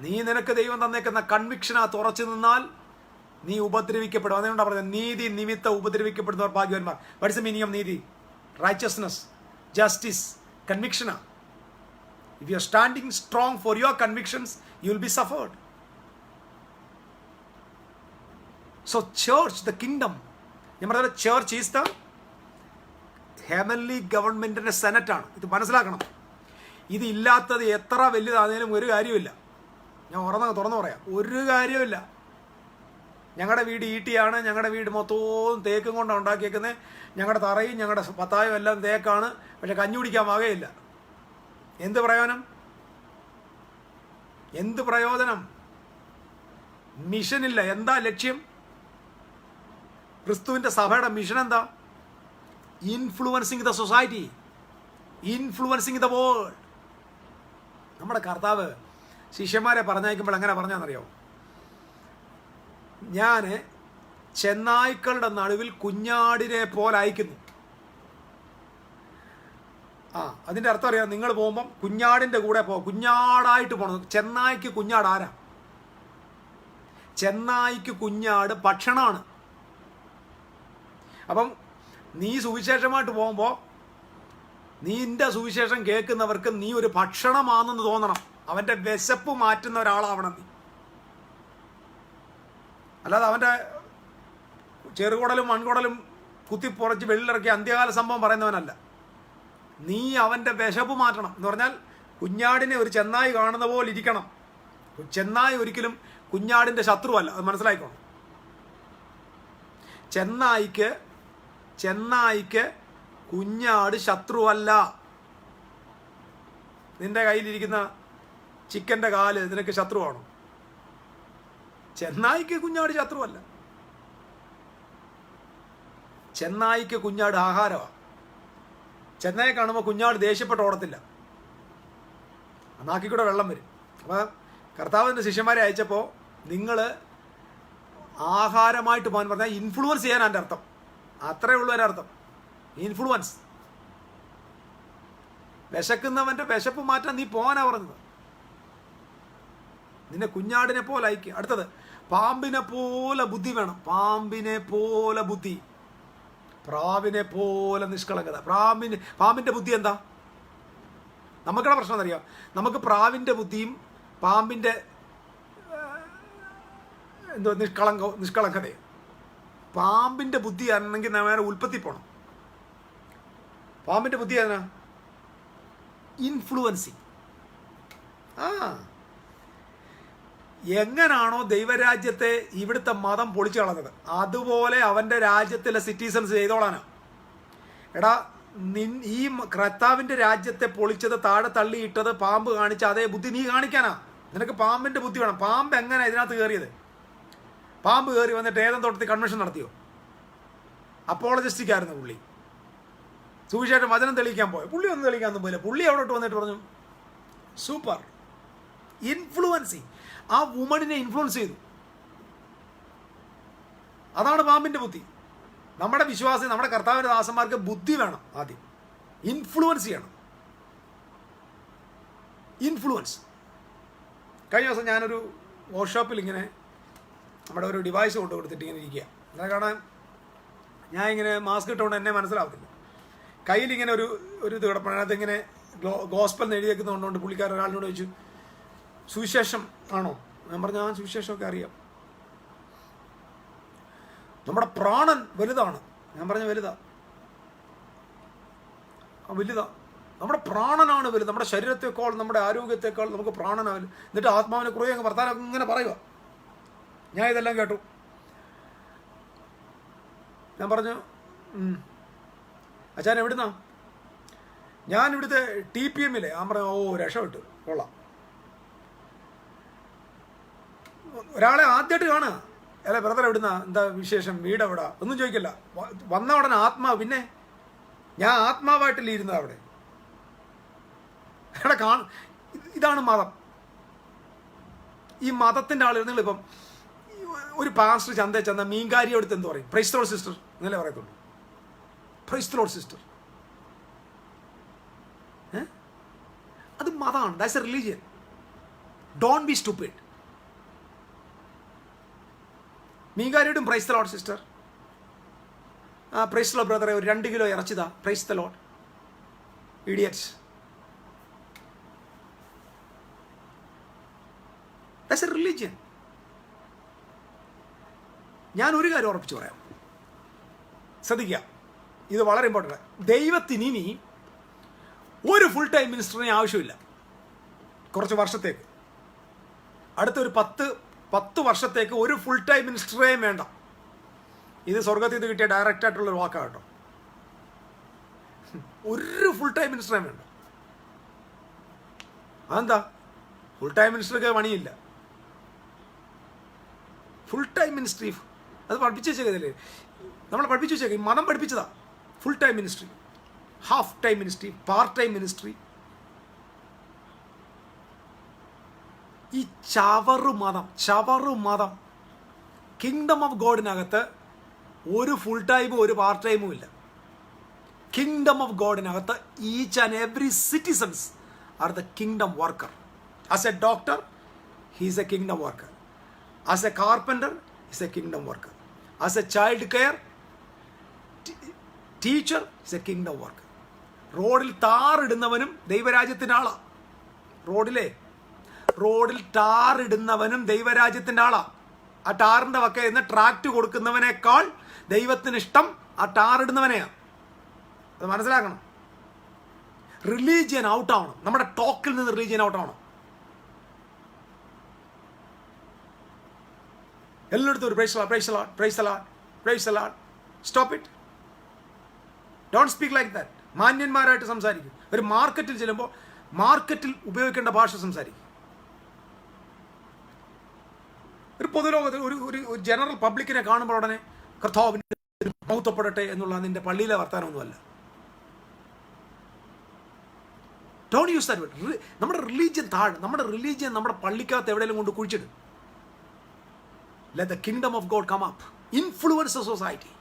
നീ നിനക്ക് ദൈവം തന്നേക്കുന്ന കൺവിക്ഷനകത്ത് ഉറച്ചു നിന്നാൽ നീ ഉപദ്രവിക്കപ്പെടും. അതുകൊണ്ടാണ് പറയുന്നത്, നീതി നിമിത്തം ഉപദ്രവിക്കപ്പെടുന്നവർ ഭാഗ്യവാന്മാർ. What is the meaning of നീതി? Righteousness, justice, conviction. If you are standing strong for your convictions, you will be suffered. So church, the kingdom, ഞാൻ പറഞ്ഞ church is the heavenly governmentന്റെ സെനറ്റ് ആണ്. ഇത് മനസ്സിലാക്കണം. ഇത് ഇല്ലാത്തത് എത്ര വലുതാണെങ്കിലും ഒരു കാര്യമില്ല. ഞാൻ തുറന്നു പറയാം, ഒരു കാര്യമില്ല. ഞങ്ങളുടെ വീട് ഈട്ടിയാണ്, ഞങ്ങളുടെ വീട് മൊത്തവും തേക്കും കൊണ്ടാണ് ഉണ്ടാക്കിയേക്കുന്നത്. ഞങ്ങളുടെ തറയും ഞങ്ങളുടെ പത്തായും എല്ലാം തേക്കാണ്. പക്ഷെ കഞ്ഞി കുടിക്കാൻ വകയില്ല. എന്ത് പ്രയോജനം? എന്ത് പ്രയോജനം? മിഷനില്ല. എന്താ ലക്ഷ്യം? ക്രിസ്തുവിൻ്റെ സഭയുടെ മിഷൻ എന്താ? Influencing the society, influencing the world. നമ്മുടെ കർത്താവ് ശിഷ്യന്മാരെ പറഞ്ഞയക്കുമ്പോൾ എങ്ങനെ പറഞ്ഞാന്നറിയോ? ഞാൻ ചെന്നായ്ക്കളുടെ നടുവിൽ കുഞ്ഞാടിനെ പോലെ അയക്കുന്നു. അതിൻ്റെ അർത്ഥം അറിയാം. നിങ്ങൾ പോകുമ്പം കുഞ്ഞാടിൻ്റെ കൂടെ കുഞ്ഞാടായിട്ട് പോകണം. ചെന്നായ്ക്ക് കുഞ്ഞാട് ആരാ? ചെന്നായ്ക്ക് കുഞ്ഞാട് ഭക്ഷണമാണ്. അപ്പം നീ സുവിശേഷമായിട്ട് പോകുമ്പോൾ നിന്റെ സുവിശേഷം കേൾക്കുന്നവർക്ക് നീ ഒരു ഭക്ഷണമാണെന്ന് തോന്നണം. അവൻ്റെ വിശപ്പ് മാറ്റുന്ന ഒരാളാവണം നീ. അല്ലാതെ അവൻ്റെ ചെറുകുടലും മൺകുടലും കുത്തിപ്പുറച്ച് വെള്ളിലിറക്കി അന്ത്യകാല സംഭവം പറയുന്നവനല്ല. നീ അവൻ്റെ വിശപ്പ് മാറ്റണം എന്ന് പറഞ്ഞാൽ കുഞ്ഞാടിനെ ഒരു ചെന്നായി കാണുന്ന പോലെ ഇരിക്കണം. ചെന്നായി ഒരിക്കലും കുഞ്ഞാടിൻ്റെ ശത്രുവല്ല, അത് മനസ്സിലാക്കണം. ചെന്നായിക്ക് കുഞ്ഞാട് ശത്രുവല്ല. നിന്റെ കയ്യിലിരിക്കുന്ന ചിക്കൻ്റെ കാല് നിനക്ക് ശത്രുവാണോ? ചെന്നായിക്ക് കുഞ്ഞാട് ശത്രുവല്ല. ചെന്നായിക്ക് കുഞ്ഞാട് ആഹാരമാണ്. ചെന്നായി കാണുമ്പോൾ കുഞ്ഞാട് ദേഷ്യപ്പെട്ട് ഓടത്തില്ല, നാക്കിക്കൂടെ വെള്ളം വരും. അപ്പം കർത്താവിൻ്റെ ശിഷ്യന്മാരെ അയച്ചപ്പോൾ നിങ്ങൾ ആഹാരമായിട്ട് പോകാൻ പറഞ്ഞാൽ ഇൻഫ്ലുവൻസ് ചെയ്യാൻ എൻ്റെ അർത്ഥം. അത്രേ ഉള്ളൂ എൻ്റെ അർത്ഥം, ഇൻഫ്ലുവൻസ്. വിശക്കുന്നവൻ്റെ വിശപ്പ് മാറ്റാൻ നീ പോകാനാണ് പറഞ്ഞത്. നിന്നെ കുഞ്ഞാടിനെ പോലെ അയക്കുക. അടുത്തത്, പാമ്പിനെ പോലെ ബുദ്ധി വേണം. പാമ്പിനെ പോലെ ബുദ്ധി, പ്രാവിനെ പോലെ നിഷ്കളങ്കത. പാമ്പിൻ്റെ ബുദ്ധി എന്താ? നമുക്കുള്ള പ്രശ്നം എന്നറിയാം. നമുക്ക് പ്രാവിൻ്റെ ബുദ്ധിയും പാമ്പിൻ്റെ എന്തോ നിഷ്കളങ്കതയും. പാമ്പിൻ്റെ ബുദ്ധി ആണെങ്കിൽ നേരെ ഉൽപ്പത്തി പോകണം. പാമ്പിൻ്റെ ബുദ്ധി ഏതാ? ഇൻഫ്ലുവൻസിങ്. എങ്ങനാണോ ദൈവരാജ്യത്തെ ഇവിടുത്തെ മതം പൊളിച്ചു കളഞ്ഞത്, അതുപോലെ അവൻ്റെ രാജ്യത്തിലെ സിറ്റിസൺസ് ചെയ്തോളാനാ. എടാ, ഈ കർത്താവിൻ്റെ രാജ്യത്തെ പൊളിച്ചത്, താഴെ തള്ളിയിട്ടത്, പാമ്പ് കാണിച്ച അതേ ബുദ്ധി നീ കാണിക്കാനാ. നിനക്ക് പാമ്പിൻ്റെ ബുദ്ധി വേണം. പാമ്പ് എങ്ങനെ ഇതിനകത്ത് കയറിയത്? പാമ്പ് കയറി വന്നിട്ട് ഏതെങ്കിലും തോട്ടത്തിൽ കൺവെൻഷൻ നടത്തിയോ? അപ്പോളജിസ്റ്റിക്കായിരുന്നു പുള്ളി. സുവിശേഷം വചനം തെളിയിക്കാൻ പോയോ? പുള്ളി ഒന്നും തെളിയിക്കാനൊന്നും പോയില്ല. പുള്ളി അവിടോട്ട് വന്നിട്ട് പറഞ്ഞു സൂപ്പർ ഇൻഫ്ലുവൻസിങ്. ആ വുമണിനെ ഇൻഫ്ലുവൻസ് ചെയ്തു. അതാണ് പാമ്പിൻ്റെ ബുദ്ധി. നമ്മുടെ വിശ്വാസി, നമ്മുടെ കർത്താവിൻ്റെ ദാസന്മാർക്ക് ബുദ്ധി വേണം. ആദ്യം ഇൻഫ്ലുവൻസ് ചെയ്യണം. ഇൻഫ്ലുവൻസ്. കഴിഞ്ഞ ദിവസം ഞാനൊരു വർക്ക്ഷോപ്പിൽ ഇങ്ങനെ നമ്മുടെ ഒരു ഡിവൈസ് കൊണ്ട് കൊടുത്തിട്ട് ഇങ്ങനെ ഇരിക്കുക. എന്നാൽ കാണാൻ ഞാൻ ഇങ്ങനെ മാസ്ക് ഇട്ടുകൊണ്ട് എന്നെ മനസ്സിലാവത്തില്ല. കയ്യിലിങ്ങനെ ഒരു ഇത് കിടപ്പണം. അതിങ്ങനെ ഗോസ്പൽ എഴുതിയേക്കുന്ന കൊണ്ടുകൊണ്ട് പുള്ളിക്കാരൻ ഒരാളിനോട് ചോദിച്ചു, സുവിശേഷം ആണോ? ഞാൻ പറഞ്ഞു, ആ സുവിശേഷമൊക്കെ അറിയാം. നമ്മുടെ പ്രാണൻ വലുതാണ്. ഞാൻ പറഞ്ഞ വലുതാ, വലുതാ. നമ്മുടെ പ്രാണനാണ് വലുത്. നമ്മുടെ ശരീരത്തെക്കാൾ നമ്മുടെ ആരോഗ്യത്തെക്കാൾ നമുക്ക് പ്രാണനാണ്. എന്നിട്ട് ആത്മാവിനെ കുറേ അങ്ങ് വർത്താനം ഇങ്ങനെ പറയുക. ഞാൻ ഇതെല്ലാം കേട്ടു. ഞാൻ പറഞ്ഞു, അച്ഛൻ എവിടുന്നാ? ഞാൻ ഇവിടുത്തെ TPM. ഞാൻ പറഞ്ഞു, ഓ രക്ഷപ്പെട്ടു, കൊള്ളാം. ഒരാളെ ആദ്യമായിട്ട് കാണുക. അല്ല ബ്രദർ എവിടുന്നാ, എന്താ വിശേഷം, വീട് എവിടാ, ഒന്നും ചോദിക്കില്ല. വന്ന ഉടനെ ആത്മാവ്. പിന്നെ ഞാൻ ആത്മാവായിട്ടില്ല ഇരുന്നത് അവിടെ. അവിടെ ഇതാണ് മതം. ഈ മതത്തിൻ്റെ ആളുകൾ, നിങ്ങളിപ്പം ഒരു പാസ്റ്റർ ചന്തയിൽ ചെന്ന മീൻകാരി എടുത്ത് എന്ത് പറയും? പ്രൈസ് ദി ലോർഡ് സിസ്റ്റർ എന്നല്ലേ പറയത്തുള്ളൂ. Praise the Lord sister. അത് മതമാണ്. That's a religion. Don't be stupid. മീൻകാരിയോടും praise the Lord sister, praise the Lord ബ്രദറെ, ഒരു 2 കിലോ ഇറച്ചിതാ, praise the Lord. Idiots. That's a religion. ഞാൻ ഒരു കാര്യം ഉറപ്പിച്ച് പറയാം, ശ്രദ്ധിക്കുക, ഇത് വളരെ ഇമ്പോർട്ടൻ്റ്. ദൈവത്തിന് ഇനി ഒരു ഫുൾ ടൈം മിനിസ്റ്ററിനെ ആവശ്യമില്ല കുറച്ച് വർഷത്തേക്ക്. അടുത്തൊരു 10 വർഷത്തേക്ക് ഒരു ഫുൾ ടൈം മിനിസ്റ്ററേയും വേണ്ട. ഇത് സ്വർഗത്തിൽ നിന്ന് കിട്ടിയ ഡയറക്റ്റ് ആയിട്ടുള്ളൊരു വാക്കാണ് കേട്ടോ. ഒരു ഫുൾ ടൈം മിനിസ്റ്ററേയും വേണ്ട. അതെന്താ? ഫുൾ ടൈം മിനിസ്റ്റർക്ക് പണിയില്ല. ഫുൾ ടൈം മിനിസ്ട്രി അത് പഠിപ്പിച്ച് വെച്ചേക്കതല്ലേ, നമ്മളെ പഠിപ്പിച്ച് വെച്ചേക്കാം. മതം പഠിപ്പിച്ചതാ. Full time ministry, half time ministry, part time ministry. ഈ ചവറു മതം കിങ്ഡം ഓഫ് ഗോഡിനകത്ത് ഒരു ഫുൾ ടൈമും ഒരു പാർട്ട് ടൈമും ഇല്ല. കിങ്ഡം ഓഫ് ഗോഡിനകത്ത് each and every citizens are the kingdom worker. As a doctor he is a kingdom worker. As a carpenter is a kingdom worker. As a child care teacher is a kingdom worker. റോഡിൽ ടാറിടുന്നവനും ദൈവരാജ്യത്തിൻ്റെ ആളാണ്. റോഡിൽ ടാറിടുന്നവനും ദൈവരാജ്യത്തിൻ്റെ ആളാണ്. ആ ടാറിൻ്റെ വക്കയിൽ നിന്ന് ട്രാക്ട് കൊടുക്കുന്നവനേക്കാൾ ദൈവത്തിന് ഇഷ്ടം ആ ടാറിടുന്നവനെയാണ്. അത് മനസ്സിലാക്കണം. റിലീജിയൻ ഔട്ടാവണം. നമ്മുടെ ടോക്കിൽ നിന്ന് റിലീജിയൻ ഔട്ടാവണം. എല്ലായിടത്തും ഒരു praise the Lord. Stop it. Don't speak like that. മാന്യന്മാരായിട്ട് സംസാരിക്കും. ഒരു മാർക്കറ്റിൽ ചെല്ലുമ്പോൾ മാർക്കറ്റിൽ ഉപയോഗിക്കേണ്ട ഭാഷ സംസാരിക്കും. ഒരു പൊതുലോകത്തിൽ ഒരു ജനറൽ പബ്ലിക്കിനെ കാണുമ്പോൾ ഉടനെ കർത്താവിൻ്റെ മഹത്വപ്പെടട്ടെ എന്നുള്ള നിന്റെ പള്ളിയിലെ വർത്താനമൊന്നുമല്ല. Don't use that word. നമ്മുടെ റിലീജിയൻ നമ്മുടെ റിലീജിയൻ നമ്മുടെ പള്ളിക്കകത്ത് എവിടെയെങ്കിലും കൊണ്ട് കുഴിച്ചിടും. Let the kingdom of God come up. Influence the society.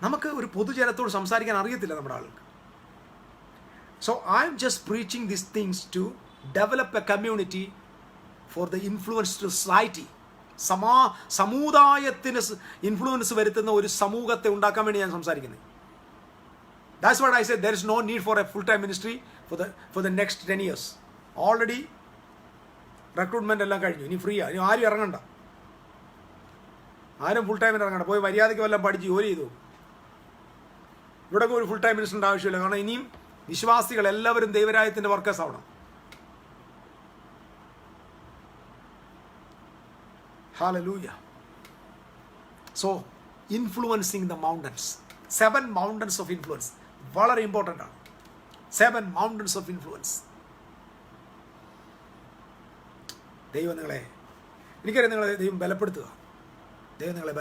നമുക്ക് ഒരു പൊതുജനത്തോട് സംസാരിക്കാൻ അറിയത്തില്ല നമ്മുടെ ആൾക്ക്. So I am just preaching these things to develop a community for the influenced society. സമുദായത്തിന് ഇൻഫ്ലുവൻസ് വരുത്തുന്ന ഒരു സമൂഹത്തെ ഉണ്ടാക്കാൻ വേണ്ടി ഞാൻ സംസാരിക്കുന്നത്. That's what I said. There is no need for a full-time ministry for the next 10 years. Already recruitment എല്ലാം കഴിഞ്ഞു. ഇനി ഫ്രീ ആണ്. ഇനി ആരും ഇറങ്ങണ്ട. ആരും ഫുൾ ടൈമിന് ഇറങ്ങണ്ട. പോയി മര്യാദയ്ക്ക് വല്ലതും പഠിച്ച് ജോലി ചെയ്തു. ഇവിടെ ഒരു ഫുൾ ടൈം മിനിസ്റ്ററിൻ്റെ ആവശ്യമില്ല. കാരണം ഇനിയും വിശ്വാസികൾ എല്ലാവരും ദൈവരാജ്യത്തിൻ്റെ വർക്കേഴ്സ് ആവണം. Hallelujah. So influencing the mountains. 7 mountains of influence വളരെ ഇമ്പോർട്ടൻ്റ് ആണ്. 7 മൗണ്ടൻസ് ഓഫ് ഇൻഫ്ലുവൻസ്. ദൈവം എനിക്കറിയാം നിങ്ങളെ ദൈവം ബലപ്പെടുത്തുക. ദൈവം നിങ്ങളെ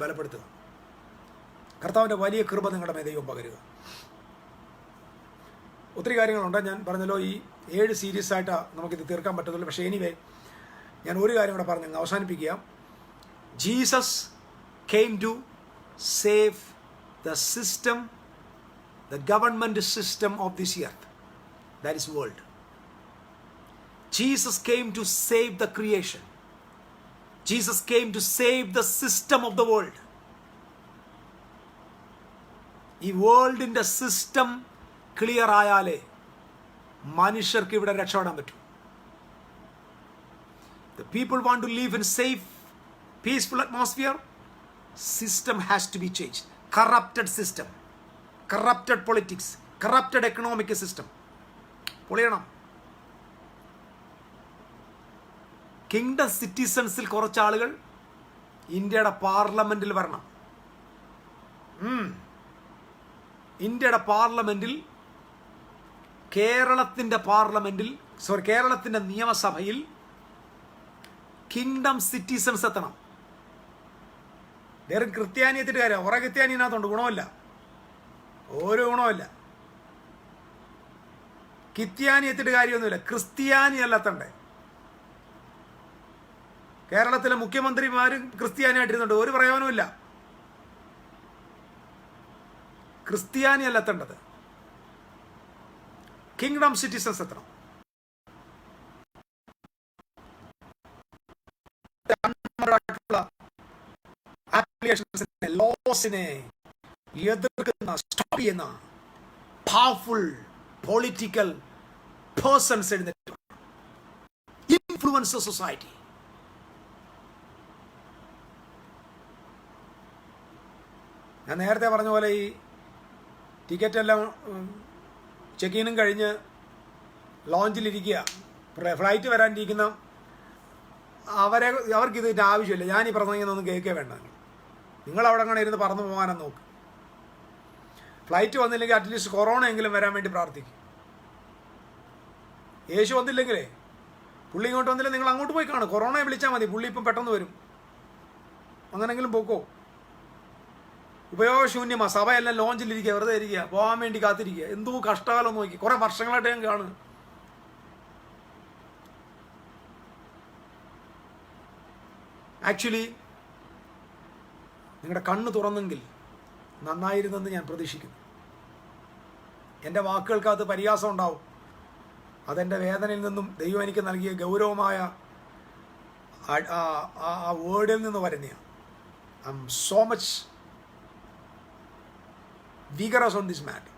ബലപ്പെടുത്തുക. കർത്താവിൻ്റെ വലിയ കൃപ നിങ്ങളുടെ മേൽ ദൈവം പകരുക. ഒത്തിരി കാര്യങ്ങളുണ്ട്. ഞാൻ പറഞ്ഞല്ലോ ഈ 7 സീരീസ് ആയിട്ടാണ് നമുക്കിത് തീർക്കാൻ പറ്റത്തുള്ളൂ. പക്ഷേ എനിവേ ഞാൻ ഒരു കാര്യം കൂടെ പറഞ്ഞ് അവസാനിപ്പിക്കുക. Jesus came to save the system, the government system of this earth. That is world. Jesus came to save the creation. Jesus came to save the system of the world. ഈ വേൾഡിൻ്റെ system clear ആയാലേ മനുഷ്യർക്ക് ഇവിടെ രക്ഷപ്പെടാൻ പറ്റും. The people want to live in safe, peaceful atmosphere. System has to be changed. Corrupted system, corrupted politics, corrupted economic system പൊളിയണം. Kingdom സിറ്റിസൺസിൽ കുറച്ചാളുകൾ ഇന്ത്യയുടെ പാർലമെന്റിൽ വരണം. ഇന്ത്യയുടെ പാർലമെന്റിൽ, കേരളത്തിൻ്റെ നിയമസഭയിൽ കിങ്ഡം സിറ്റിസൺസ് എത്തണം. വേറെ ക്രിസ്ത്യാനി എത്തിയിട്ട് കാര്യം, കുറെ ക്രിസ്ത്യാനി ഇതിനകത്തുണ്ട്, ഗുണമില്ല, ഒരു ഗുണമില്ല. ക്രിസ്ത്യാനി എത്തിയിട്ട് കാര്യമൊന്നുമില്ല, ക്രിസ്ത്യാനി അല്ലാത്തണ്ടേ. കേരളത്തിലെ മുഖ്യമന്ത്രിമാരും ക്രിസ്ത്യാനിയായിട്ടിരുന്നുണ്ട്, ഒരു പ്രയോജനമില്ല. ക്രിസ്ത്യാനി അല്ലെത്തേണ്ടത്, കിങ്ഡം സിറ്റിസൺസ് എത്തണം. ലോസിനെ എതിർക്കുന്ന, സ്റ്റോപ്പ് ചെയ്യുന്ന പവർഫുൾ പൊളിറ്റിക്കൽ പേഴ്സൺസ് എഴുന്നേറ്റ് ഇൻഫ്ലുവൻസ് സൊസൈറ്റി. ഞാൻ നേരത്തെ പറഞ്ഞ പോലെ ഈ ടിക്കറ്റ് എല്ലാം ചെക്കിനും കഴിഞ്ഞ് ലോഞ്ചിലിരിക്കുക, ഫ്ലൈറ്റ് വരാനിരിക്കുന്ന അവർക്ക് ഇതിൻ്റെ ആവശ്യമില്ല. ഞാൻ ഈ പ്രസംഗിക്കുന്നൊന്നും കേൾക്കേ വേണ്ട, നിങ്ങൾ അവിടെ അങ്ങനെ ഇരുന്ന് പറന്നു പോകാനെന്ന് നോക്ക്. ഫ്ലൈറ്റ് വന്നില്ലെങ്കിൽ അറ്റ്ലീസ്റ്റ് കൊറോണ എങ്കിലും വരാൻ വേണ്ടി പ്രാർത്ഥിക്കും. യേശു വന്നില്ലെങ്കിലേ, പുള്ളി ഇങ്ങോട്ട് വന്നില്ല, നിങ്ങൾ അങ്ങോട്ട് പോയി കാണും, കൊറോണയെ വിളിച്ചാൽ മതി, പുള്ളി ഇപ്പം പെട്ടെന്ന് വരും. അങ്ങനെങ്കിലും പോക്കോ. ഉപയോഗശൂന്യമാണ്, സഭയെല്ലാം ലോഞ്ചിലിരിക്കുക, വെറുതെ ഇരിക്കുക, പോകാൻ വേണ്ടി കാത്തിരിക്കുക. എന്തോ കഷ്ടകാലം നോക്കി, കുറേ വർഷങ്ങളായിട്ട് ഞാൻ കാണുക. ആക്ച്വലി നിങ്ങളുടെ കണ്ണ് തുറന്നെങ്കിൽ നന്നായിരുന്നെന്ന് ഞാൻ പ്രതീക്ഷിക്കുന്നു. എൻ്റെ വാക്കുകൾക്കകത്ത് പരിഹാസം ഉണ്ടാവും, അതെൻ്റെ വേദനയിൽ നിന്നും ദൈവം എനിക്ക് നൽകിയ ഗൗരവമായ ആ വേർഡിൽ നിന്ന് വരുന്നതാണ്. I M so much vigorous on this matter.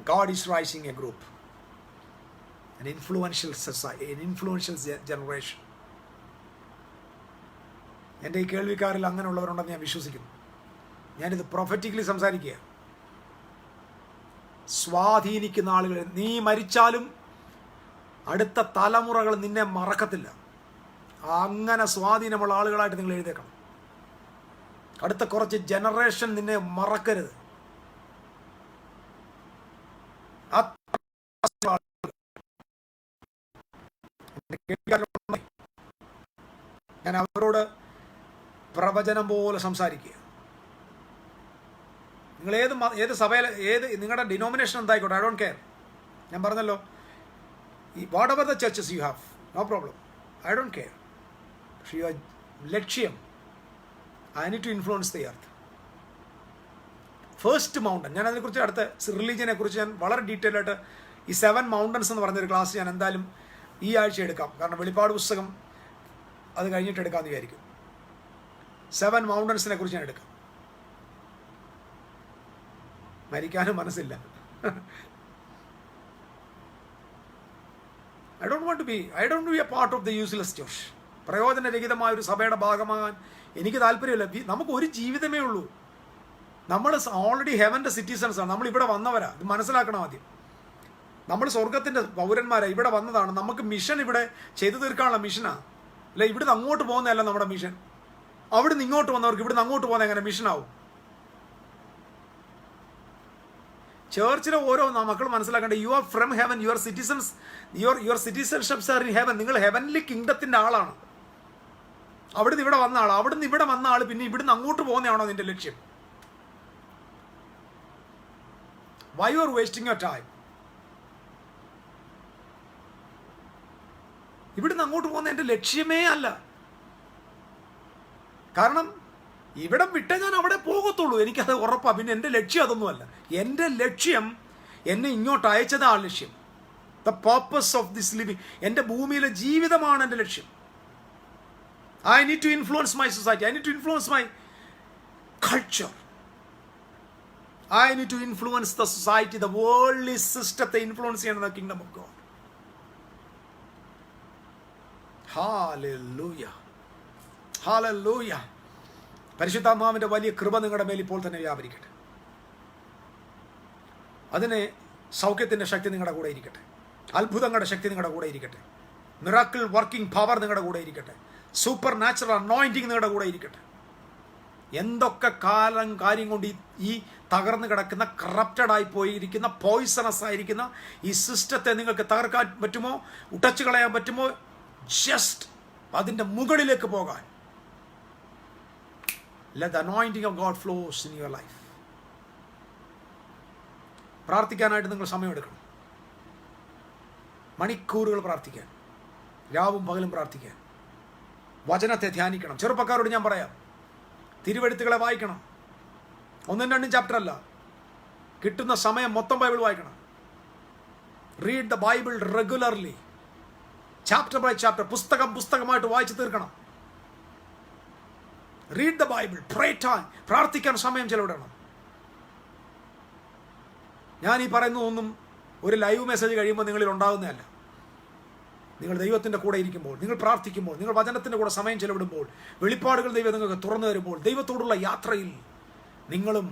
God is rising a group, an influential society, an influential generation. എൻ്റെ ഈ കേൾവിക്കാരിൽ അങ്ങനെയുള്ളവരുണ്ടെന്ന് ഞാൻ വിശ്വസിക്കുന്നു. ഞാനിത് പ്രൊഫറ്റിക്കലി സംസാരിക്കുക. സ്വാധീനിക്കുന്ന ആളുകൾ, നീ മരിച്ചാലും അടുത്ത തലമുറകൾ നിന്നെ മറക്കത്തില്ല. അങ്ങനെ സ്വാധീനമുള്ള ആളുകളായിട്ട് നിങ്ങൾ എഴുതേക്കണം. അടുത്ത കുറച്ച് ജനറേഷൻ നിന്നെ മറക്കരുത്. ഞാൻ അവരോട് പ്രവചനം പോലെ സംസാരിക്കുക. നിങ്ങൾ ഏത് സഭയിൽ, നിങ്ങളുടെ ഡിനോമിനേഷൻ എന്തായിക്കോട്ടെ, ഐ ഡോണ്ട് കെയർ. ഞാൻ പറഞ്ഞല്ലോ, whatever the churches you have, no problem, I don't care. പക്ഷേ യുവർ ലക്ഷ്യം, I need to influence the earth. First mountain, ഞാൻ അതിനെക്കുറിച്ച് അടുത്ത റിലീജിയനെ കുറിച്ച് ഞാൻ വളരെ ഡീറ്റെയിൽ ആയിട്ട് ഈ 7 മൗണ്ടൻസ് എന്ന് പറഞ്ഞൊരു ക്ലാസ് ഞാൻ എന്തായാലും ഈ ആഴ്ച എടുക്കാം. കാരണം വെളിപ്പാട് പുസ്തകം അത് കഴിഞ്ഞിട്ട് എടുക്കാമെന്ന് വിചാരിക്കും. 7 മൗണ്ടൻസിനെ കുറിച്ച് ഞാൻ എടുക്കാം. മരിക്കാനും മനസ്സില്ല. I don't want to be a part of the useless church. പ്രയോജനരഹിതമായ ഒരു സഭയുടെ ഭാഗമാകാൻ എനിക്ക് താല്പര്യമില്ല. നമുക്ക് ഒരു ജീവിതമേ ഉള്ളൂ. നമ്മൾ ഓൾറെഡി ഹെവൻ്റെ സിറ്റിസൺസാണ്. നമ്മൾ ഇവിടെ വന്നവരാ, ഇത് മനസ്സിലാക്കണം ആദ്യം. നമ്മൾ സ്വർഗത്തിൻ്റെ പൗരന്മാരാണ്, ഇവിടെ വന്നതാണ്. നമുക്ക് മിഷൻ ഇവിടെ ചെയ്തു തീർക്കാനുള്ള മിഷനാണ്. അല്ല, ഇവിടുന്ന് അങ്ങോട്ട് പോകുന്നതല്ല നമ്മുടെ മിഷൻ. അവിടുന്ന് ഇങ്ങോട്ട് വന്നവർക്ക് ഇവിടുന്ന് അങ്ങോട്ട് പോകുന്ന എങ്ങനെ മിഷനാവും? ചേർച്ചിലെ ഓരോ മക്കൾ മനസ്സിലാക്കേണ്ട, you are from heaven, your citizens, your സിറ്റിസൺഷിപ്സ് are in heaven. നിങ്ങൾ ഹെവൻലി കിങ്ഡത്തിൻ്റെ ആളാണ്. അവിടുന്ന് ഇവിടെ വന്ന ആൾ, അവിടുന്ന് ഇവിടെ വന്ന ആൾ, പിന്നെ ഇവിടുന്ന് അങ്ങോട്ട് പോകുന്നതാണോ നിന്റെ ലക്ഷ്യം? Why you are wasting your time? ഇവിടുന്ന് അങ്ങോട്ട് പോകുന്ന എൻ്റെ ലക്ഷ്യമേ അല്ല. കാരണം ഇവിടെ വിട്ടേ ഞാൻ അവിടെ പോകത്തുള്ളൂ, എനിക്കത് ഉറപ്പാണ്. പിന്നെ എൻ്റെ ലക്ഷ്യം അതൊന്നുമല്ല. എൻ്റെ ലക്ഷ്യം എന്നെ ഇങ്ങോട്ട് അയച്ചത് ആ ലക്ഷ്യം. The purpose of this living, എൻ്റെ ഭൂമിയിലെ ജീവിതമാണ് എൻ്റെ ലക്ഷ്യം. I need to influence my society. I need to influence my culture. I need to influence the society, the worldly system, the influence in the kingdom of God. Hallelujah. Hallelujah. പരിശുദ്ധാത്മാവിൻ്റെ വലിയ കൃപ നിങ്ങളുടെ മേൽ ഇപ്പോൾ തന്നെ വ്യാപരിക്കട്ടെ. അതിന് സൗഖ്യത്തിൻ്റെ ശക്തി നിങ്ങളുടെ കൂടെ ഇരിക്കട്ടെ. അത്ഭുതങ്ങളുടെ ശക്തി നിങ്ങളുടെ കൂടെ ഇരിക്കട്ടെ. മിറാക്കിൾ വർക്കിംഗ് പവർ നിങ്ങളുടെ കൂടെ ഇരിക്കട്ടെ. സൂപ്പർ നാച്ചുറൽ അനോയിൻറ്റിങ് നിങ്ങളുടെ കൂടെ ഇരിക്കട്ടെ. എന്തൊക്കെ കാര്യം കൊണ്ട് ഈ തകർന്നു കിടക്കുന്ന, കറപ്റ്റഡായി പോയിരിക്കുന്ന, പോയിസണസ് ആയിരിക്കുന്ന ഈ സിസ്റ്റത്തെ നിങ്ങൾക്ക് തകർക്കാൻ പറ്റുമോ, ഉടച്ചു കളയാൻ പറ്റുമോ? ജസ്റ്റ് അതിൻ്റെ മുകളിലേക്ക് പോകാൻ. Let the anointing of God flows in your life. പ്രാർത്ഥിക്കാനായിട്ട് നിങ്ങൾ സമയമെടുക്കണം. മണിക്കൂറുകൾ പ്രാർത്ഥിക്കാൻ, രാവും പകലും പ്രാർത്ഥിക്കാൻ, വചനത്തെ ധ്യാനിക്കണം. ചെറുപ്പക്കാരോട് ഞാൻ പറയാം, തിരുവെഴുത്തുകളെ വായിക്കണം. 1-2 ചാപ്റ്റർ അല്ല, കിട്ടുന്ന സമയം മൊത്തം ബൈബിൾ വായിക്കണം. Read the Bible regularly, chapter by chapter, പുസ്തകമായിട്ട് വായിച്ചു തീർക്കണം. Read the Bible, pray time, പ്രാർത്ഥിക്കാൻ സമയം ചെലവിടണം. ഞാൻ ഈ പറയുന്നതൊന്നും ഒരു ലൈവ് മെസ്സേജ് കഴിയുമ്പോൾ നിങ്ങളിൽ ഉണ്ടാകുന്നതല്ല. നിങ്ങൾ ദൈവത്തിൻ്റെ കൂടെ ഇരിക്കുമ്പോൾ, നിങ്ങൾ പ്രാർത്ഥിക്കുമ്പോൾ, നിങ്ങൾ വചനത്തിൻ്റെ കൂടെ സമയം ചെലവിടുമ്പോൾ, വെളിപ്പാടുകൾ ദൈവം നിങ്ങൾക്ക് തുറന്നു തരുമ്പോൾ, ദൈവത്തോടുള്ള യാത്രയിൽ നിങ്ങളും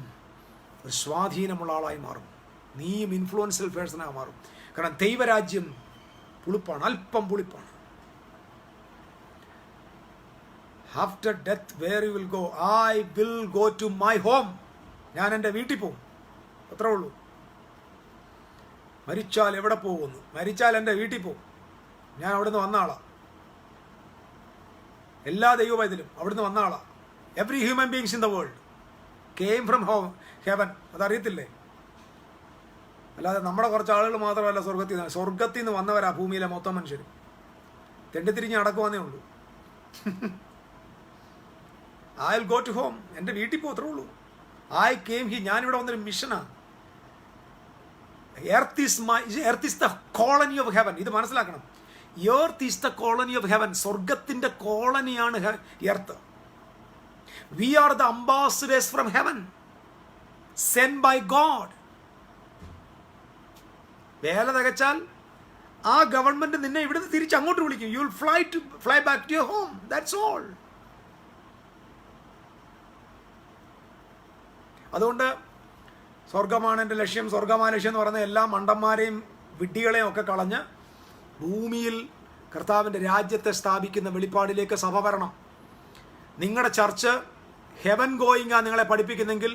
ഒരു സ്വാധീനമുള്ള ആളായി മാറും. നീയും ഇൻഫ്ലുവൻഷ്യൽ പേഴ്സണായി മാറും. കാരണം ദൈവരാജ്യം പുളിപ്പാണ്, അല്പം പുളിപ്പാണ്. After death where you will go? I will go to my home. ഞാൻ എൻ്റെ വീട്ടിൽ പോകും, അത്രേ ഉള്ളൂ. മരിച്ചാൽ എവിടെ പോകുന്നു? മരിച്ചാൽ എൻ്റെ വീട്ടിൽ പോകും. ഞാൻ അവിടുന്ന് വന്ന ആളാണ്. എല്ലാ ദൈവവൈദ്യരും അവിടുന്ന് വന്ന ആളാണ്. Every human beings in the world came from heaven. അതറിയത്തില്ലേ? അല്ലാതെ നമ്മുടെ കുറച്ച് ആളുകൾ മാത്രമല്ല സ്വർഗത്തിൽ നിന്ന് വന്നവരാ ഭൂമിയിലെ മൊത്തം മനുഷ്യരും. തെണ്ടിത്തിരിഞ്ഞ് നടക്കുവാന്നേ ഉള്ളൂ. I will go to home. എൻ്റെ വീട്ടിൽ പോകത്രേ ഉള്ളൂ. I came here. ഞാനിവിടെ വന്നൊരു മിഷനാണ്. Earth is the colony of heaven. ഇത് മനസ്സിലാക്കണം. Earth is the colony of heaven. സ്വർഗത്തിൻ്റെ കോളനിയാണ് earth. We are the ambassadors from heaven, send by God. വേല തികച്ചാൽ ആ ഗവൺമെന്റ് നിന്നെ ഇവിടുന്ന് തിരിച്ച് അങ്ങോട്ട് വിളിക്കും. You will fly back to your home. That's all. അതുകൊണ്ട് സ്വർഗമാണ് എൻ്റെ ലക്ഷ്യം, സ്വർഗമായ ലക്ഷ്യം എന്ന് പറയുന്ന എല്ലാ മണ്ടന്മാരെയും വിഡ്ഢികളെയും ഒക്കെ കളഞ്ഞ് ഭൂമിയിൽ കർത്താവിൻ്റെ രാജ്യത്തെ സ്ഥാപിക്കുന്ന വെളിപ്പാടിലേക്ക് സഭ വരണം. നിങ്ങളുടെ ചർച്ച് ഹെവൻ ഗോയിങ്ങാ നിങ്ങളെ പഠിപ്പിക്കുന്നെങ്കിൽ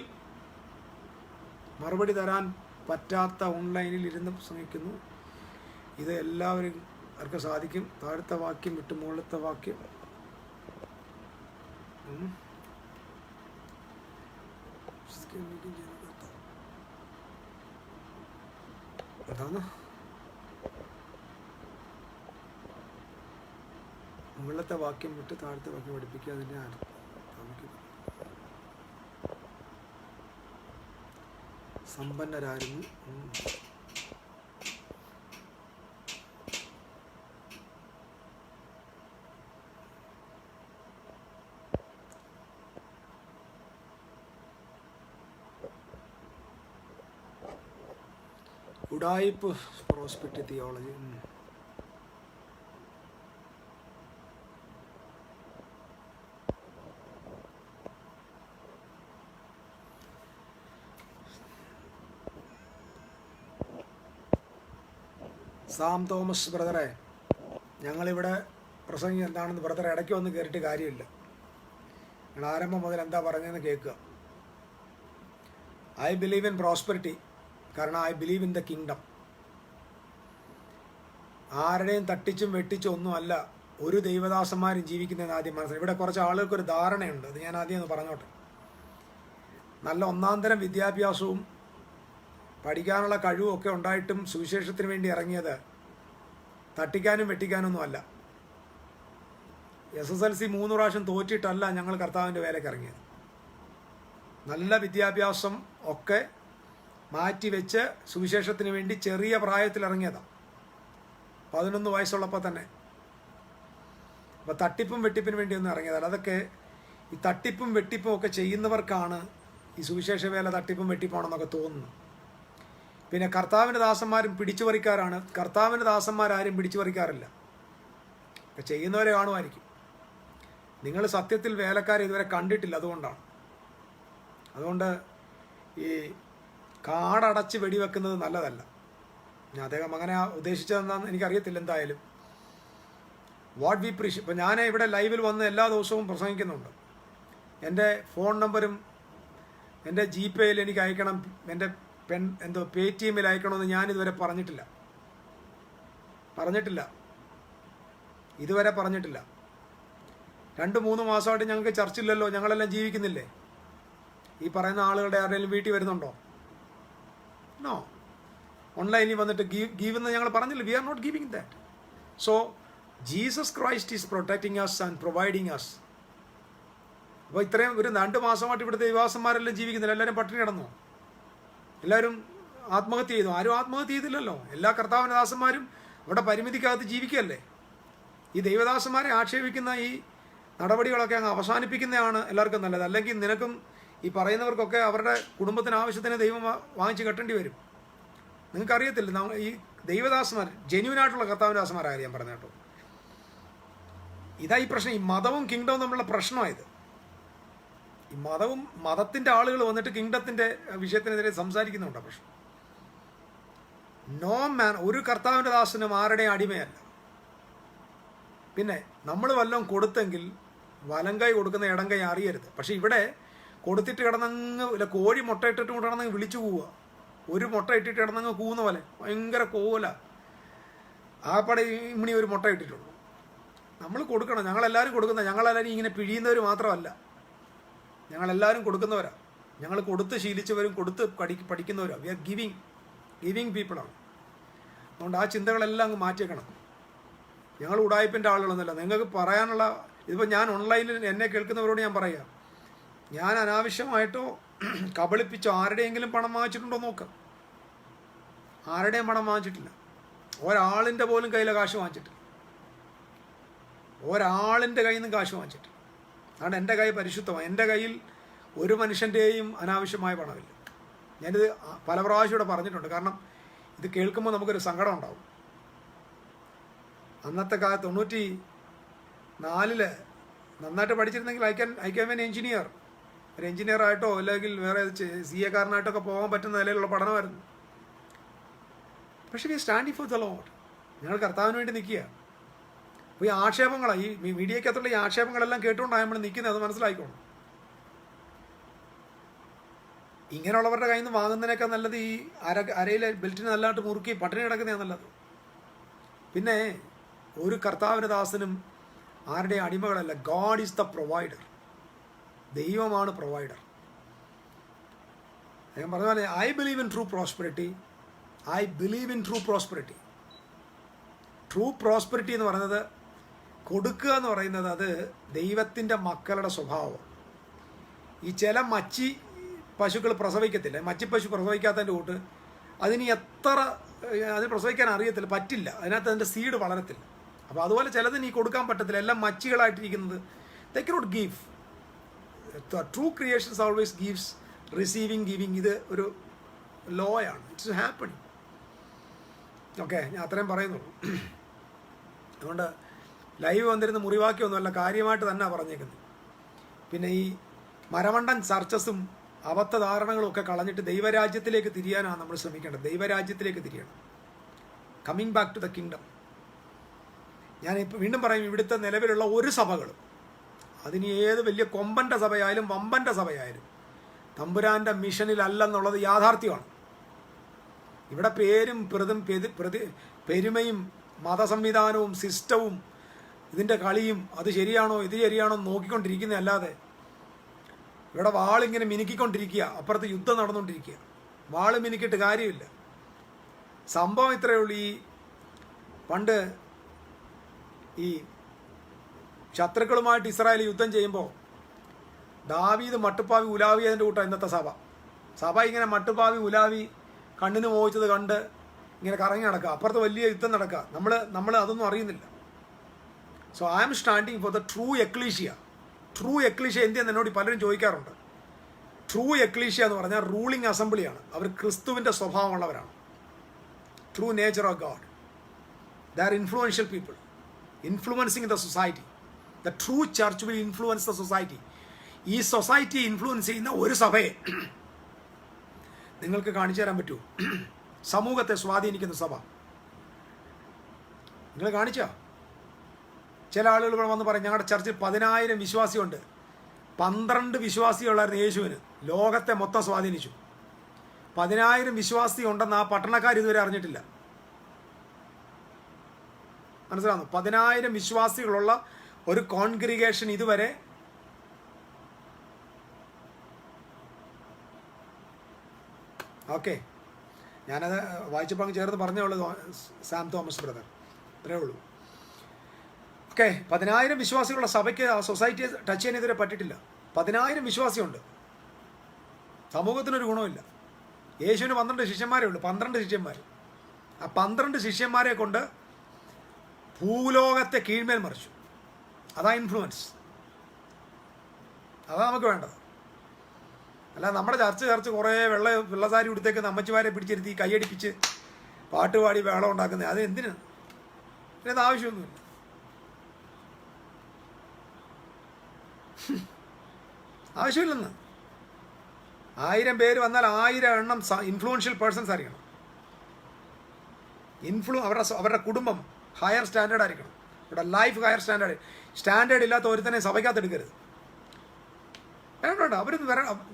മറുപടി തരാൻ പറ്റാത്ത ഓൺലൈനിൽ ഇരുന്ന് പ്രസംഗിക്കുന്നു. ഇത് എല്ലാവരും അവർക്ക് സാധിക്കും. താഴത്തെ വാക്യം വിട്ട് മുകളിലത്തെ വാക്യം എന്താണ്? മുകളിലത്തെ വാക്യം വിട്ട് താഴത്തെ വാക്യം പഠിപ്പിക്കുക. അതിൻ്റെ സമ്പന്നരായിരുന്നു. ഉഡായിപ്പ് പ്രോസ്പെക്റ്റ് തിയോളജി. സാം തോമസ് ബ്രദറെ, ഞങ്ങളിവിടെ പ്രസംഗം എന്താണെന്ന് ബ്രദർ ഇടയ്ക്ക് വന്ന് കയറിയിട്ട് കാര്യമില്ല. നിങ്ങൾ ആരംഭം മുതൽ എന്താ പറഞ്ഞതെന്ന് കേൾക്കുക. ഐ ബിലീവ് ഇൻ പ്രോസ്പെരിറ്റി, കാരണം I believe in the kingdom. ആരുടെയും തട്ടിച്ചും വെട്ടിച്ചും ഒന്നുമല്ല ഒരു ദൈവദാസന്മാരും ജീവിക്കുന്നതെന്ന് ആദ്യം മനസ്സിലായി. ഇവിടെ കുറച്ച് ആളുകൾക്കൊരു ധാരണയുണ്ട്, അത് ഞാൻ ആദ്യം ഒന്ന് പറഞ്ഞോട്ടെ. നല്ല ഒന്നാന്തരം വിദ്യാഭ്യാസവും പഠിക്കാനുള്ള കഴിവും ഒക്കെ ഉണ്ടായിട്ടും സുവിശേഷത്തിന് വേണ്ടി ഇറങ്ങിയത് തട്ടിക്കാനും വെട്ടിക്കാനൊന്നുമല്ല. SSLC 3 പ്രാവശ്യം തോറ്റിട്ടല്ല ഞങ്ങൾ കർത്താവിൻ്റെ വേലയ്ക്ക് ഇറങ്ങിയത്. നല്ല വിദ്യാഭ്യാസം ഒക്കെ മാറ്റിവെച്ച് സുവിശേഷത്തിന് വേണ്ടി ചെറിയ പ്രായത്തിൽ ഇറങ്ങിയതാണ്. 11 വയസ്സുള്ളപ്പോൾ തന്നെ. അപ്പോൾ തട്ടിപ്പും വെട്ടിപ്പിന് വേണ്ടി ഒന്നും ഇറങ്ങിയതല്ല. അതൊക്കെ ഈ തട്ടിപ്പും വെട്ടിപ്പും ഒക്കെ ചെയ്യുന്നവർക്കാണ് ഈ സുവിശേഷ വേല തട്ടിപ്പും വെട്ടിപ്പാണെന്നൊക്കെ തോന്നുന്നു. പിന്നെ കർത്താവിൻ്റെ ദാസന്മാരും പിടിച്ചുപറിക്കാരാണ്. കർത്താവിൻ്റെ ദാസന്മാരാരും പിടിച്ചുപറിക്കാറില്ല. ഒക്കെ ചെയ്യുന്നവരെ കാണുമായിരിക്കും. നിങ്ങൾ സത്യത്തിൽ വേലക്കാരെ ഇതുവരെ കണ്ടിട്ടില്ല, അതുകൊണ്ട് ഈ കാടടച്ച് വെടിവെക്കുന്നത് നല്ലതല്ല. അദ്ദേഹം അങ്ങനെ ഉദ്ദേശിച്ചതെന്നാന്ന് എനിക്കറിയത്തില്ല. എന്തായാലും വാട്ട് വി പ്രീഷ്, ഇപ്പം ഞാൻ ഇവിടെ ലൈവിൽ വന്ന് എല്ലാ ദിവസവും പ്രസംഗിക്കുന്നുണ്ട്. എൻ്റെ ഫോൺ നമ്പരും എൻ്റെ ജിപേയിൽ എനിക്ക് അയക്കണം, എൻ്റെ പേടിഎമ്മിൽ അയക്കണമെന്ന് ഞാനിതുവരെ പറഞ്ഞിട്ടില്ല. ഇതുവരെ പറഞ്ഞിട്ടില്ല. 2-3 മാസമായിട്ട് ഞങ്ങൾക്ക് ചർച്ചില്ലല്ലോ, ഞങ്ങളെല്ലാം ജീവിക്കുന്നില്ലേ? ഈ പറയുന്ന ആളുകളുടെ ആരുടെയും വീട്ടിൽ വരുന്നുണ്ടോ? നോ. ഓൺലൈനിൽ വന്നിട്ട് ഗീവ് എന്ന് ഞങ്ങൾ പറഞ്ഞില്ല. We are not giving that. So Jesus Christ is protecting us and providing us. അപ്പോൾ ഇത്രയും ഒരു 2 മാസമായിട്ട് ഇവിടുത്തെ വിവാസന്മാരെല്ലാം ജീവിക്കുന്നില്ല. എല്ലാവരും പട്ടിണി കിടന്നു, എല്ലാവരും ആത്മഹത്യ ചെയ്തു. ആരും ആത്മഹത്യ ചെയ്തില്ലല്ലോ. എല്ലാ കർത്താവിൻ്റെ ദാസന്മാരും അവിടെ പരിമിതിക്കകത്ത് ജീവിക്കുകയല്ലേ. ഈ ദൈവദാസന്മാരെ ആക്ഷേപിക്കുന്ന ഈ നടപടികളൊക്കെ അങ്ങ് അവസാനിപ്പിക്കുന്നതാണ് എല്ലാവർക്കും നല്ലത്. അല്ലെങ്കിൽ നിനക്കും ഈ പറയുന്നവർക്കൊക്കെ അവരുടെ കുടുംബത്തിന് ആവശ്യത്തിന് ദൈവം വാങ്ങിച്ച് കെട്ടേണ്ടി വരും. നിങ്ങൾക്കറിയത്തില്ല, ഈ ദൈവദാസന്മാർ ജെന്യൂനായിട്ടുള്ള കർത്താവിൻ്റെ ദാസന്മാരാണ് ഞാൻ പറഞ്ഞ കേട്ടോ. ഇതാ ഈ പ്രശ്നം. ഈ മതവും കിങ്ഡവും തമ്മിലുള്ള പ്രശ്നമായത്. ഈ മതത്തിൻ്റെ ആളുകൾ വന്നിട്ട് കിങ്ഡത്തിൻ്റെ വിഷയത്തിനെതിരെ സംസാരിക്കുന്നുണ്ടോ? പ്രശ്നം. നോ മാൻ, ഒരു കർത്താവിൻ്റെ ദാസനും ആരുടെയും അടിമയല്ല. പിന്നെ നമ്മൾ വല്ലതും കൊടുത്തെങ്കിൽ വലങ്കൈ കൊടുക്കുന്ന ഇടങ്കൈ അറിയരുത്. പക്ഷെ ഇവിടെ കൊടുത്തിട്ട് കിടന്നങ്ങ് ഇല്ല, കോഴി മുട്ട ഇട്ടിട്ട് കിടന്നങ്ങ് വിളിച്ചു പോവുക. ഒരു മുട്ട ഇട്ടിട്ട് കിടന്നങ്ങ് കൂവുന്ന പോലെ ഭയങ്കര കോല. ആപ്പടെ ഇമ്മണി ഒരു മുട്ട ഇട്ടിട്ടുള്ളൂ. നമ്മൾ കൊടുക്കണം. ഞങ്ങളെല്ലാവരും കൊടുക്കുന്ന, ഞങ്ങളെല്ലാവരും ഇങ്ങനെ പിഴിയുന്നവർ മാത്രമല്ല, ഞങ്ങളെല്ലാവരും കൊടുക്കുന്നവരാണ്. ഞങ്ങൾ കൊടുത്ത് ശീലിച്ചവരും കൊടുത്ത് പഠിക്കുന്നവരാണ്. വി ആർ ഗിവിങ് പീപ്പിളാണ്. അതുകൊണ്ട് ആ ചിന്തകളെല്ലാം അങ്ങ് മാറ്റിയേക്കണം. ഞങ്ങൾ ഉടായ്പിൻ്റെ ആളുകളൊന്നുമല്ല. നിങ്ങൾക്ക് പറയാനുള്ള ഇതിപ്പോൾ ഞാൻ ഓൺലൈനിൽ എന്നെ കേൾക്കുന്നവരോട് ഞാൻ പറയാം, ഞാൻ അനാവശ്യമായിട്ടോ കബളിപ്പിച്ചോ ആരുടെയെങ്കിലും പണം വാങ്ങിച്ചിട്ടുണ്ടോ നോക്കാം. ആരുടെയും പണം വാങ്ങിച്ചിട്ടില്ല. ഒരാളിൻ്റെ പോലും കയ്യിലെ കാശ് വാങ്ങിച്ചിട്ടില്ല. ഒരാളിൻ്റെ കയ്യിൽ നിന്നും കാശ് വാങ്ങിച്ചിട്ടില്ല. അതാണ് എൻ്റെ കൈ പരിശുദ്ധമാണ്. എൻ്റെ കയ്യിൽ ഒരു മനുഷ്യൻ്റെയും അനാവശ്യമായ പണമില്ല. ഞാനിത് പല പ്രാവശ്യം ഇവിടെ പറഞ്ഞിട്ടുണ്ട്. കാരണം ഇത് കേൾക്കുമ്പോൾ നമുക്കൊരു സങ്കടം ഉണ്ടാവും. അന്നത്തെ കാലത്ത് 94 നന്നായിട്ട് പഠിച്ചിരുന്നെങ്കിൽ ഐ ക്യാൻ എൻ എഞ്ചിനീയർ, ഒരു എഞ്ചിനീയറായിട്ടോ അല്ലെങ്കിൽ വേറെ CA കാരനായിട്ടൊക്കെ പോകാൻ പറ്റുന്ന നിലയിലുള്ള പഠനമായിരുന്നു. പക്ഷേ we standing for the Lord. ഞങ്ങൾ കർത്താവിന് വേണ്ടി നിൽക്കുക. അപ്പോൾ ഈ ആക്ഷേപങ്ങളാണ്, ഈ മീഡിയക്കകത്തുള്ള ഈ ആക്ഷേപങ്ങളെല്ലാം കേട്ടുകൊണ്ടാണ് നമ്മൾ നിൽക്കുന്നത്. അത് മനസ്സിലായിക്കോണം. ഇങ്ങനെയുള്ളവരുടെ കയ്യിൽ നിന്ന് വാങ്ങുന്നതിനേക്കാൾ നല്ലത് ഈ അരയിലെ ബെൽറ്റിന് നല്ലതായിട്ട് മുറുക്കി പട്ടിണി കിടക്കുന്നതാണ് നല്ലത്. പിന്നെ ഒരു കർത്താവിൻ്റെ ദാസനും ആരുടെയും അടിമകളല്ല. God is the provider. ദൈവമാണ് പ്രൊവൈഡർ. ഞാൻ പറഞ്ഞ പോലെ I believe in true prosperity. True prosperity എന്ന് പറയുന്നത്, കൊടുക്കുക എന്ന് പറയുന്നത്, അത് ദൈവത്തിൻ്റെ മക്കളുടെ സ്വഭാവം. ഈ ചില മച്ചി പശുക്കൾ പ്രസവിക്കത്തില്ല. മച്ചിപ്പശു പ്രസവിക്കാത്തതിൻ്റെ കൂട്ട് അതിന് അത് പ്രസവിക്കാൻ അറിയത്തില്ല, പറ്റില്ല. അതിനകത്ത് അതിൻ്റെ സീഡ് വളരത്തില്ല. അപ്പോൾ അതുപോലെ ചിലതിന് ഈ കൊടുക്കാൻ പറ്റത്തില്ല. എല്ലാം മച്ചികളായിട്ടിരിക്കുന്നത്. They cannot give. True creations always gives, receiving, giving. ഇത് ഒരു ലോയാണ്. It's happening. ഓക്കെ, ഞാൻ അത്രയും പറയുന്നുള്ളൂ. അതുകൊണ്ട് ലൈവ് വന്നിരുന്ന മുറിവാക്കിയൊന്നുമല്ല, കാര്യമായിട്ട് തന്നെ പറഞ്ഞേക്കുന്നത്. പിന്നെ ഈ മരമണ്ടൻ ചർച്ചസും അബദ്ധ ധാരണകളും ഒക്കെ കളഞ്ഞിട്ട് ദൈവരാജ്യത്തിലേക്ക് തിരിയാനാണ് നമ്മൾ ശ്രമിക്കേണ്ടത്. ദൈവരാജ്യത്തിലേക്ക് തിരിയണം. Coming back to the kingdom. ഞാനിപ്പോൾ വീണ്ടും പറയും, ഇവിടുത്തെ നിലവിലുള്ള ഒരു സഭകളും, അതിന് ഏത് വലിയ കൊമ്പൻ്റെ സഭയായാലും വമ്പൻ്റെ സഭയായാലും തമ്പുരാൻ്റെ മിഷനിലല്ലെന്നുള്ളത് യാഥാർത്ഥ്യമാണ്. ഇവിടെ പേരും പെരുമയും മതസംവിധാനവും സിസ്റ്റവും ഇതിൻ്റെ കളിയും അത് ശരിയാണോ ഇത് ശരിയാണോ നോക്കിക്കൊണ്ടിരിക്കുന്നത് അല്ലാതെ ഇവിടെ വാളിങ്ങനെ മിനുക്കിക്കൊണ്ടിരിക്കുക. അപ്പുറത്ത് യുദ്ധം നടന്നുകൊണ്ടിരിക്കുക. വാള് മിനുക്കിയിട്ട് കാര്യമില്ല. സംഭവം ഇത്രയേ ഉള്ളൂ. ഈ പണ്ട് ഈ ശത്രുക്കളുമായിട്ട് ഇസ്രായേൽ യുദ്ധം ചെയ്യുമ്പോൾ ദാവീദ് മട്ടുപ്പാവി ഉലാവി അതിൻ്റെ കൂട്ടം ഇന്നത്തെ സഭ ഇങ്ങനെ മട്ടുപ്പാവി ഉലാവി കണ്ണിന് മോഹിച്ചത് കണ്ട് ഇങ്ങനെ കറങ്ങി നടക്കുക, അപ്പുറത്ത് വലിയ യുദ്ധം നടക്കുക, നമ്മൾ അതൊന്നും അറിയുന്നില്ല. So I am standing for the true ecclesia. True ecclesia എന്തിയെന്ന് എന്നോട് പലരും ചോദിക്കാറുണ്ട്. ട്രൂ എക്ലീഷ്യ എന്ന് പറഞ്ഞാൽ റൂളിംഗ് അസംബ്ലിയാണ്. അവർ ക്രിസ്തുവിൻ്റെ സ്വഭാവമുള്ളവരാണ്. True nature of God. They are influential people influencing the society. The true church will influence the society. ഈ സൊസൈറ്റി ഇൻഫ്ലുവൻസ് ചെയ്യുന്ന ഒരു സഭയെ നിങ്ങൾക്ക് കാണിച്ചു തരാൻ പറ്റുമോ? സമൂഹത്തെ സ്വാധീനിക്കുന്ന സഭ നിങ്ങൾ കാണിച്ചോ? ചില ആളുകൾ ഇവിടെ വന്ന് പറയും ഞങ്ങളുടെ ചർച്ചിൽ 10,000 വിശ്വാസിയുണ്ട്. 12 വിശ്വാസികളുള്ളായിരുന്നു യേശുവിന്. ലോകത്തെ മൊത്തം സ്വാധീനിച്ചു. 10,000 വിശ്വാസി ഉണ്ടെന്ന് ആ പട്ടണക്കാർ ഇതുവരെ അറിഞ്ഞിട്ടില്ല. മനസ്സിലാവുന്നു? 10,000 വിശ്വാസികളുള്ള ഒരു കോൺഗ്രിഗേഷൻ ഇതുവരെ ഓക്കെ. ഞാനത് വായിച്ചപ്പോൾ അങ്ങ് ചേർന്ന് പറഞ്ഞേ ഉള്ളൂ. സാം തോമസ് ബ്രദർ, അത്രേ ഉള്ളൂ. ഓക്കെ, 10,000 വിശ്വാസികളുള്ള സഭയ്ക്ക് ആ സൊസൈറ്റിയെ ടച്ച് ചെയ്യാൻ ഇതുവരെ പറ്റിയിട്ടില്ല. 10,000 വിശ്വാസിയുണ്ട്. സമൂഹത്തിനൊരു ഗുണമില്ല. യേശുവിന് 12 ശിഷ്യന്മാരേ ഉള്ളൂ. 12 ശിഷ്യന്മാർ. ആ 12 ശിഷ്യന്മാരെ കൊണ്ട് ഭൂലോകത്തെ കീഴ്മേൽ മറിച്ചു. അതാ ഇൻഫ്ലുവൻസ്. അതാ നമുക്ക് വേണ്ടത്. അല്ല നമ്മുടെ ചർച്ച് കുറേ വെള്ളസാരി ഉടുത്തേക്ക് അമ്മച്ചിമാരെ പിടിച്ചിരുത്തി കൈയടിപ്പിച്ച് പാട്ടുപാടി വേളം ഉണ്ടാക്കുന്നത്. അത് എന്തിന്? ഇതിനത് ആവശ്യമൊന്നുമില്ല. ആവശ്യമില്ലെന്ന്. 1000 പേര് വന്നാൽ 1000 എണ്ണം ഇൻഫ്ലുവൻഷ്യൽ പേഴ്സൺസ് ആയിരിക്കണം. അവരുടെ കുടുംബം ഹയർ സ്റ്റാൻഡേർഡ് ആയിരിക്കണം. അവരുടെ ലൈഫ് ഹയർ സ്റ്റാൻഡേർഡ് ഇല്ലാത്ത ഒരുത്തനെ സഭയ്ക്കകത്ത് എടുക്കരുത്. വേണ്ട, അവർ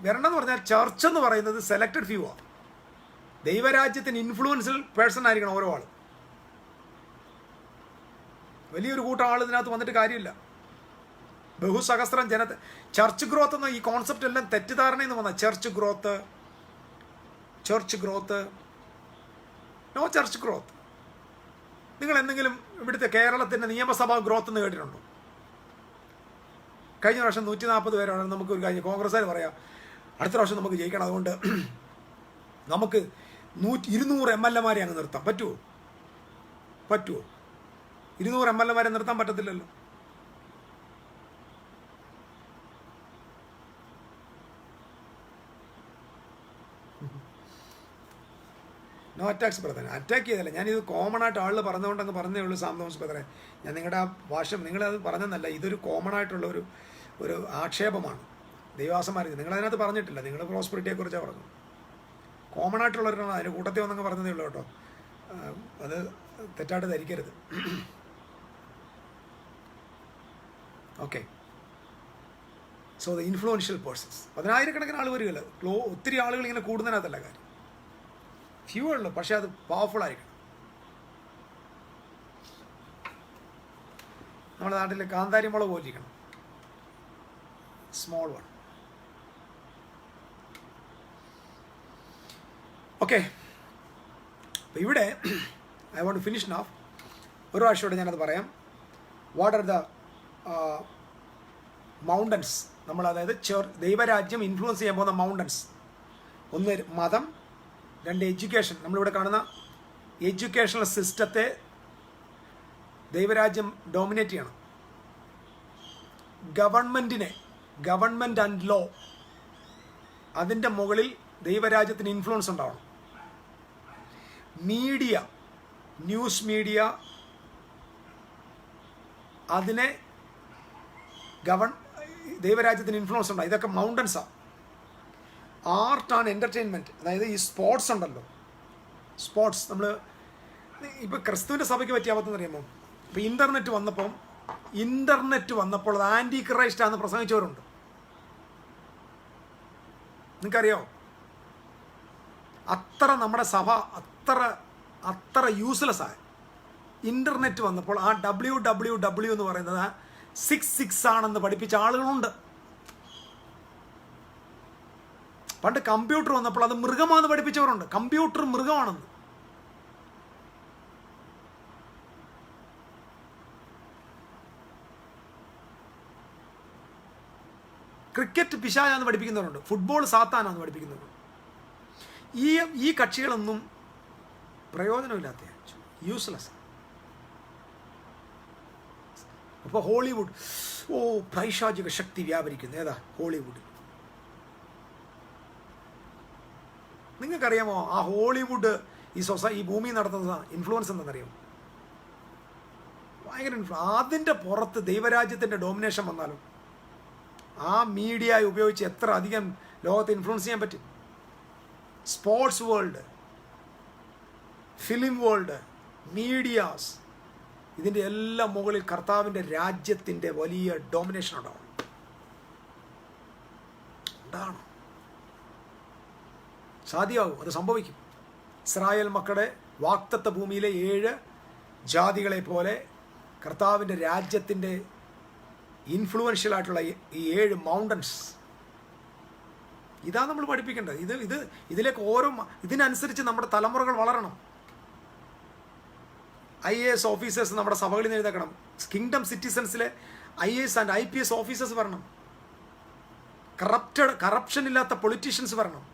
വരണമെന്ന് പറഞ്ഞാൽ ചർച്ച് എന്ന് പറയുന്നത് സെലക്റ്റഡ് ഫ്യൂ ആണ്. ദൈവരാജ്യത്തിന് ഇൻഫ്ലുവൻഷ്യൽ പേഴ്സൺ ആയിരിക്കണം ഓരോ ആളും. വലിയൊരു കൂട്ടം ആൾ ഇതിനകത്ത് വന്നിട്ട് കാര്യമില്ല. ബഹുസഹസ്രം ജനത്തെ ചർച്ച് ഗ്രോത്ത് എന്ന ഈ കോൺസെപ്റ്റ് എല്ലാം തെറ്റിദ്ധാരണയിൽ നിന്ന് വന്ന church growth no church growth. നിങ്ങൾ എന്തെങ്കിലും ഇവിടുത്തെ കേരളത്തിൻ്റെ നിയമസഭാ ഗ്രോത്ത് എന്ന് കേട്ടിട്ടുണ്ടോ? കഴിഞ്ഞ പ്രാവശ്യം 140 പേരാണ്. നമുക്ക് ഒരു കഴിഞ്ഞ കോൺഗ്രസ്സുകാർ പറയാം അടുത്ത പ്രാവശ്യം നമുക്ക് ജയിക്കണം, അതുകൊണ്ട് നമുക്ക് 200 MLA അങ്ങ് നിർത്താം. പറ്റുമോ? 200 MLA നിർത്താൻ പറ്റത്തില്ലല്ലോ. No attacks brother. അറ്റാക്ക് ചെയ്തല്ല, ഞാനിത് കോമൺ ആയിട്ട് ആളുകൾ പറഞ്ഞുകൊണ്ട് അങ്ങ് പറഞ്ഞേ ഉള്ളൂ. സാം തോമസ് ബ്രദറെ, ഞാൻ നിങ്ങളുടെ ആ ഭാഷ്യം നിങ്ങളത് പറഞ്ഞെന്നല്ല, ഇതൊരു കോമൺ ആയിട്ടുള്ള ഒരു ആക്ഷേപമാണ്. ദൈവാസന്മാർ നിങ്ങളതിനകത്ത് പറഞ്ഞിട്ടില്ല. നിങ്ങൾ പ്രോസ്പെരിറ്റിയെക്കുറിച്ചാണ് പറഞ്ഞത്. കോമൺ ആയിട്ടുള്ളവരാണ്. അതിൻ്റെ കൂട്ടത്തിൽ വന്നങ്ങ് പറഞ്ഞതേ ഉള്ളൂ കേട്ടോ. അത് തെറ്റായിട്ട് ധരിക്കരുത്. Okay. So the influential persons 10,000 ആൾ വരികയല്ല. ഒത്തിരി ആളുകൾ ഇങ്ങനെ കൂടുന്നതിനകത്തല്ല കാര്യം. ഫ്യൂ ഉള്ളു, പക്ഷെ അത് പവർഫുൾ ആയിരിക്കണം. നമ്മുടെ നാട്ടിൽ കാന്താരി മുളക് പോലിരിക്കണം. Small one. ഓക്കെ. അപ്പം ഇവിടെ I want to finish now. ഒരു പ്രാവശ്യത്തോടെ ഞാനത് പറയാം. What are the mountains? നമ്മൾ അതായത് ദൈവരാജ്യം ഇൻഫ്ലുവൻസ് ചെയ്യാൻ പോകുന്ന മൗണ്ടൻസ്. 1 മതം, 2 എഡ്യൂക്കേഷൻ. നമ്മളിവിടെ കാണുന്ന എഡ്യൂക്കേഷണൽ സിസ്റ്റത്തെ ദൈവരാജ്യം ഡോമിനേറ്റ് ചെയ്യണം. ഗവൺമെൻറ് ആൻഡ് ലോ, അതിൻ്റെ മുകളിൽ ദൈവരാജ്യത്തിന് ഇൻഫ്ലുവൻസ് ഉണ്ടാവണം. മീഡിയ, ന്യൂസ് മീഡിയ, അതിനെ ദൈവരാജ്യത്തിന് ഇൻഫ്ലുവൻസ് ഉണ്ടാവും. ഇതൊക്കെ മൗണ്ടൻസാണ്. ആർട്ട് ആൻഡ് എൻ്റർടൈൻമെൻറ്റ്, അതായത് ഈ സ്പോർട്സ് ഉണ്ടല്ലോ, സ്പോർട്സ്. നമ്മൾ ഇപ്പോൾ ക്രിസ്തുവിൻ്റെ സഭയ്ക്ക് പറ്റിയ അബദ്ധം അറിയാമോ? ഇപ്പോൾ ഇൻ്റർനെറ്റ് വന്നപ്പോൾ അത് ആൻറ്റി ക്രൈസ്റ്റാന്ന് പ്രസംഗിച്ചവരുണ്ട്. നിങ്ങൾക്കറിയാമോ? അത്ര നമ്മുടെ സഭ അത്ര യൂസ്ലെസ് ആയി. ഇൻ്റർനെറ്റ് വന്നപ്പോൾ ആ WWW എന്ന് പറയുന്നത് 66 ആണെന്ന് പഠിപ്പിച്ച ആളുകളുണ്ട്. പണ്ട് കമ്പ്യൂട്ടർ വന്നപ്പോൾ അത് മൃഗമാണെന്ന് പഠിപ്പിച്ചവരുണ്ട്. കമ്പ്യൂട്ടർ മൃഗമാണെന്ന്. ക്രിക്കറ്റ് പിശാചാന്ന് പഠിപ്പിക്കുന്നവരുണ്ട്. ഫുട്ബോൾ സാത്താനാന്ന് പഠിപ്പിക്കുന്നവരുണ്ട്. ഈ കക്ഷികളൊന്നും പ്രയോജനമില്ലാത്ത, യൂസ്ലെസ്. അപ്പോൾ ഹോളിവുഡ്, പൈശാചിക ശക്തി വ്യാപരിക്കുന്നു. ഏതാ? ഹോളിവുഡ്. നിങ്ങൾക്കറിയാമോ ആ ഹോളിവുഡ് ഈ ഭൂമി നടത്തുന്ന ഇൻഫ്ലുവൻസ് എന്താണെന്നറിയാമോ? ഭയങ്കര അതിൻ്റെ പുറത്ത് ദൈവരാജ്യത്തിൻ്റെ ഡോമിനേഷൻ വന്നാലും ആ മീഡിയ ഉപയോഗിച്ച് എത്ര അധികം ലോകത്തെ ഇൻഫ്ലുവൻസ് ചെയ്യാൻ പറ്റും. Sports world, film world, medias, ഇതിൻ്റെ എല്ലാം മുകളിൽ കർത്താവിൻ്റെ രാജ്യത്തിൻ്റെ വലിയ ഡോമിനേഷൻ ഉണ്ടാവണം. സാധ്യമാകും, അത് സംഭവിക്കും. ഇസ്രായേൽ മക്കളുടെ വാഗ്ദത്ത ഭൂമിയിലെ 7 ജാതികളെ പോലെ കർത്താവിൻ്റെ രാജ്യത്തിൻ്റെ ഇൻഫ്ലുവൻഷ്യൽ ആയിട്ടുള്ള ഈ 7 മൗണ്ടൻസ്, ഇതാണ് നമ്മൾ പഠിപ്പിക്കേണ്ടത്. ഇതിലേക്ക് ഇതിനനുസരിച്ച് നമ്മുടെ തലമുറകൾ വളരണം. IAS ഓഫീസേഴ്സ് നമ്മുടെ സഭകളിൽ നിന്ന് എഴുതക്കണം. കിങ്ഡം സിറ്റിസൺസിലെ IAS ആൻഡ് IPS ഓഫീസേഴ്സ് വരണം. കറപ്ഷൻ ഇല്ലാത്ത പൊളിറ്റീഷ്യൻസ് വരണം.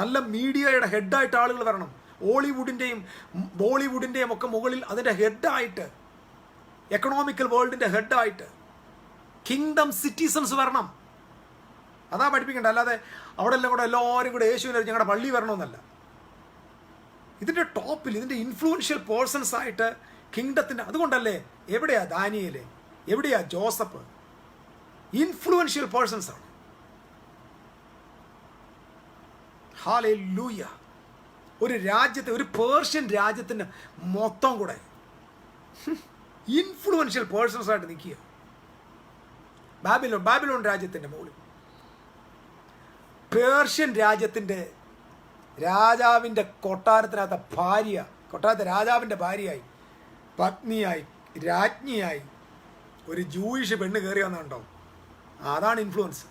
നല്ല മീഡിയയുടെ ഹെഡായിട്ട് ആളുകൾ വരണം. ഹോളിവുഡിൻ്റെയും ബോളിവുഡിൻ്റെയും ഒക്കെ മുകളിൽ അതിൻ്റെ ഹെഡായിട്ട്, എക്കണോമിക്കൽ വേൾഡിൻ്റെ ഹെഡായിട്ട് കിങ്ഡം സിറ്റിസൺസ് വരണം. അതാ പഠിപ്പിക്കേണ്ട. അല്ലാതെ അവിടെ എല്ലാം കൂടെ എല്ലാവരും കൂടെ യേശുവിനെ ഞങ്ങളുടെ പള്ളി വരണമെന്നല്ല. ഇതിൻ്റെ ടോപ്പിൽ, ഇതിൻ്റെ ഇൻഫ്ലുവൻഷ്യൽ പേഴ്സൺസ് ആയിട്ട് കിങ്ഡത്തിൻ്റെ, അതുകൊണ്ടല്ലേ എവിടെയാ ദാനിയേൽ, എവിടെയാ ജോസഫ്? ഇൻഫ്ലുവൻഷ്യൽ പേഴ്സൺസ് ആണ്. ഹല്ലേലൂയ. ഒരു രാജ്യത്തെ, ഒരു പേർഷ്യൻ രാജ്യത്തിൻ്റെ മൊത്തം കൂടെ ഇൻഫ്ലുവൻഷ്യൽ പേഴ്സൺസ് ആയിട്ട് നിൽക്കുക. ബാബിലോൺ രാജ്യത്തിൻ്റെ മുകളിൽ പേർഷ്യൻ രാജ്യത്തിൻ്റെ രാജാവിൻ്റെ കൊട്ടാരത്തെ രാജാവിൻ്റെ ഭാര്യയായി, പത്നിയായി, രാജ്ഞിയായി ഒരു ജൂയിഷ് പെണ്ണ് കയറി വന്നുണ്ടോ? അതാണ് ഇൻഫ്ലുവൻസ്.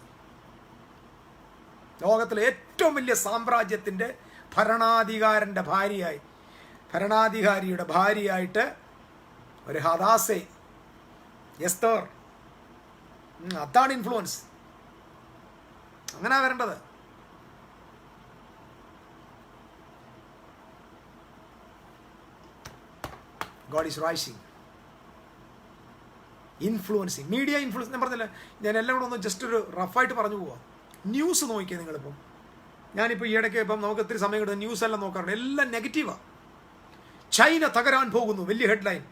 ലോകത്തിലെ ഏറ്റവും വലിയ സാമ്രാജ്യത്തിൻ്റെ ഭരണാധികാരിയുടെ ഭാര്യയായിട്ട് ഒരു ഹദാസെ, എസ്തർ, അതാണ് ഇൻഫ്ലുവൻസ്. അങ്ങനെ വരേണ്ടത്. God is rising. Influencing, media influence. ഞാൻ പറഞ്ഞില്ല, ഞാൻ എല്ലാം കൂടെ ഒന്ന് ജസ്റ്റ് ഒരു റഫായിട്ട് പറഞ്ഞു പോവാം. ന്യൂസ് നോക്കിയാൽ നിങ്ങളിപ്പം, ഞാനിപ്പോൾ ഈ ഇടയ്ക്ക് ഇപ്പം നമുക്ക് ഒത്തിരി സമയം കിട്ടുന്ന ന്യൂസ് എല്ലാം നോക്കാറുണ്ട്. എല്ലാം നെഗറ്റീവാണ്. ചൈന തകരാൻ പോകുന്നു, വലിയ ഹെഡ്ലൈൻ.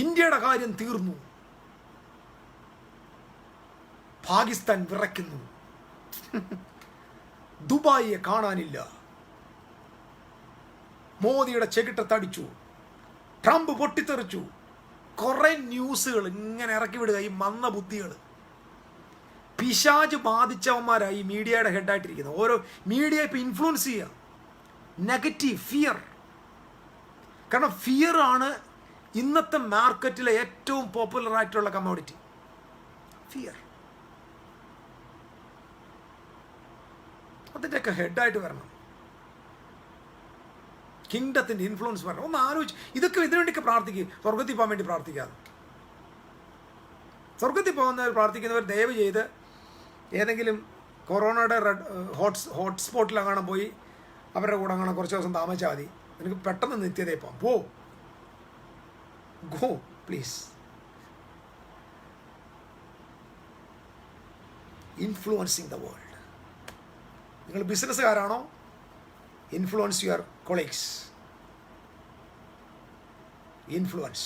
ഇന്ത്യയുടെ കാര്യം തീർന്നു, പാകിസ്ഥാൻ വിറയ്ക്കുന്നു, ദുബായിയെ കാണാനില്ല, മോദിയുടെ ചെകിട്ടത്തടിച്ചു, ട്രംപ് പൊട്ടിത്തെറിച്ചു. കുറെ ന്യൂസുകൾ ഇങ്ങനെ ഇറക്കി വിടുക. ഈ മന്ന ബുദ്ധികൾ, പിശാച് ബാധിച്ചവന്മാരായി ഈ മീഡിയയുടെ ഹെഡായിട്ടിരിക്കുന്നത്. ഓരോ മീഡിയ ഇപ്പം ഇൻഫ്ലുവൻസ് ചെയ്യുക. Negative, fear. കാരണം ഫിയർ ആണ് ഇന്നത്തെ മാർക്കറ്റിലെ ഏറ്റവും പോപ്പുലർ ആയിട്ടുള്ള കമ്മോഡിറ്റി. ഫിയർ. അതിൻ്റെയൊക്കെ ഹെഡായിട്ട് വരണം. കിങ്ഡത്തിൻ്റെ ഇൻഫ്ലുവൻസ് വരണം. ഒന്ന് ആലോചിച്ച്, ഇതൊക്കെ ഇതിനുവേണ്ടിയൊക്കെ പ്രാർത്ഥിക്കുക. സ്വർഗത്തിൽ പോകാൻ വേണ്ടി പ്രാർത്ഥിക്കാതെ. സ്വർഗത്തിൽ പോകുന്നവർ, പ്രാർത്ഥിക്കുന്നവർ ദയവ് ചെയ്ത് ഏതെങ്കിലും കൊറോണയുടെ ഹോട്ട്സ്പോട്ടിലങ്ങനെ പോയി അവരുടെ കൂടെ അങ്ങനെ കുറച്ച് ദിവസം താമസിച്ചാൽ മതി. നിനക്ക് പെട്ടെന്ന് നിത്യതയിൽ പോകാം. Go please. Influencing the world. നിങ്ങൾ ബിസിനസ്സുകാരാണോ? Influence your colleagues. Influence.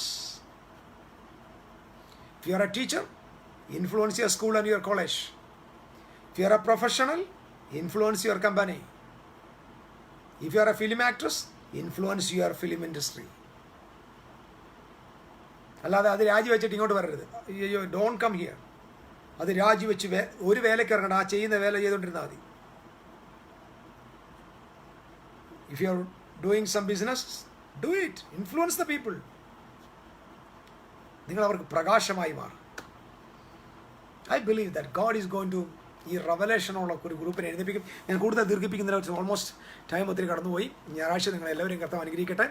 If you are a teacher, influence your school and your college. If you are a professional, influence your company. If you are a film actress, influence your film industry. അല്ലാതെ അത് രാജിവെച്ചിട്ട് ഇങ്ങോട്ട് വരരുത്. അയ്യോ, don't come here. അത് രാജിവെച്ച് ഒരു വേലയ്ക്ക് ഇറങ്ങണം. ആ ചെയ്യുന്ന വേല ചെയ്തുകൊണ്ടിരുന്നാൽ മതി. If you are doing some business, do it. Influence the people. നിങ്ങൾ അവർക്ക് പ്രകാശമായി മാറും. I believe that God is going to, ഈ റെവലേഷനുള്ള ഒരു ഗ്രൂപ്പിനെ എഴുതിപ്പിക്കും. ഞാൻ കൂടുതൽ ദീർഘിപ്പിക്കുന്നില്ല. ഓൾമോസ്റ്റ് ടൈം ഒത്തിരി കടന്നുപോയി. ഞായറാഴ്ച നിങ്ങളെല്ലാവരെയും കർത്താവ് അനുഗ്രഹിക്കട്ടെ.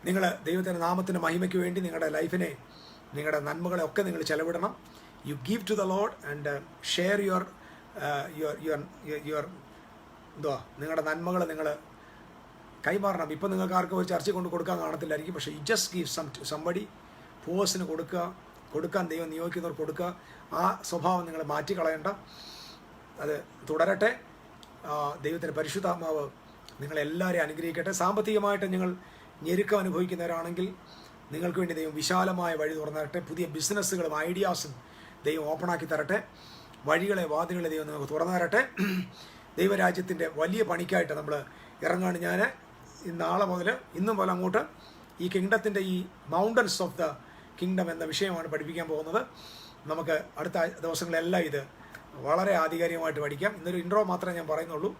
നിങ്ങൾ ദൈവത്തിൻ്റെ നാമത്തിൻ്റെ മഹിമയ്ക്ക് വേണ്ടി നിങ്ങളുടെ ലൈഫിനെ, നിങ്ങളുടെ നന്മകളെ ഒക്കെ നിങ്ങൾ ചെലവിടണം. You give to the Lord and share your your എന്തുവാ നിങ്ങളുടെ നന്മകൾ നിങ്ങൾ കൈമാറണം. ഇപ്പം നിങ്ങൾക്ക് ആർക്കും ഒരു ചർച്ച കൊണ്ട് കൊടുക്കാൻ കാണത്തില്ലായിരിക്കും, പക്ഷേ യു ജസ്റ്റ് ഗീവ് സംബഡി പോഴ്സിന് കൊടുക്കാൻ ദൈവം നിയോഗിക്കുന്നവർ കൊടുക്കുക. ആ സ്വഭാവം നിങ്ങൾ മാറ്റിക്കളയണ്ട, അത് തുടരട്ടെ. ദൈവത്തിൻ്റെ പരിശുദ്ധാത്മാവ് നിങ്ങളെല്ലാവരെയും അനുഗ്രഹിക്കട്ടെ. സാമ്പത്തികമായിട്ട് നിങ്ങൾ ഞെരുക്കം അനുഭവിക്കുന്നവരാണെങ്കിൽ നിങ്ങൾക്ക് വേണ്ടി ദൈവം വിശാലമായ വഴി തുറന്നു തരട്ടെ. പുതിയ ബിസിനസ്സുകളും ഐഡിയാസും ദൈവം ഓപ്പണാക്കി തരട്ടെ. വാതിലുകളെ ദൈവം നിങ്ങൾക്ക് തുറന്നു തരട്ടെ. ദൈവരാജ്യത്തിൻ്റെ വലിയ പണിക്കായിട്ട് നമ്മൾ ഇറങ്ങാണ്. ഞാൻ നാളെ മുതൽ ഇന്നും പോലെ അങ്ങോട്ട് ഈ കിങ്ഡത്തിൻ്റെ ഈ മൗണ്ടൻസ് ഓഫ് ദ കിങ്ഡം എന്ന വിഷയമാണ് പഠിപ്പിക്കാൻ പോകുന്നത്. നമുക്ക് അടുത്ത ദിവസങ്ങളെല്ലാം ഇത് വളരെ ആധികാരികമായിട്ട് പഠിക്കാം. ഇന്നൊരു ഇൻട്രോ മാത്രമേ ഞാൻ പറയുന്നുള്ളൂ.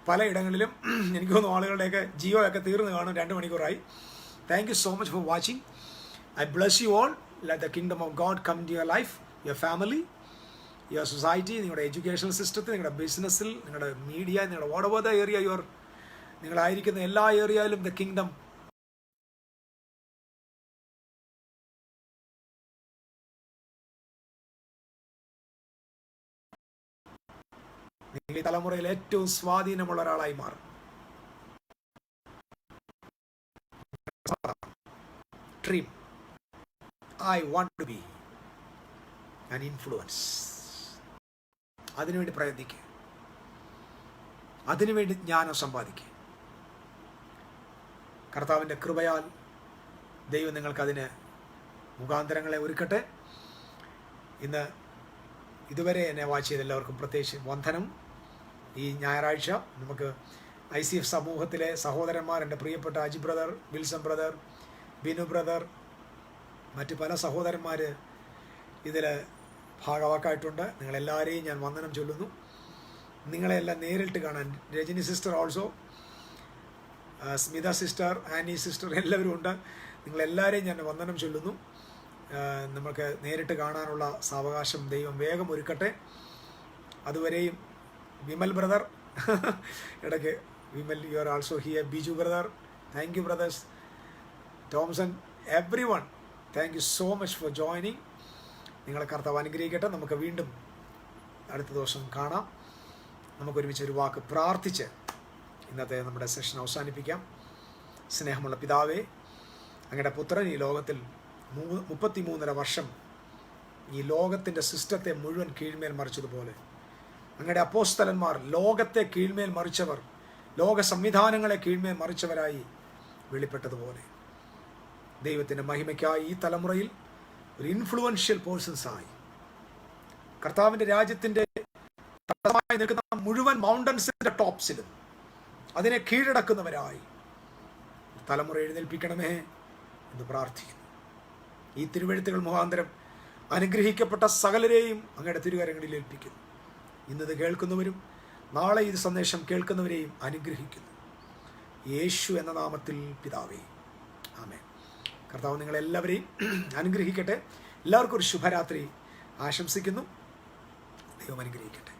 പലയിടങ്ങളിലും എനിക്ക് തോന്നുന്നു ആളുകളുടെയൊക്കെ ജിയോ ഒക്കെ തീർന്നു കാണും. 2 മണിക്കൂറായി. Thank you so much for watching. I bless you all. Let the kingdom of God come to your life, your family, your society, നിങ്ങളുടെ എഡ്യൂക്കേഷണൽ സിസ്റ്റത്തിൽ, നിങ്ങളുടെ ബിസിനസ്സിൽ, നിങ്ങളുടെ മീഡിയ, നിങ്ങളുടെ വാട്ട് എവർ ദ ഏരിയ നിങ്ങളായിരിക്കുന്ന എല്ലാ ഏരിയയിലും ദ കിങ്ഡം നിങ്ങൾ ഈ തലമുറയിൽ ഏറ്റവും സ്വാധീനമുള്ള ഒരാളായി മാറും. Dream, I want to be an influence. അതിനുവേണ്ടി പ്രയത്നിക്കുക, അതിനുവേണ്ടി ജ്ഞാനം സമ്പാദിക്കുക. കർത്താവിൻ്റെ കൃപയാൽ ദൈവം നിങ്ങൾക്കതിന് മുഖാന്തരങ്ങളെ ഒരുക്കട്ടെ. ഇന്ന് ഇതുവരെ എന്നെ വാച്ച് ചെയ്ത എല്ലാവർക്കും പ്രത്യേകിച്ച് വന്ദനം. ഈ ഞായറാഴ്ച നമുക്ക് ICF സമൂഹത്തിലെ സഹോദരന്മാർ, എൻ്റെ പ്രിയപ്പെട്ട Aji brother, Wilson brother, Binu brother, മറ്റ് പല സഹോദരന്മാർ ഇതിൽ ഭാഗവാക്കായിട്ടുണ്ട്. നിങ്ങളെല്ലാവരെയും ഞാൻ വന്ദനം ചൊല്ലുന്നു. നിങ്ങളെല്ലാം നേരിട്ട് കാണാൻ Rajani sister also, Smitha sister, Annie sister എല്ലാവരും ഉണ്ട്. നിങ്ങളെല്ലാവരെയും ഞാൻ വന്ദനം ചൊല്ലുന്നു. നമുക്ക് നേരിട്ട് കാണാനുള്ള സാവകാശം ദൈവം വേഗം ഒരുക്കട്ടെ. അതുവരെയും വിമൽ ബ്രദർ ഇടയ്ക്ക് Vimal, you are also here. Biju brother, thank you brothers. Tomson, everyone, thank you so much for joining. നിങ്ങളെ കർത്താവ് അനുഗ്രഹിക്കട്ടെ. നമുക്ക് വീണ്ടും അടുത്ത ദിവസം കാണാം. നമുക്കൊരുമിച്ച് ഒരു വാക്ക് പ്രാർത്ഥിച്ച് ഇന്നത്തെ നമ്മുടെ സെഷൻ അവസാനിപ്പിക്കാം. സ്നേഹമുള്ള പിതാവേ, അങ്ങയുടെ പുത്രൻ ഈ ലോകത്തിൽ 33.5 വർഷം ഈ ലോകത്തിൻ്റെ സിസ്റ്റത്തെ മുഴുവൻ കീഴ്മേൽ മറിച്ചതുപോലെ അങ്ങയുടെ അപ്പോസ്തലന്മാർ ലോകത്തെ കീഴ്മേൽ മറിച്ചവർ, ലോക സംവിധാനങ്ങളെ കീഴ്മേൽ മറിച്ചവരായി വെളിപ്പെട്ടതുപോലെ ദൈവത്തിൻ്റെ മഹിമയ്ക്കായി ഈ തലമുറയിൽ ഒരു ഇൻഫ്ലുവൻഷ്യൽ പേഴ്സൺസായി കർത്താവിൻ്റെ രാജ്യത്തിൻ്റെ നിൽക്കുന്ന മുഴുവൻ മൗണ്ടൻസിൻ്റെ ടോപ്സിലും അതിനെ കീഴടക്കുന്നവരായി തലമുറ എഴുന്നേൽപ്പിക്കണമേ എന്ന് പ്രാർത്ഥിക്കുന്നു. ഈ തിരുവെഴുത്തുകൾ മുഖാന്തരം അനുഗ്രഹിക്കപ്പെട്ട സകലരെയും അങ്ങയുടെ തിരുകരങ്ങളിൽ ഏൽപ്പിക്കുന്നു. ഇന്നത് കേൾക്കുന്നവരും നാളെ ഇത് സന്ദേശം കേൾക്കുന്നവരെയും അനുഗ്രഹിക്കുന്നു. യേശു എന്ന നാമത്തിൽ പിതാവേ, ആമേൻ. കർത്താവ് നിങ്ങളെല്ലാവരെയും അനുഗ്രഹിക്കട്ടെ. എല്ലാവർക്കും ഒരു ശുഭരാത്രി ആശംസിക്കുന്നു. ദൈവം അനുഗ്രഹിക്കട്ടെ.